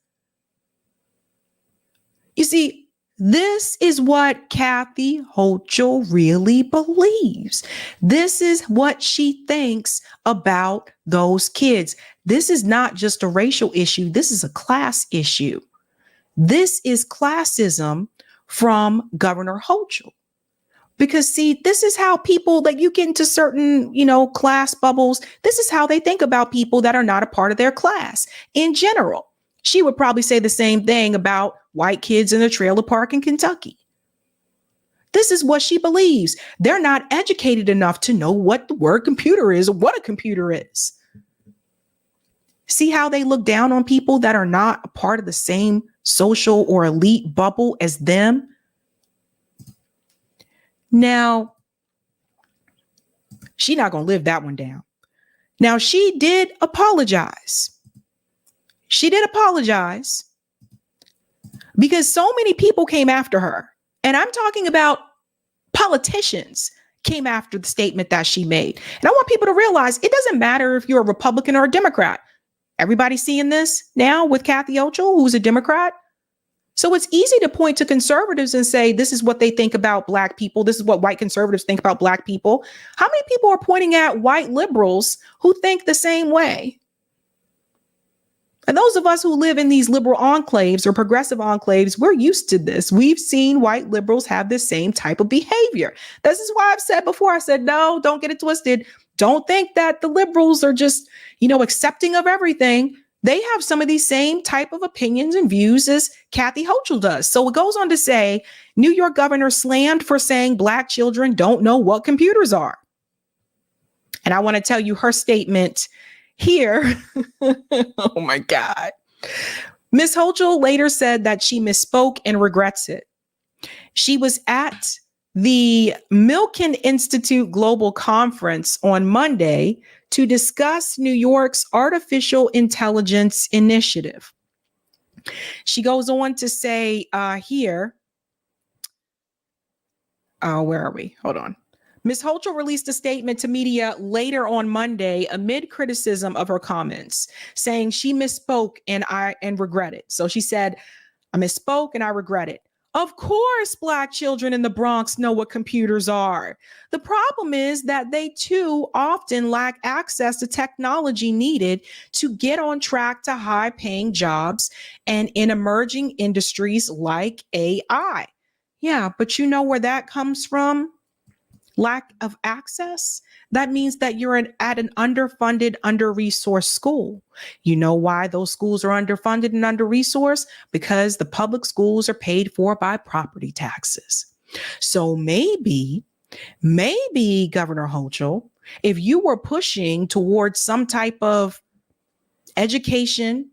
You see, this is what Kathy Hochul really believes. This is what she thinks about those kids. This is not just a racial issue. This is a class issue. This is classism from Governor Hochul. Because see, this is how people, like, you get into certain, class bubbles. This is how they think about people that are not a part of their class in general. She would probably say the same thing about white kids in a trailer park in Kentucky. This is what she believes. They're not educated enough to know what the word computer is or what a computer is. See how they look down on people that are not a part of the same social or elite bubble as them? Now, she's not going to live that one down. Now, she did apologize. She did apologize because so many people came after her. And I'm talking about politicians came after the statement that she made. And I want people to realize it doesn't matter if you're a Republican or a Democrat. Everybody seeing this now with Kathy Hochul, who's a Democrat. So it's easy to point to conservatives and say, this is what they think about Black people. This is what white conservatives think about Black people. How many people are pointing at white liberals who think the same way? And those of us who live in these liberal enclaves or progressive enclaves, we're used to this. We've seen white liberals have this same type of behavior. This is why I've said before, I said, no, don't get it twisted. Don't think that the liberals are just, accepting of everything. They have some of these same type of opinions and views as Kathy Hochul does. So it goes on to say, New York governor slammed for saying Black children don't know what computers are. And I want to tell you her statement here. Oh my God. Ms. Hochul later said that she misspoke and regrets it. She was at the Milken Institute Global Conference on Monday to discuss New York's artificial intelligence initiative. She goes on to say here, where are we? Hold on. Ms. Hochul released a statement to media later on Monday amid criticism of her comments, saying she misspoke and regret it. So she said, I misspoke and I regret it. Of course, Black children in the Bronx know what computers are. The problem is that they too often lack access to technology needed to get on track to high-paying jobs and in emerging industries like AI. Yeah, but you know where that comes from? Lack of access. That means that you're at an underfunded, under-resourced school. You know why those schools are underfunded and under-resourced? Because the public schools are paid for by property taxes. So maybe Governor Hochul, if you were pushing towards some type of education,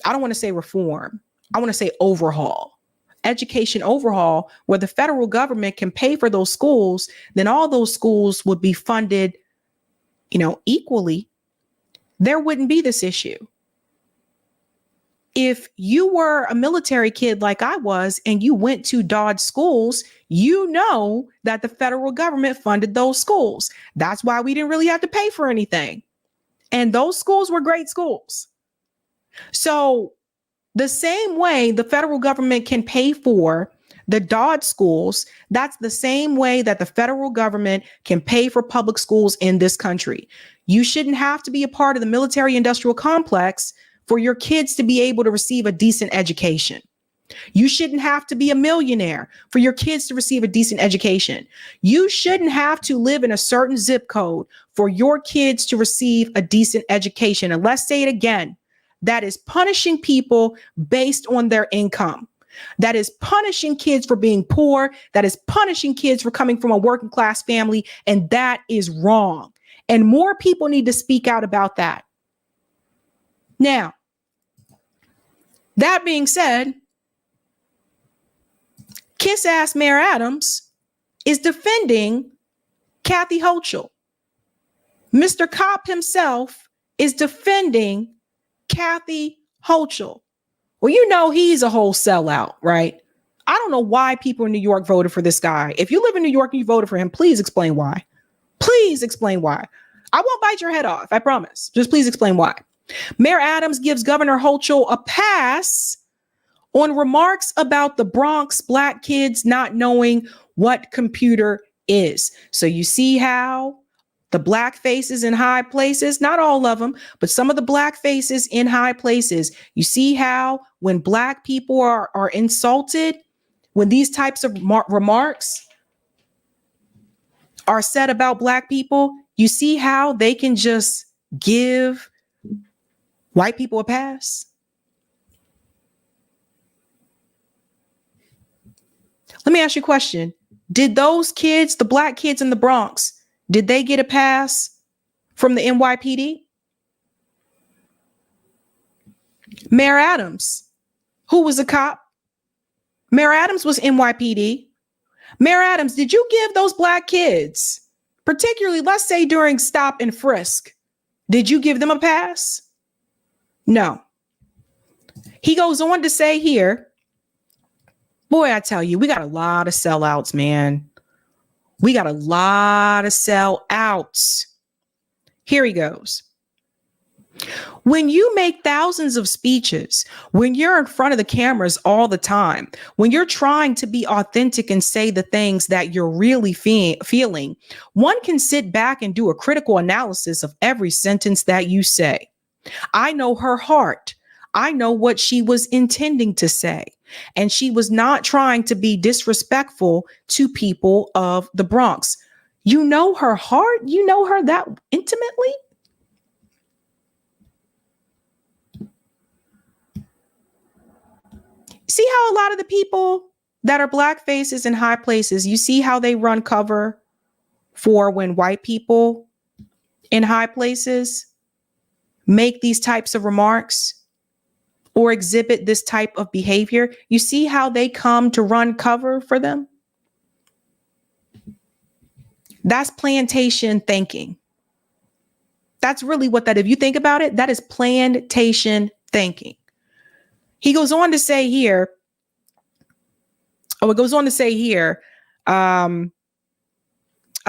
I don't want to say reform, I want to say overhaul. Education overhaul where the federal government can pay for those schools, then all those schools would be funded, equally. There wouldn't be this issue. If you were a military kid like I was and you went to Dodd schools, you know that the federal government funded those schools. That's why we didn't really have to pay for anything. And those schools were great schools. So the same way the federal government can pay for the Dodd schools, that's the same way that the federal government can pay for public schools in this country. You shouldn't have to be a part of the military industrial complex for your kids to be able to receive a decent education. You shouldn't have to be a millionaire for your kids to receive a decent education. You shouldn't have to live in a certain zip code for your kids to receive a decent education. And let's say it again, that is punishing people based on their income. That is punishing kids for being poor. That is punishing kids for coming from a working class family. And that is wrong. And more people need to speak out about that. Now, that being said, kiss-ass Mayor Adams is defending Kathy Hochul. Mr. Cop himself is defending Kathy Hochul. Well, you know he's a whole sellout, right? I don't know why people in New York voted for this guy. If you live in New York and you voted for him, please explain why. Please explain why. I won't bite your head off, I promise. Just please explain why. Mayor Adams gives Governor Hochul a pass on remarks about the Bronx black kids not knowing what computer is. So you see how the black faces in high places, not all of them, but some of the black faces in high places, you see how when black people are insulted, when these types of remarks are said about black people, you see how they can just give white people a pass. Let me ask you a question. Did those kids, the black kids in the Bronx, did they get a pass from the NYPD? Mayor Adams, who was a cop? Mayor Adams was NYPD. Mayor Adams, did you give those black kids, particularly, let's say during stop and frisk, did you give them a pass? No. He goes on to say here, boy, I tell you, we got a lot of sellouts, man. We got a lot of sellouts. Here he goes. When you make thousands of speeches, when you're in front of the cameras all the time, when you're trying to be authentic and say the things that you're really feeling, one can sit back and do a critical analysis of every sentence that you say. I know her heart. I know what she was intending to say. And she was not trying to be disrespectful to people of the Bronx. You know her heart? You know her that intimately? See how a lot of the people that are black faces in high places, you see how they run cover for when white people in high places make these types of remarks or exhibit this type of behavior? You see how they come to run cover for them? That's plantation thinking. That's really what that, if you think about it, that is plantation thinking. He goes on to say here, a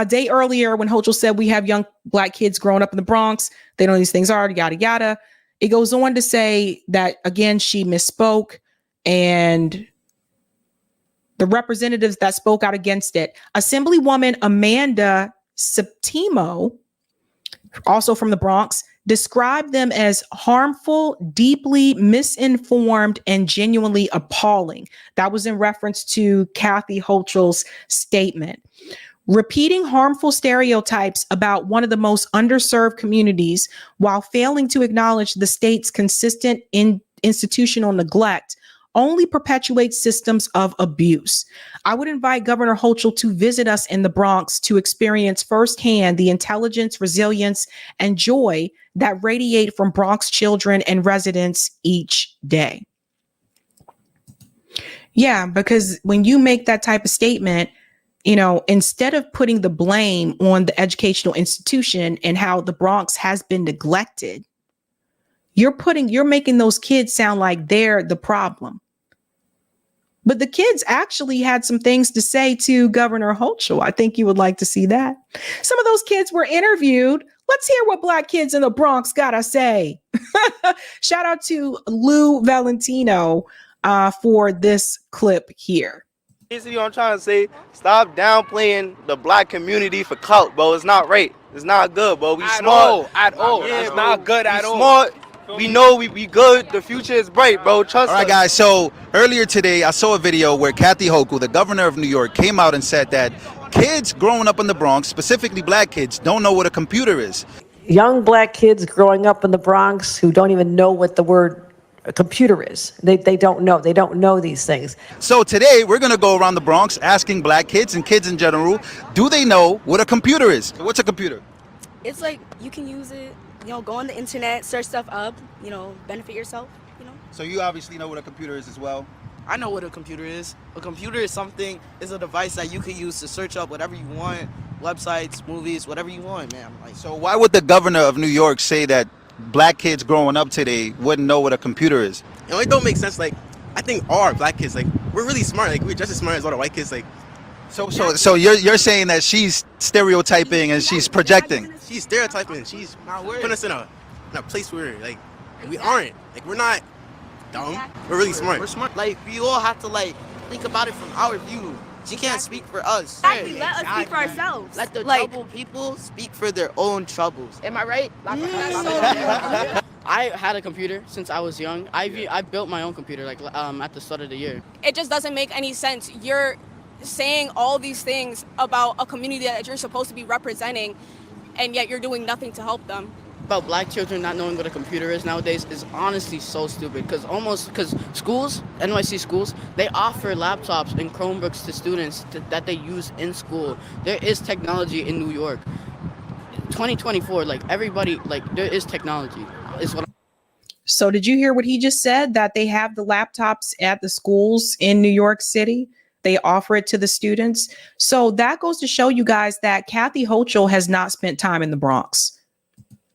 day earlier when Hochul said we have young black kids growing up in the Bronx, they know these things are, yada, yada. It goes on to say that, again, she misspoke, and the representatives that spoke out against it, Assemblywoman Amanda Septimo, also from the Bronx, described them as harmful, deeply misinformed, and genuinely appalling. That was in reference to Kathy Hochul's statement. Repeating harmful stereotypes about one of the most underserved communities while failing to acknowledge the state's consistent institutional neglect only perpetuates systems of abuse. I would invite Governor Hochul to visit us in the Bronx to experience firsthand the intelligence, resilience, and joy that radiate from Bronx children and residents each day. Yeah, because when you make that type of statement, you know, instead of putting the blame on the educational institution and how the Bronx has been neglected, you're making those kids sound like they're the problem. But the kids actually had some things to say to Governor Hochul. I think you would like to see that. Some of those kids were interviewed. Let's hear what black kids in the Bronx gotta say. Shout out to Lou Valentino for this clip here. Basically, I'm trying to say, stop downplaying the black community for clout, bro. It's not right. It's not good, bro. We smart. At all. Yeah, it's bro. not good at We all. smart. We know we good. The future is bright, bro. Trust us. All right, guys. So earlier today, I saw a video where Kathy Hochul, the governor of New York, came out and said that kids growing up in the Bronx, specifically black kids, don't know what a computer is. Young black kids growing up in the Bronx who don't even know what the word a computer is. They don't know. They don't know these things. So today, we're going to go around the Bronx asking black kids and kids in general, do they know what a computer is? What's a computer? It's like you can use it, go on the internet, search stuff up, benefit yourself, So you obviously know what a computer is as well. I know what a computer is. A computer is a device that you can use to search up whatever you want, websites, movies, whatever you want, man. So why would the governor of New York say that black kids growing up today wouldn't know what a computer is? It don't make sense. I think our black kids, we're really smart. We're just as smart as all the white kids. So you're saying that she's stereotyping and she's projecting. She's stereotyping. She's putting us in a place where we aren't. We're not dumb. We're really smart. We're smart. We all have to think about it from our view. She can't speak for us. Exactly. Let us speak for ourselves. Let the troubled people speak for their own troubles. Am I right? I had a computer since I was young. I built my own computer at the start of the year. It just doesn't make any sense. You're saying all these things about a community that you're supposed to be representing, and yet you're doing nothing to help them. About black children not knowing what a computer is nowadays is honestly so stupid, because schools, NYC schools, they offer laptops and Chromebooks to students that they use in school. There is technology in New York. 2024, everybody, there is technology. Is what. So did you hear what he just said? That they have the laptops at the schools in New York City. They offer it to the students. So that goes to show you guys that Kathy Hochul has not spent time in the Bronx.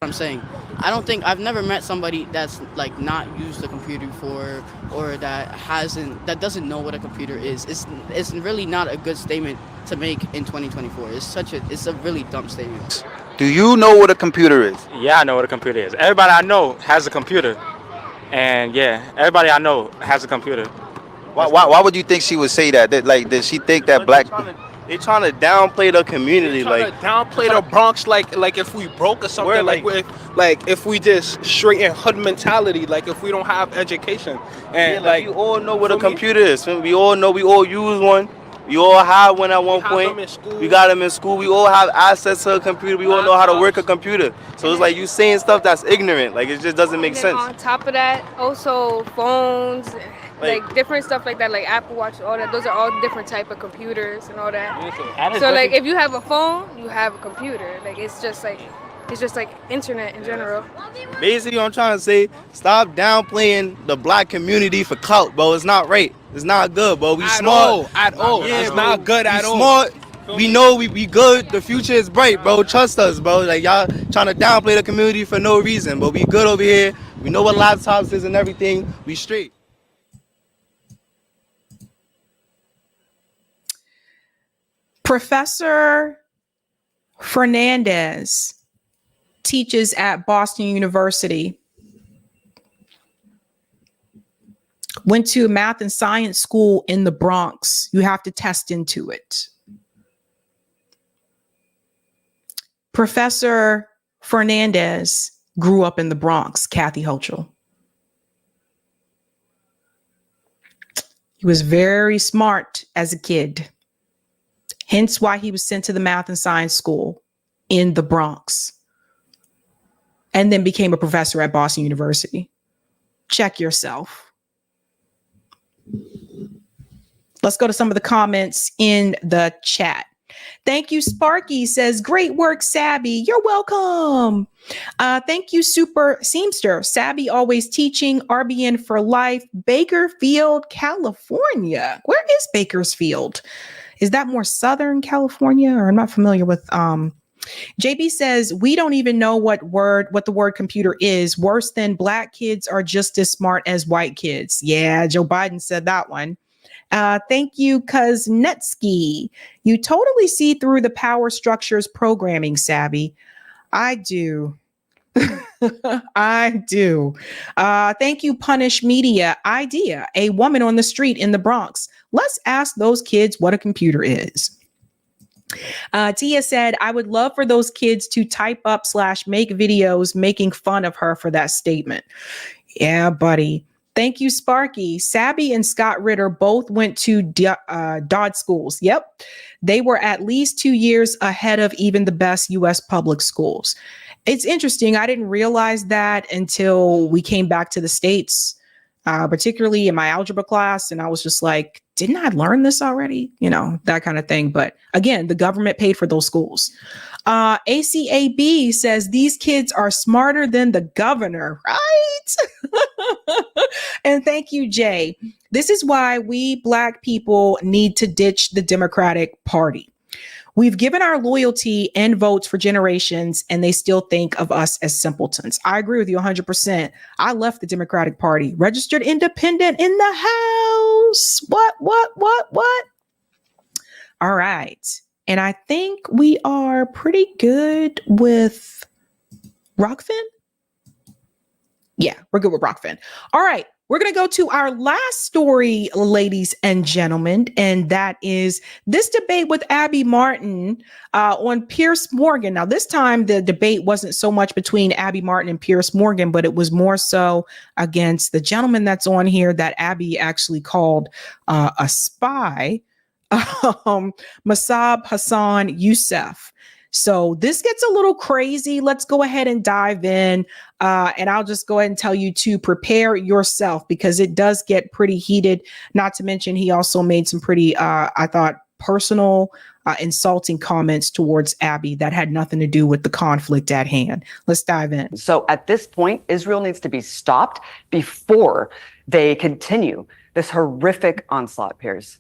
I'm saying, I've never met somebody that's not used the computer before, or that doesn't know what a computer is. It's really not a good statement to make in 2024. It's a really dumb statement. Do you know what a computer is? Yeah, I know what a computer is. Everybody I know has a computer. And yeah, everybody I know has a computer. Why would you think she would say that? Did she think that black... They trying to downplay the community, downplay the Bronx, like if we broke or something, if we just straight in hood mentality, if we don't have education, and we all know what a computer is. We all know, we all use one. We all have one at one point. We got them in school. We all have access to a computer. We all know how to work a computer. So it's you saying stuff that's ignorant. It just doesn't make sense. On top of that, also phones. Different stuff like that, like Apple Watch, all that. Those are all different type of computers and all that. So if you have a phone, you have a computer. It's just internet in general. Basically, what I'm trying to say, stop downplaying the black community for clout, bro. It's not right. It's not good, bro. We smart. At all. Yeah, it's bro. not good at all. Smart. We know we good. The future is bright, bro. Trust us, bro. Y'all trying to downplay the community for no reason, but we good over here. We know what laptops is and everything. We straight. Professor Fernandez teaches at Boston University. Went to math and science school in the Bronx. You have to test into it. Professor Fernandez grew up in the Bronx, Kathy Hochul. He was very smart as a kid. Hence why he was sent to the math and science school in the Bronx and then became a professor at Boston University. Check yourself. Let's go to some of the comments in the chat. Thank you, Sparky says, great work, Sabby. You're welcome. Thank you, Super Seamster. Sabby always teaching, RBN for life, Bakersfield, California. Where is Bakersfield? Is that more Southern California? Or I'm not familiar with. JB says, we don't even know what the word computer is. Worse than black kids are just as smart as white kids. Yeah, Joe Biden said that one. Thank you, Kuznetsky. You totally see through the power structures programming, Sabby. I do. I do. Thank you, Punish Media. Idea, a woman on the street in the Bronx. Let's ask those kids what a computer is. Tia said, I would love for those kids to type up / make videos making fun of her for that statement. Yeah, buddy. Thank you, Sparky. Sabby and Scott Ritter both went to Dodd schools. Yep. They were at least 2 years ahead of even the best U.S. public schools. It's interesting. I didn't realize that until we came back to the States, particularly in my algebra class. And I was just like, didn't I learn this already? You know, that kind of thing. But again, the government paid for those schools. ACAB says these kids are smarter than the governor, right? And thank you, Jay. This is why we Black people need to ditch the Democratic Party. We've given our loyalty and votes for generations, and they still think of us as simpletons. I agree with you 100%. I left the Democratic Party, registered independent in the House. What? All right. And I think we are pretty good with Rockfin. Yeah, we're good with Rockfin. All right. We're going to go to our last story, ladies and gentlemen, and that is this debate with Abby Martin on Piers Morgan. Now, this time the debate wasn't so much between Abby Martin and Piers Morgan, but it was more so against the gentleman that's on here that Abby actually called a spy, Masab Hassan Youssef. So this gets a little crazy. Let's go ahead and dive in. And I'll just go ahead and tell you to prepare yourself because it does get pretty heated. Not to mention, he also made some pretty, I thought, personal, insulting comments towards Abby that had nothing to do with the conflict at hand. Let's dive in. So at this point, Israel needs to be stopped before they continue this horrific onslaught, Piers.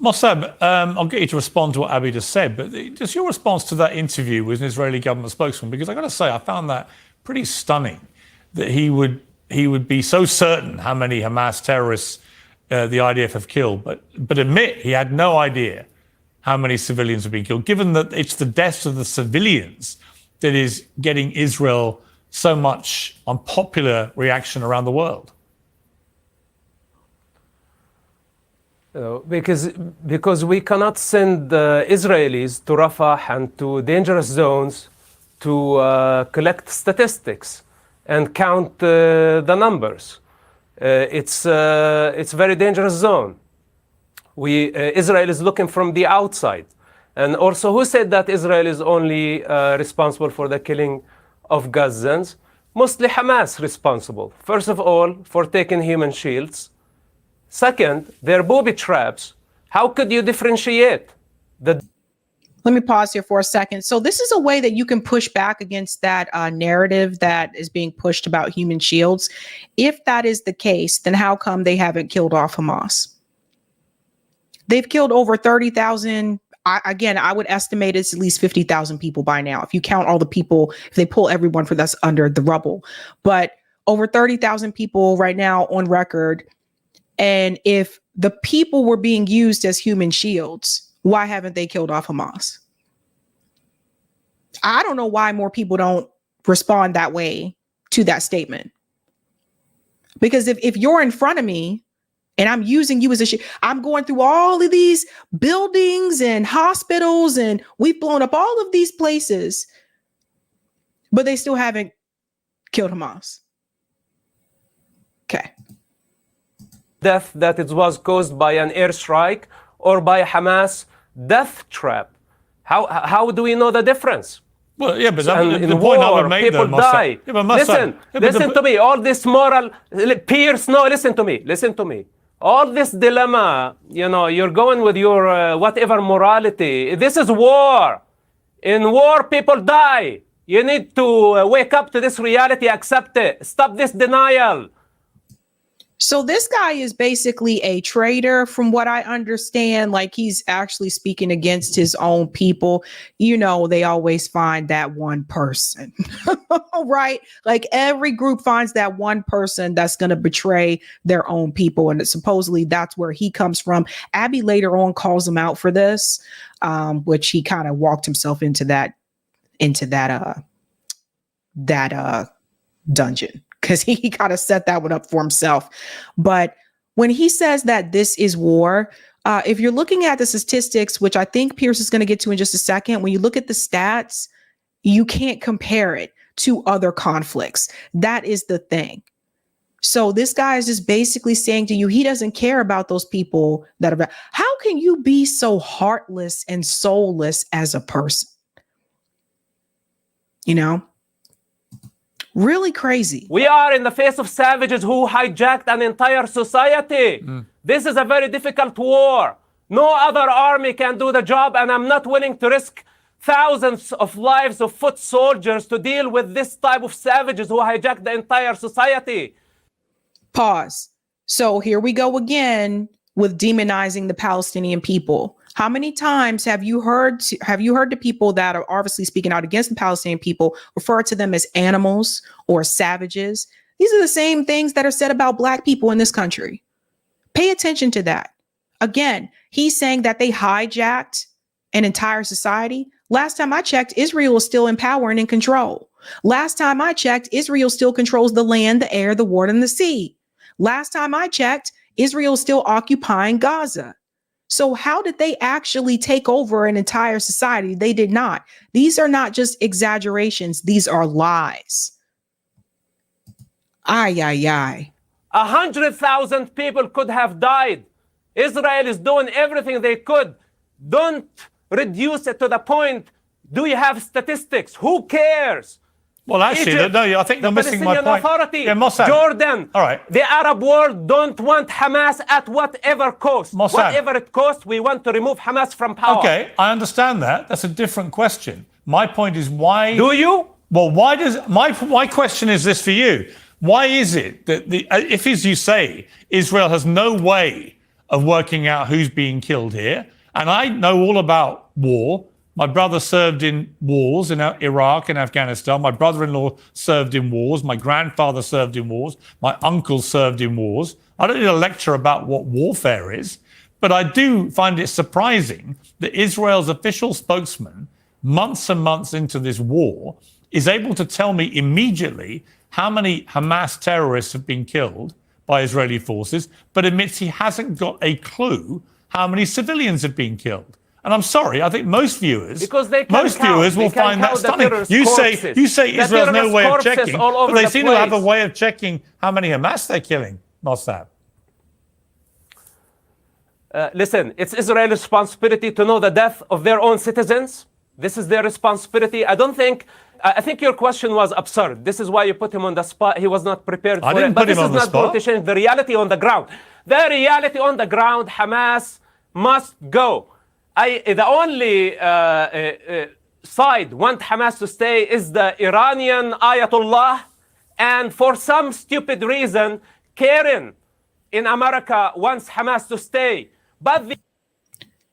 Mossab, I'll get you to respond to what Abby just said, but just your response to that interview with an Israeli government spokesman, because I got to say, I found that pretty stunning that he would be so certain how many Hamas terrorists the IDF have killed, but admit he had no idea how many civilians have been killed, given that it's the deaths of the civilians that is getting Israel so much unpopular reaction around the world. Because we cannot send Israelis to Rafah and to dangerous zones to collect statistics and count the numbers. It's a very dangerous zone. Israel is looking from the outside. And also, who said that Israel is only responsible for the killing of Gazans? Mostly Hamas responsible. First of all, for taking human shields. Second, they're booby traps. How could you differentiate the... Let me pause here for a second. So this is a way that you can push back against that narrative that is being pushed about human shields. If that is the case, then how come they haven't killed off Hamas? They've killed over 30,000. Again, I would estimate it's at least 50,000 people by now. If you count all the people, if they pull everyone for that's under the rubble, but over 30,000 people right now on record. And if the people were being used as human shields, why haven't they killed off Hamas? I don't know why more people don't respond that way to that statement. Because if you're in front of me and I'm using you as a shield, I'm going through all of these buildings and hospitals and we've blown up all of these places, but they still haven't killed Hamas. Okay. Death that it was caused by an airstrike or by a Hamas death trap. How do we know the difference? Well, yeah, but in war, people die. Listen to me. All this moral, Piers, no, listen to me. All this dilemma, you're going with your whatever morality. This is war. In war, people die. You need to wake up to this reality, accept it. Stop this denial. So this guy is basically a traitor from what I understand. Like he's actually speaking against his own people. They always find that one person, right? Like every group finds that one person that's going to betray their own people. And supposedly that's where he comes from. Abby later on calls him out for this, which he kind of walked himself into that dungeon. Because he kind of set that one up for himself. But when he says that this is war, If you're looking at the statistics, which I think Pierce is going to get to in just a second, when you look at the stats, you can't compare it to other conflicts. That is the thing. So this guy is just basically saying to you, he doesn't care about those people that are. How can you be so heartless and soulless as a person? You know, really crazy. We are in the face of savages who hijacked an entire society. This is a very difficult war. No other army can do the job, and I'm not willing to risk thousands of lives of foot soldiers to deal with this type of savages who hijacked the entire society. Pause. So here we go again with demonizing the Palestinian people. How many times have you heard the people that are obviously speaking out against the Palestinian people refer to them as animals or savages? These are the same things that are said about Black people in this country. Pay attention to that. Again, he's saying that they hijacked an entire society. Last time I checked, Israel is still in power and in control. Last time I checked, Israel still controls the land, the air, the water, and the sea. Last time I checked, Israel is still occupying Gaza. So how did they actually take over an entire society? They did not. These are not just exaggerations. These are lies. Ay, ay, ay. 100,000 people could have died. Israel is doing everything they could. Don't reduce it to the point. Do you have statistics? Who cares? Well, actually, Egypt, no, I think you're missing my point. Authority, Yeah, Mossad. Jordan, all right. The Arab world don't want Hamas at whatever cost. Mossad. Whatever it costs, we want to remove Hamas from power. Okay, I understand that. That's a different question. My point is why... Do you? Well, why does... My question is this for you. Why is it that, if, as you say, Israel has no way of working out who's being killed here, and I know all about war... My brother served in wars in Iraq and Afghanistan. My brother-in-law served in wars. My grandfather served in wars. My uncle served in wars. I don't need a lecture about what warfare is, but I do find it surprising that Israel's official spokesman, months and months into this war, is able to tell me immediately how many Hamas terrorists have been killed by Israeli forces, but admits he hasn't got a clue how many civilians have been killed. And I'm sorry, I think most viewers will find that stunning. You say Israel has no way of checking, but they seem to have a way of checking how many Hamas they're killing. Mossad. Listen, it's Israel's responsibility to know the death of their own citizens. This is their responsibility. I think your question was absurd. This is why you put him on the spot. He was not prepared for it. But this is not politician. The reality on the ground. The reality on the ground, Hamas must go. The only side want Hamas to stay is the Iranian Ayatollah, and for some stupid reason, Karen in America wants Hamas to stay. But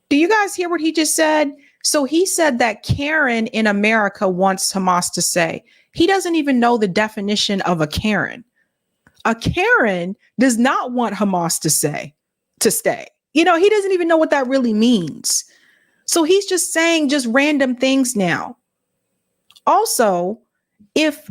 do you guys hear what he just said? So he said that Karen in America wants Hamas to stay. He doesn't even know the definition of a Karen. A Karen does not want Hamas to stay. You know, he doesn't even know what that really means. So he's just saying just random things now. Also, if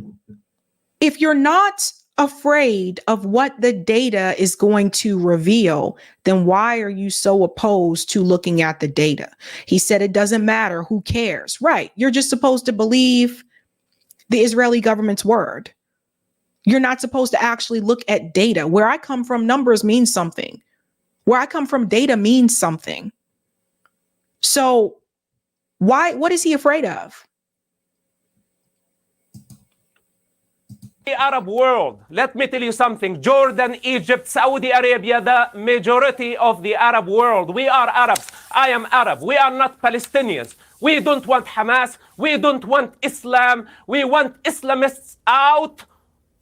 you're not afraid of what the data is going to reveal, then why are you so opposed to looking at the data? He said it doesn't matter. Who cares? Right. You're just supposed to believe the Israeli government's word. You're not supposed to actually look at data. Where I come from, numbers mean something. Where I come from, data means something. So what is he afraid of? The Arab world, let me tell you something. Jordan, Egypt, Saudi Arabia, the majority of the Arab world. We are Arabs. I am Arab. We are not Palestinians. We don't want Hamas. We don't want Islam. We want Islamists out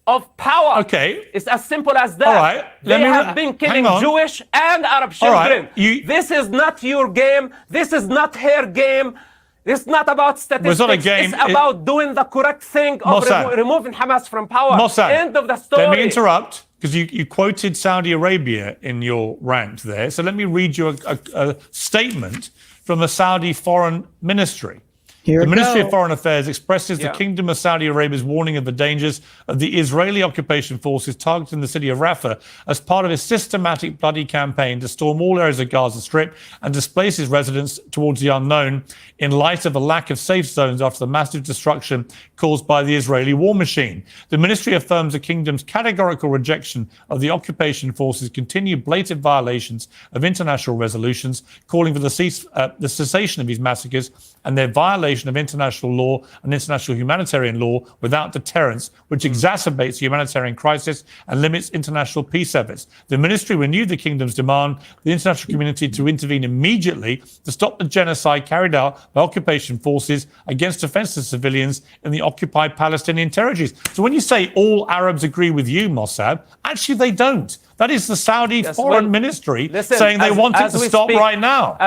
of power. Okay. It's as simple as that. All right. They have been killing Jewish and Arab children. Right. This is not your game. This is not her game. It's not about statistics. It's not a game. It's about doing the correct thing of removing Hamas from power. Mossad, end of the story. Let me interrupt, because you quoted Saudi Arabia in your rant there. So let me read you a statement from the Saudi Foreign Ministry. The Ministry of Foreign Affairs expresses the Kingdom of Saudi Arabia's warning of the dangers of the Israeli occupation forces targeting the city of Rafah as part of a systematic bloody campaign to storm all areas of Gaza Strip and displace its residents towards the unknown in light of a lack of safe zones after the massive destruction caused by the Israeli war machine. The ministry affirms the kingdom's categorical rejection of the occupation forces' continued blatant violations of international resolutions, calling for the cessation of these massacres and their violation of international law and international humanitarian law without deterrence, which exacerbates the humanitarian crisis and limits international peace efforts. The ministry renewed the kingdom's demand for the international community to intervene immediately to stop the genocide carried out by occupation forces against defenseless civilians in the occupied Palestinian territories. So when you say all Arabs agree with you, Mossad, actually they don't. That is the Saudi Foreign Ministry saying they want it to stop right now.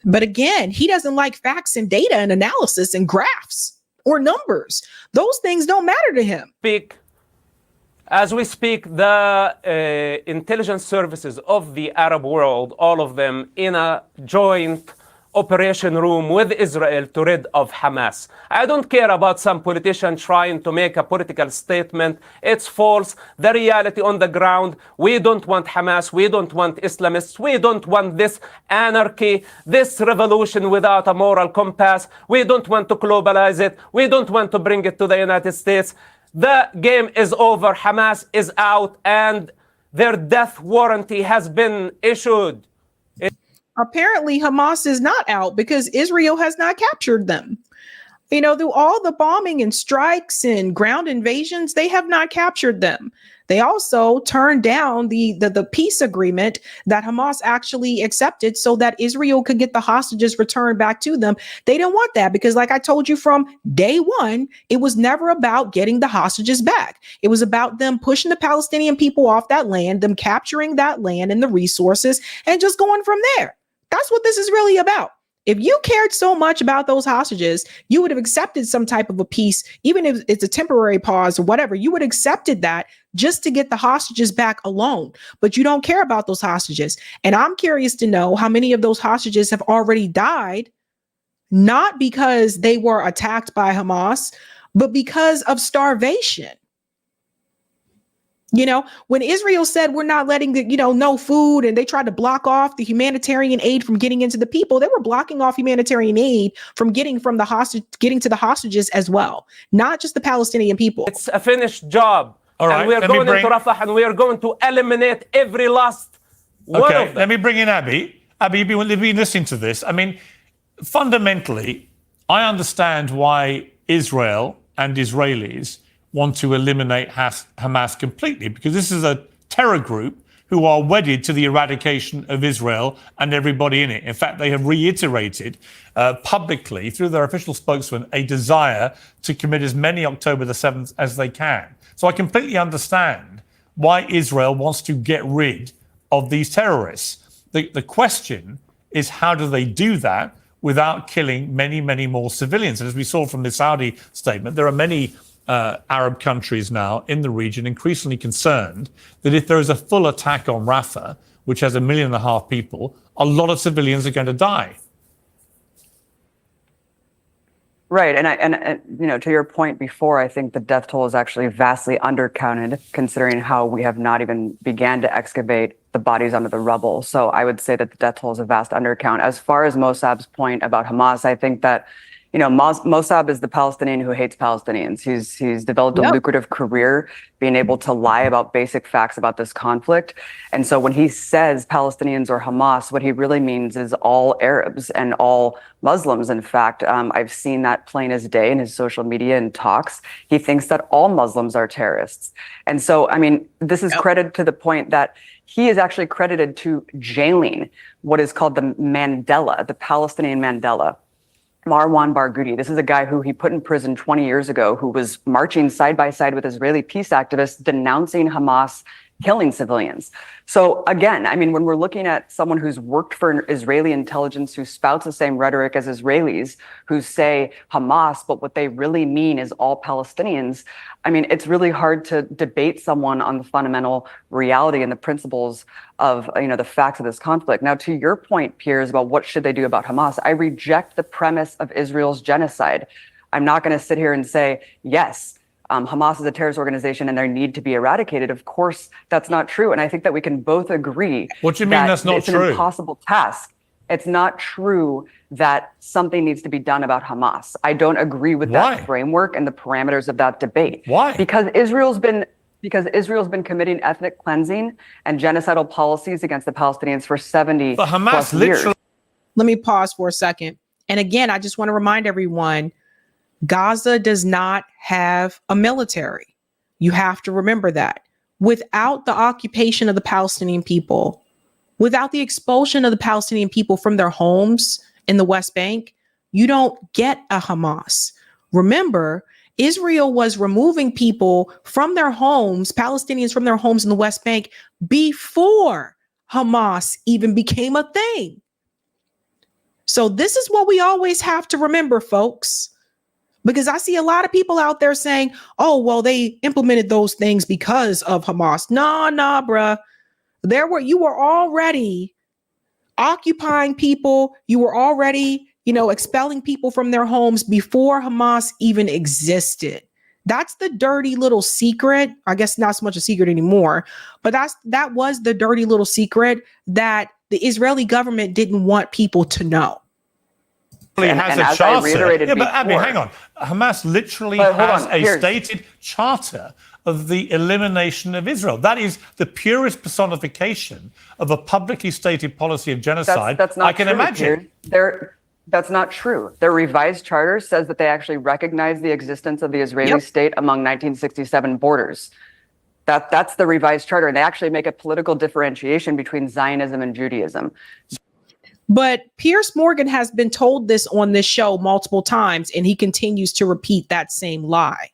But again, he doesn't like facts and data and analysis and graphs or numbers. Those things don't matter to him. As we speak, the intelligence services of the Arab world, all of them in a joint operation room with Israel to rid of Hamas. I don't care about some politician trying to make a political statement. It's false. The reality on the ground, we don't want Hamas. We don't want Islamists. We don't want this anarchy, this revolution without a moral compass. We don't want to globalize it. We don't want to bring it to the United States. The game is over. Hamas is out and their death warranty has been issued. Apparently, Hamas is not out because Israel has not captured them. You know, through all the bombing and strikes and ground invasions, they have not captured them. They also turned down the peace agreement that Hamas actually accepted so that Israel could get the hostages returned back to them. They didn't want that because, like I told you from day one, it was never about getting the hostages back. It was about them pushing the Palestinian people off that land, them capturing that land and the resources, and just going from there. That's what this is really about. If you cared so much about those hostages, you would have accepted some type of a peace, even if it's a temporary pause or whatever. You would have accepted that just to get the hostages back alone. But you don't care about those hostages. And I'm curious to know how many of those hostages have already died, not because they were attacked by Hamas, but because of starvation. You know, when Israel said we're not letting no food, and they tried to block off the humanitarian aid from getting into the people, they were blocking off humanitarian aid from getting to the hostages as well, not just the Palestinian people. It's a finished job. All right, and we are going into Rafah and we are going to eliminate every last one of them. Let me bring in Abby. Abby, you've been listening to this. I mean, fundamentally, I understand why Israel and Israelis want to eliminate Hamas completely, because this is a terror group who are wedded to the eradication of Israel and everybody in it. In fact, they have reiterated publicly through their official spokesman a desire to commit as many October the 7th as they can. So I completely understand why Israel wants to get rid of these terrorists. The question is, how do they do that without killing many, many more civilians? And as we saw from the Saudi statement, there are many Arab countries now in the region increasingly concerned that if there is a full attack on Rafah, which has 1.5 million people, a lot of civilians are going to die. Right, and you know, to your point before, I think the death toll is actually vastly undercounted, considering how we have not even began to excavate the bodies under the rubble. So I would say that the death toll is a vast undercount. As far as Mossab's point about Hamas, I think that, you know, Mossab is the Palestinian who hates Palestinians. He's developed a lucrative career being able to lie about basic facts about this conflict. And so when he says Palestinians or Hamas, what he really means is all Arabs and all Muslims. In fact, I've seen that plain as day in his social media and talks. He thinks that all Muslims are terrorists. And so, I mean, this is credited to the point that he is actually credited to jailing what is called the Mandela, the Palestinian Mandela. Marwan Barghouti. This is a guy who he put in prison 20 years ago, who was marching side by side with Israeli peace activists denouncing Hamas killing civilians. So again, I mean, when we're looking at someone who's worked for Israeli intelligence, who spouts the same rhetoric as Israelis, who say Hamas, but what they really mean is all Palestinians, I mean, it's really hard to debate someone on the fundamental reality and the principles of, the facts of this conflict. Now, to your point, Piers, about what should they do about Hamas, I reject the premise of Israel's genocide. I'm not going to sit here and say, yes, Hamas is a terrorist organization and they need to be eradicated. Of course, that's not true. And I think that we can both agree. What do you mean that's not true? It's an impossible task. It's not true that something needs to be done about Hamas. I don't agree with that framework and the parameters of that debate. Why? Because Israel's been committing ethnic cleansing and genocidal policies against the Palestinians for 70 but Hamas plus years. Let me pause for a second. And again, I just want to remind everyone, Gaza does not have a military. You have to remember that. Without the occupation of the Palestinian people, without the expulsion of the Palestinian people from their homes in the West Bank, you don't get a Hamas. Remember, Israel was removing people from their homes, Palestinians from their homes in the West Bank, before Hamas even became a thing. So this is what we always have to remember, folks. Because I see a lot of people out there saying, oh, well, they implemented those things because of Hamas. Nah, bruh. You were already occupying people. You were already, expelling people from their homes before Hamas even existed. That's the dirty little secret. I guess not so much a secret anymore, but that was the dirty little secret that the Israeli government didn't want people to know. It has a charter. Yeah, but Abby, hang on. Hamas literally has a stated charter of the elimination of Israel. That is the purest personification of a publicly stated policy of genocide that's not I can imagine. That's not true. Their revised charter says that they actually recognize the existence of the Israeli state among 1967 borders. That's the revised charter, and they actually make a political differentiation between Zionism and Judaism. But Piers Morgan has been told this on this show multiple times, and he continues to repeat that same lie.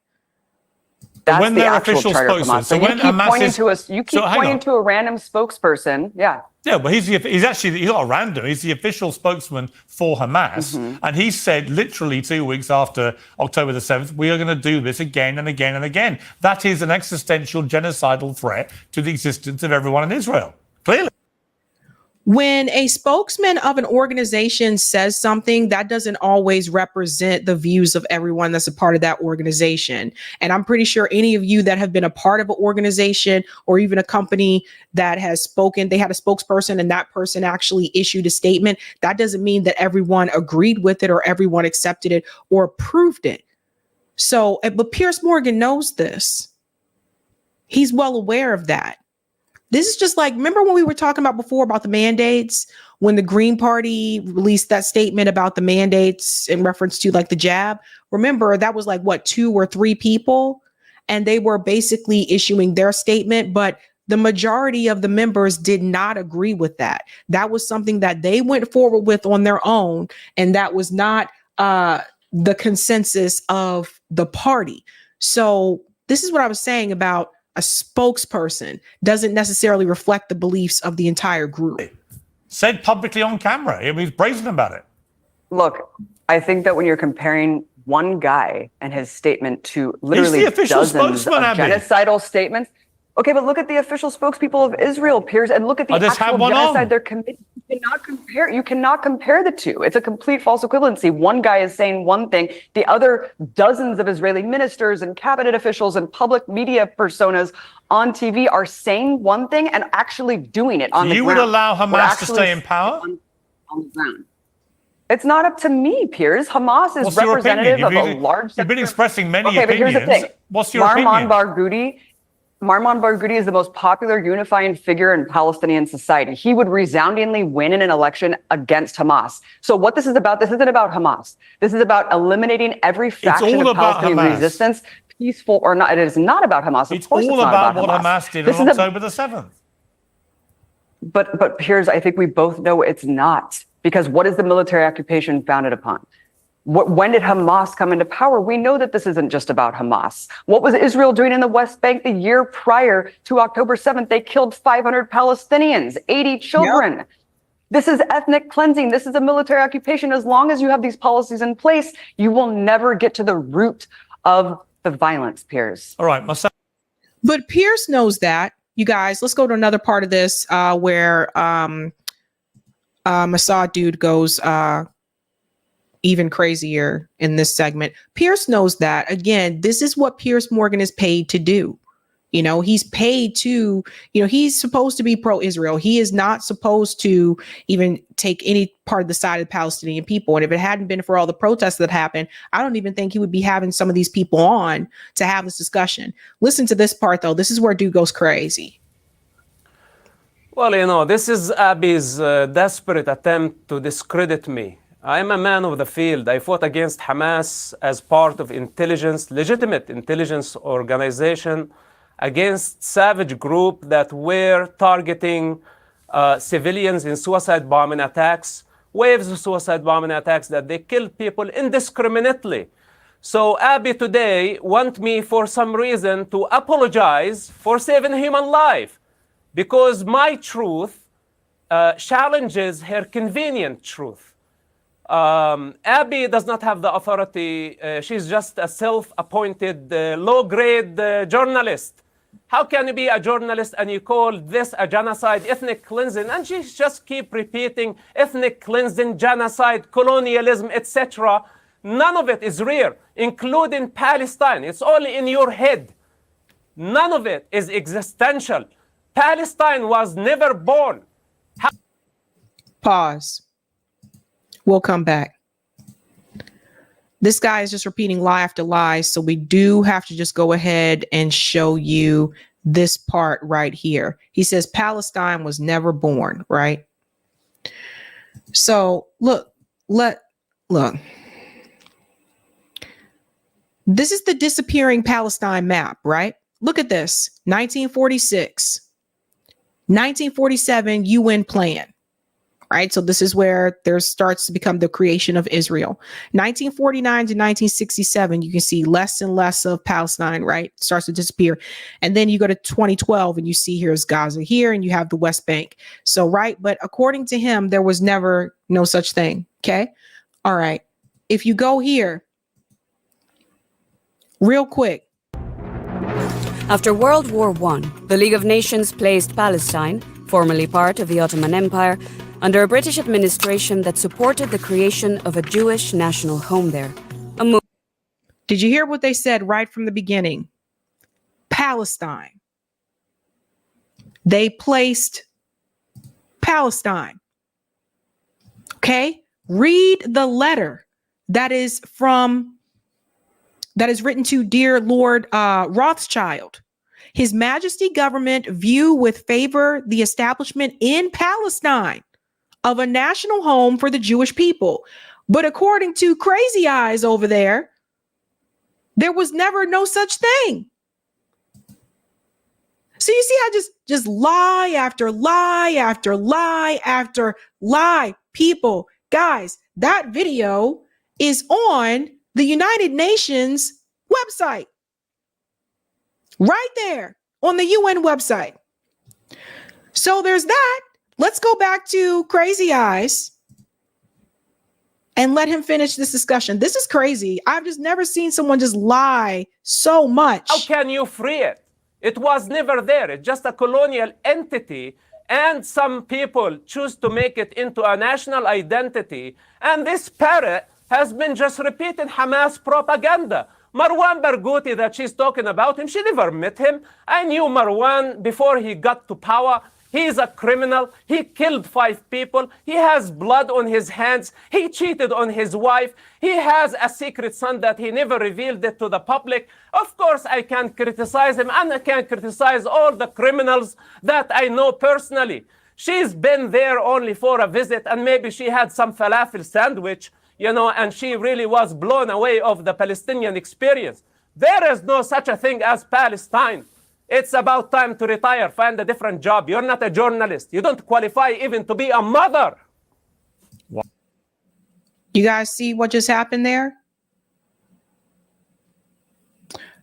That's when the their actual official charter spokesman, of Hamas. So you keep pointing to a random spokesperson. Yeah. Yeah, well, he's not random. He's the official spokesman for Hamas. And he said literally 2 weeks after October the 7th, we are going to do this again and again and again. That is an existential genocidal threat to the existence of everyone in Israel. Clearly. When a spokesman of an organization says something, that doesn't always represent the views of everyone that's a part of that organization. And I'm pretty sure any of you that have been a part of an organization or even a company that has spoken, they had a spokesperson and that person actually issued a statement. That doesn't mean that everyone agreed with it or everyone accepted it or approved it. So, but Piers Morgan knows this. He's well aware of that. This is just like, remember when we were talking about before about the mandates, when the Green Party released that statement about the mandates in reference to like the jab? Remember, that was like, what, 2 or 3 people? And they were basically issuing their statement, but the majority of the members did not agree with that. That was something that they went forward with on their own. And that was not the consensus of the party. So this is what I was saying about a spokesperson doesn't necessarily reflect the beliefs of the entire group. Said publicly on camera. He was brazen about it. Look, I think that when you're comparing one guy and his statement to literally dozens of genocidal statements. Okay, but look at the official spokespeople of Israel, Piers, and look at the actual genocide they're committing. You cannot compare the two. It's a complete false equivalency. One guy is saying one thing, the other dozens of Israeli ministers and cabinet officials and public media personas on TV are saying one thing and actually doing it on the ground. You would allow Hamas to stay in power? On the ground. It's not up to me, Piers. Hamas is representative of a large... You've been expressing many opinions. But here's the thing. What's your opinion? Marwan Barghouti is the most popular unifying figure in Palestinian society. He would resoundingly win in an election against Hamas. So what this is about, this isn't about Hamas. This is about eliminating every faction of Palestinian resistance, peaceful or not. It is not about Hamas. It's all about what Hamas did on October the 7th. But Piers, I think we both know it's not. Because what is the military occupation founded upon? When did Hamas come into power? We know that this isn't just about Hamas. What was Israel doing in the West Bank the year prior to October 7th? They killed 500 Palestinians, 80 children. Yep. This is ethnic cleansing. This is a military occupation. As long as you have these policies in place, you will never get to the root of the violence, Piers. All right. But Piers knows that. You guys, let's go to another part of this where Mossad dude goes even crazier in this segment. Piers knows that. Again, this is what Piers Morgan is paid to do. You know, he's paid to, he's supposed to be pro-Israel. He is not supposed to even take any part of the side of the Palestinian people. And if it hadn't been for all the protests that happened, I don't even think he would be having some of these people on to have this discussion. Listen to this part, though. This is where dude goes crazy. Well, this is Abi's desperate attempt to discredit me. I'm a man of the field. I fought against Hamas as part of legitimate intelligence organization, against savage group that were targeting civilians in suicide bombing attacks, waves of suicide bombing attacks that they killed people indiscriminately. So Abi today want me for some reason to apologize for saving human life because my truth challenges her convenient truth. Abby does not have the authority. She's just a self-appointed low-grade journalist. How can you be a journalist and you call this a genocide, ethnic cleansing? And she just keep repeating ethnic cleansing, genocide, colonialism, etc. None of it is real, including Palestine. It's only in your head. None of it is existential. Palestine was never born. Pause. We'll come back. This guy is just repeating lie after lie. So we do have to just go ahead and show you this part right here. He says Palestine was never born, right? So look. This is the disappearing Palestine map, right? Look at this. 1946, 1947 UN plan. Right. So this is where there starts to become the creation of Israel. 1949 to 1967, you can see less and less of Palestine, right? Starts to disappear. And then you go to 2012 and you see here's Gaza here and you have the West Bank. So, right. But according to him, there was never no such thing. OK. All right. If you go here real quick. After World War I, the League of Nations placed Palestine, formerly part of the Ottoman Empire, under a British administration that supported the creation of a Jewish national home there. Did you hear what they said right from the beginning? Palestine. They placed Palestine. Okay? Read the letter that is written to dear Lord Rothschild. His Majesty government view with favor the establishment in Palestine of a national home for the Jewish people. But according to Crazy Eyes over there, there was never no such thing. So you see how just lie after lie after lie after lie. People, guys, that video is on the United Nations website. Right there on the UN website. So there's that. Let's go back to Crazy Eyes and let him finish this discussion. This is crazy. I've just never seen someone just lie so much. How can you free it? It was never there. It's just a colonial entity. And some people choose to make it into a national identity. And this parrot has been just repeating Hamas propaganda. Marwan Barghouti that she's talking about him, she never met him. I knew Marwan before he got to power. He's a criminal. He killed 5 people. He has blood on his hands. He cheated on his wife. He has a secret son that he never revealed it to the public. Of course, I can criticize him and I can criticize all the criminals that I know personally. She's been there only for a visit and maybe she had some falafel sandwich, and she really was blown away of the Palestinian experience. There is no such a thing as Palestine. It's about time to retire, find a different job. You're not a journalist. You don't qualify even to be a mother. You guys see what just happened there?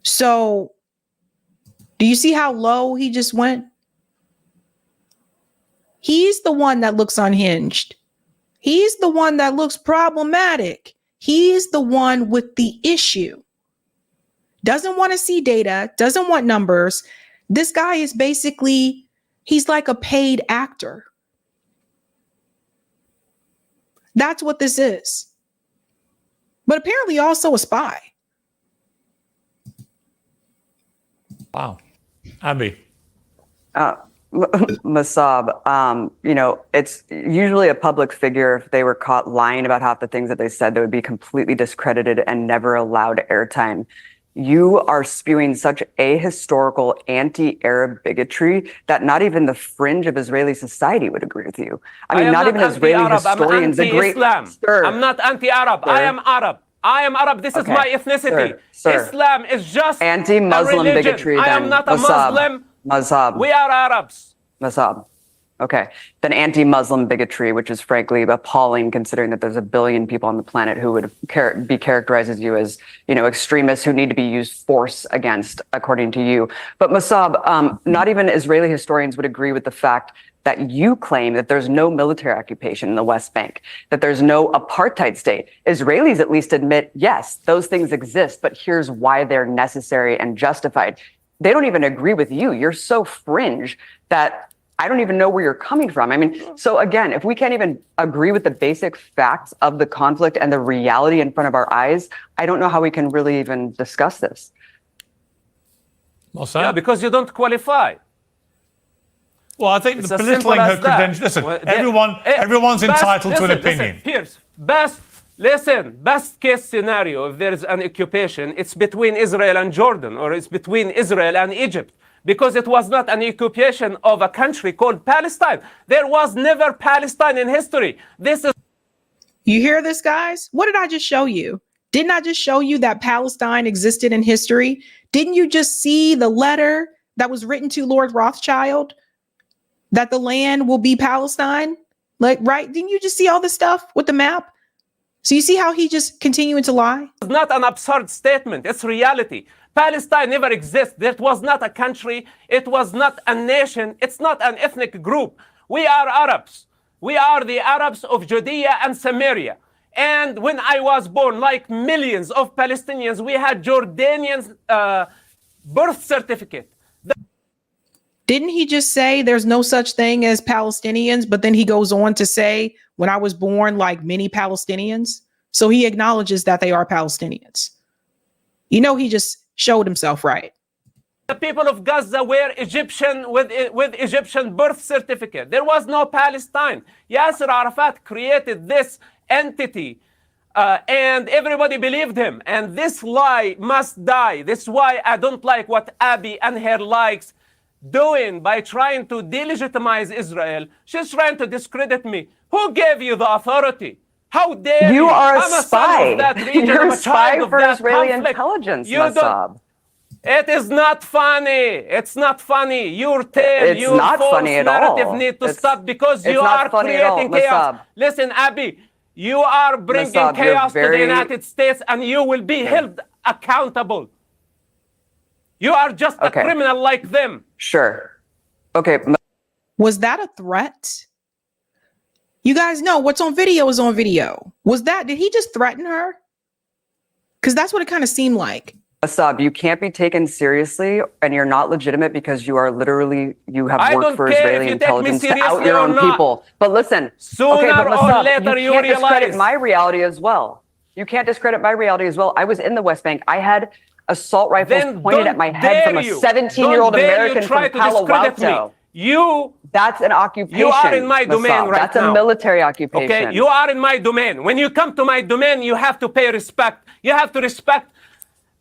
So, do you see how low he just went? He's the one that looks unhinged. He's the one that looks problematic. He's the one with the issue. Doesn't want to see data, doesn't want numbers. This guy is basically, he's like a paid actor. That's what this is. But apparently also a spy. Wow. Abby. Masab, you know, it's usually a public figure. If they were caught lying about half the things that they said, they would be completely discredited and never allowed airtime. You are spewing such ahistorical anti-Arab bigotry that not even the fringe of Israeli society would agree with you. I mean, not even Israeli historians. I'm anti-Islam. I'm not anti-Arab. Sir. I am Arab. I am Arab. This is my ethnicity. Sir. Islam is just anti-Muslim a religion. bigotry. I am not a Muslim. Mazhab. We are Arabs. Mazhab. Okay. Then anti-Muslim bigotry, which is frankly appalling considering that there's a billion people on the planet who would be characterized as you as, you know, extremists who need to be used force against, according to you. But Masab, not even Israeli historians would agree with the fact that you claim that there's no military occupation in the West Bank, that there's no apartheid state. Israelis at least admit, yes, those things exist, but here's why they're necessary and justified. They don't even agree with you. You're so fringe that I don't even know where you're coming from. I mean, so again, if we can't even agree with the basic facts of the conflict and the reality in front of our eyes, I don't know how we can really even discuss this. Yeah, because you don't qualify. Well, I think It's the as belittling simple her as that. credentials. Listen, Well, everyone's entitled to an opinion. Pierce, best case scenario, if there is an occupation, it's between Israel and Jordan, or it's between Israel and Egypt. Because it was not an occupation of a country called Palestine. There was never Palestine in history. This is. You hear this, guys? What did I just show you? Didn't I just show you that Palestine existed in history? Didn't you just see the letter that was written to Lord Rothschild that the land will be Palestine? Like, right? Didn't you just see all this stuff with the map? So you see how he just continuing to lie? It's not an absurd statement. It's reality. Palestine never existed. It was not a country. It was not a nation. It's not an ethnic group. We are Arabs. We are the Arabs of Judea and Samaria. And when I was born, like millions of Palestinians, we had Jordanian birth certificate. Didn't he just say there's no such thing as Palestinians? But then he goes on to say, when I was born, like many Palestinians. So he acknowledges that they are Palestinians. You know, he just showed himself right. The people of Gaza were Egyptian with Egyptian birth certificate. There was no Palestine. Yasser Arafat created this entity and everybody believed him. And this lie must die. This is why I don't like what Abby and her likes doing by trying to delegitimize Israel. She's trying to discredit me. Who gave you the authority? How dare you? You are a I'm a spy. son of that region. You're I'm a spy child of for that Israeli conflict. intelligence, You Masab. don't. It is not funny. It's not funny. Your tale, It's your not false funny at narrative all. need to It's- stop because it's you not are funny at all, creating chaos. Masab. Listen, Abby, you are bringing Masab, you're chaos to the very- United States and you will be held accountable. You are just a criminal like them. Sure. Okay. Was that a threat? You guys know what's on video is on video. Did he just threaten her? Because that's what it kind of seemed like. Masab, you can't be taken seriously and you're not legitimate because you are literally, you have I worked don't for care if Israeli you take me intelligence to out seriously your or own not. people. But listen, Sooner but or Masab, later you can't discredit realize. my reality as well. You can't discredit my reality as well. I was in the West Bank. I had assault rifles Then pointed at my head from a 17-year-old Don't dare you American try from to Palo discredit Alto. Me. That's an occupation. You are in my domain Masab. right That's now. a military occupation. Okay, you are in my domain. When you come to my domain, you have to pay respect. You have to respect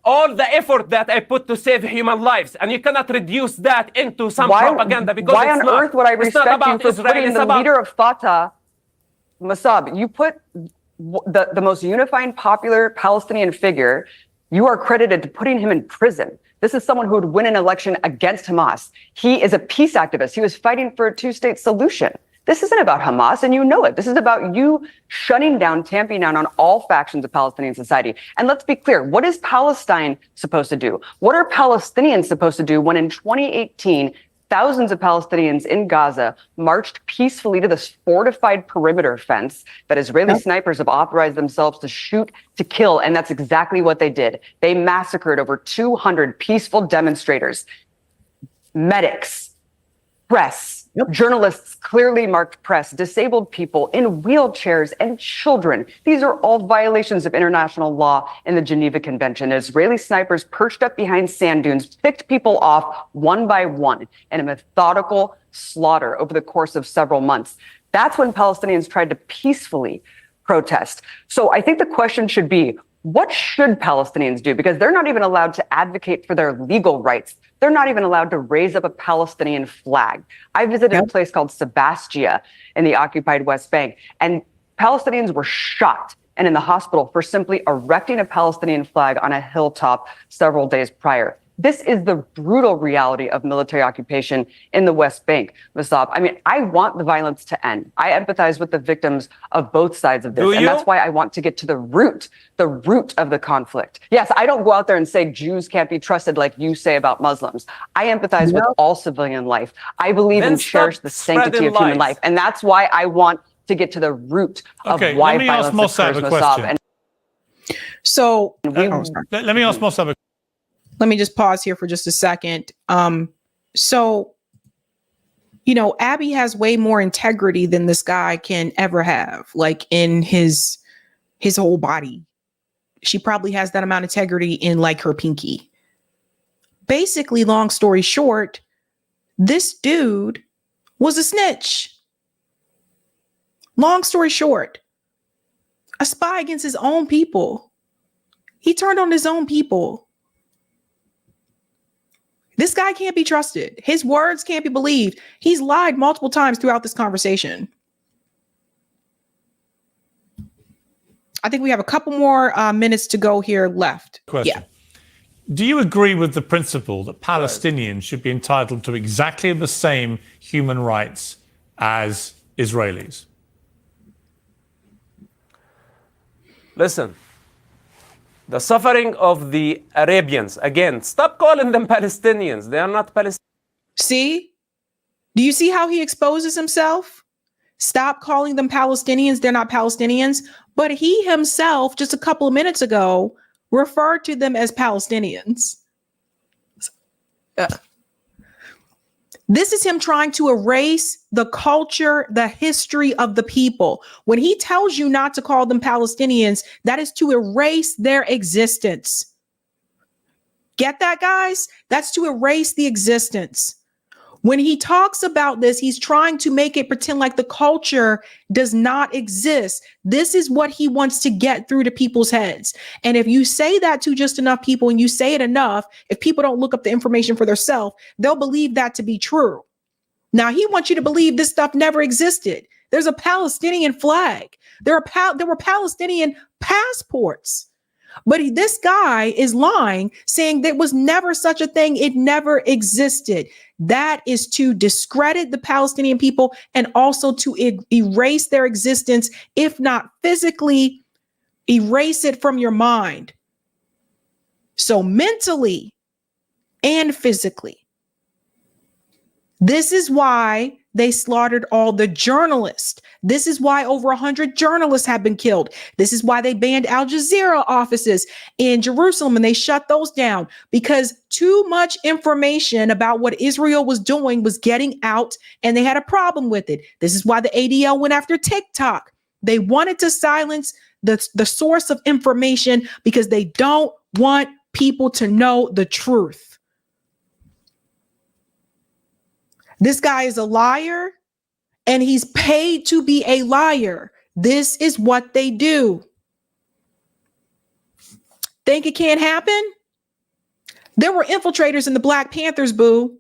all the effort that I put to save human lives, and you cannot reduce that into some propaganda because why it's on not. earth would I It's not respect you about for Israel. putting It's the about leader of Fatah, Masab? You put the most unifying, popular Palestinian figure. You are credited to putting him in prison. This is someone who would win an election against Hamas. He is a peace activist. He was fighting for a two-state solution. This isn't about Hamas, and you know it. This is about you shutting down, tamping down on all factions of Palestinian society. And let's be clear, what is Palestine supposed to do? What are Palestinians supposed to do when in 2018, thousands of Palestinians in Gaza marched peacefully to this fortified perimeter fence that Israeli snipers have authorized themselves to shoot to kill? And that's exactly what they did. They massacred over 200 peaceful demonstrators, medics, press, journalists, clearly marked press, disabled people in wheelchairs, and children. These are all violations of international law in the Geneva Convention. Israeli snipers perched up behind sand dunes picked people off one by one in a methodical slaughter over the course of several months. That's when Palestinians tried to peacefully protest. So I think the question should be, what should Palestinians do? Because they're not even allowed to advocate for their legal rights. They're not even allowed to raise up a Palestinian flag. I visited a place called Sabastia in the occupied West Bank, and Palestinians were shot and in the hospital for simply erecting a Palestinian flag on a hilltop several days prior. This is the brutal reality of military occupation in the West Bank, Masab. I mean, I want the violence to end. I empathize with the victims of both sides of this. And that's why I want to get to the root of the conflict. Yes, I don't go out there and say Jews can't be trusted like you say about Muslims. I empathize with all civilian life. I believe and cherish the sanctity of human life. And that's why I want to get to the root of why violence occurs, Masab. So, let me ask Mossab a let me just pause here for just a second. So, you know, Abby has way more integrity than this guy can ever have, like in his whole body. She probably has that amount of integrity in like her pinky. Basically, long story short, this dude was a snitch. Long story short, a spy against his own people. He turned on his own people. This guy can't be trusted. His words can't be believed. He's lied multiple times throughout this conversation. I think we have a couple more minutes to go here left. Question. Do you agree with the principle that Palestinians should be entitled to exactly the same human rights as Israelis? Listen. The suffering of the Arabians, again, stop calling them Palestinians. They are not Palestinians. See? Do you see how he exposes himself? Stop calling them Palestinians. They're not Palestinians. But he himself, just a couple of minutes ago, referred to them as Palestinians. This is him trying to erase the culture, the history of the people. When he tells you not to call them Palestinians, that is to erase their existence. Get that, guys? That's to erase the existence. When he talks about this, he's trying to make it pretend like the culture does not exist. This is what he wants to get through to people's heads. And if you say that to just enough people and you say it enough, if people don't look up the information for themselves, they'll believe that to be true. Now, he wants you to believe this stuff never existed. There's a Palestinian flag. There were Palestinian passports. But this guy is lying, saying there was never such a thing. It never existed. That is to discredit the Palestinian people and also to erase their existence, if not physically, erase it from your mind. So mentally and physically. This is why they slaughtered all the journalists. This is why over 100 journalists have been killed. This is why they banned Al Jazeera offices in Jerusalem and they shut those down, because too much information about what Israel was doing was getting out and they had a problem with it. This is why the ADL went after TikTok. They wanted to silence the source of information because they don't want people to know the truth. This guy is a liar and he's paid to be a liar. This is what they do. Think it can't happen? There were infiltrators in the Black Panthers, boo.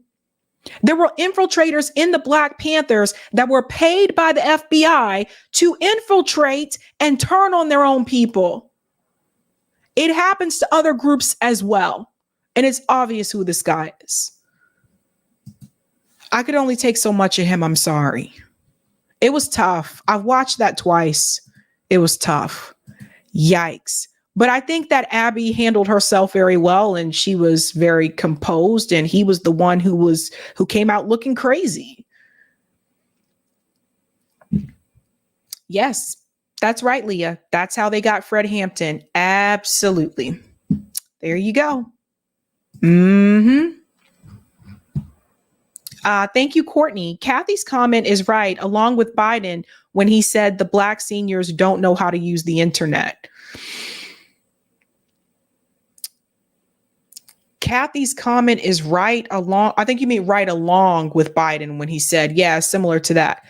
There were infiltrators in the Black Panthers that were paid by the FBI to infiltrate and turn on their own people. It happens to other groups as well. And it's obvious who this guy is. I could only take so much of him. I'm sorry. It was tough. I've watched that twice. It was tough. Yikes. But I think that Abby handled herself very well, and she was very composed, and he was the one who came out looking crazy. Yes, that's right, Leah. That's how they got Fred Hampton. Absolutely. There you go. Mm-hmm. Thank you, Courtney. Kathy's comment is right, along with Biden, when he said the Black seniors don't know how to use the internet. Kathy's comment is right along. I think you mean right along with Biden when he said, yeah, similar to that.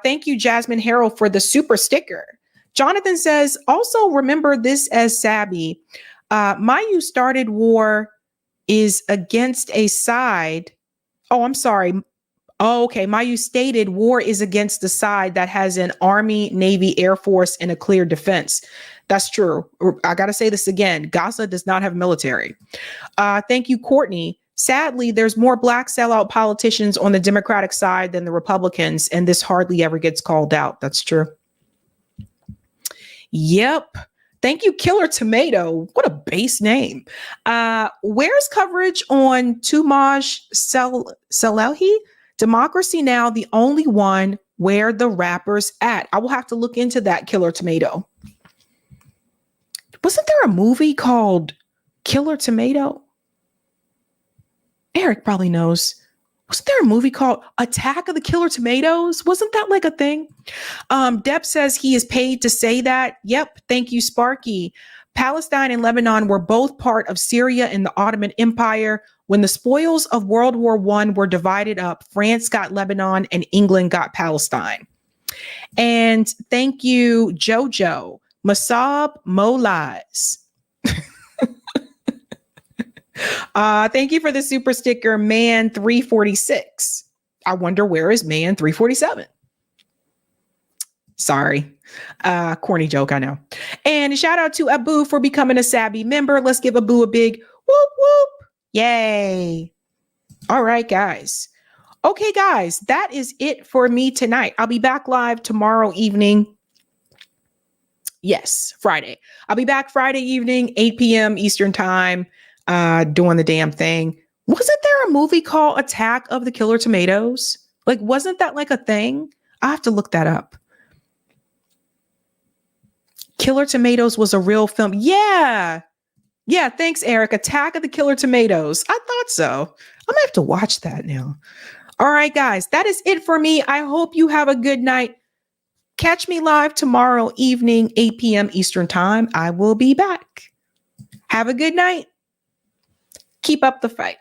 Thank you, Jasmine Harrell, for the super sticker. Jonathan says, also remember this as Sabby. Mayu started war is against a side. Oh, I'm sorry. Oh, okay. Mayu stated war is against the side that has an Army, Navy, Air Force, and a clear defense. That's true. I got to say this again. Gaza does not have military. Thank you, Courtney. Sadly, there's more Black sellout politicians on the Democratic side than the Republicans, and this hardly ever gets called out. That's true. Yep. Thank you, Killer Tomato. What a base name. Where's coverage on Tumaj Salehi? Democracy Now, the only one where the rapper's at. I will have to look into that, Killer Tomato. Wasn't there a movie called Killer Tomato? Eric probably knows. Wasn't there a movie called Attack of the Killer Tomatoes? Wasn't that like a thing? Deb says he is paid to say that. Yep. Thank you, Sparky. Palestine and Lebanon were both part of Syria and the Ottoman Empire. When the spoils of World War I were divided up, France got Lebanon and England got Palestine. And thank you, Jojo. Masab Molaz. Thank you for the super sticker, Man 346. I wonder where is Man 347? Sorry. Corny joke, I know. And a shout out to Abu for becoming a Sabby member. Let's give Abu a big whoop whoop. Yay. All right, guys. Okay, guys, that is it for me tonight. I'll be back live tomorrow evening. Yes, Friday. I'll be back Friday evening, 8 p.m. Eastern time, doing the damn thing. Wasn't there a movie called Attack of the Killer Tomatoes? Like, wasn't that like a thing? I have to look that up. Killer Tomatoes was a real film. Yeah. Yeah, thanks, Eric. Attack of the Killer Tomatoes. I thought so. I'm gonna have to watch that now. All right, guys, that is it for me. I hope you have a good night. Catch me live tomorrow evening, 8 p.m. Eastern time. I will be back. Have a good night. Keep up the fight.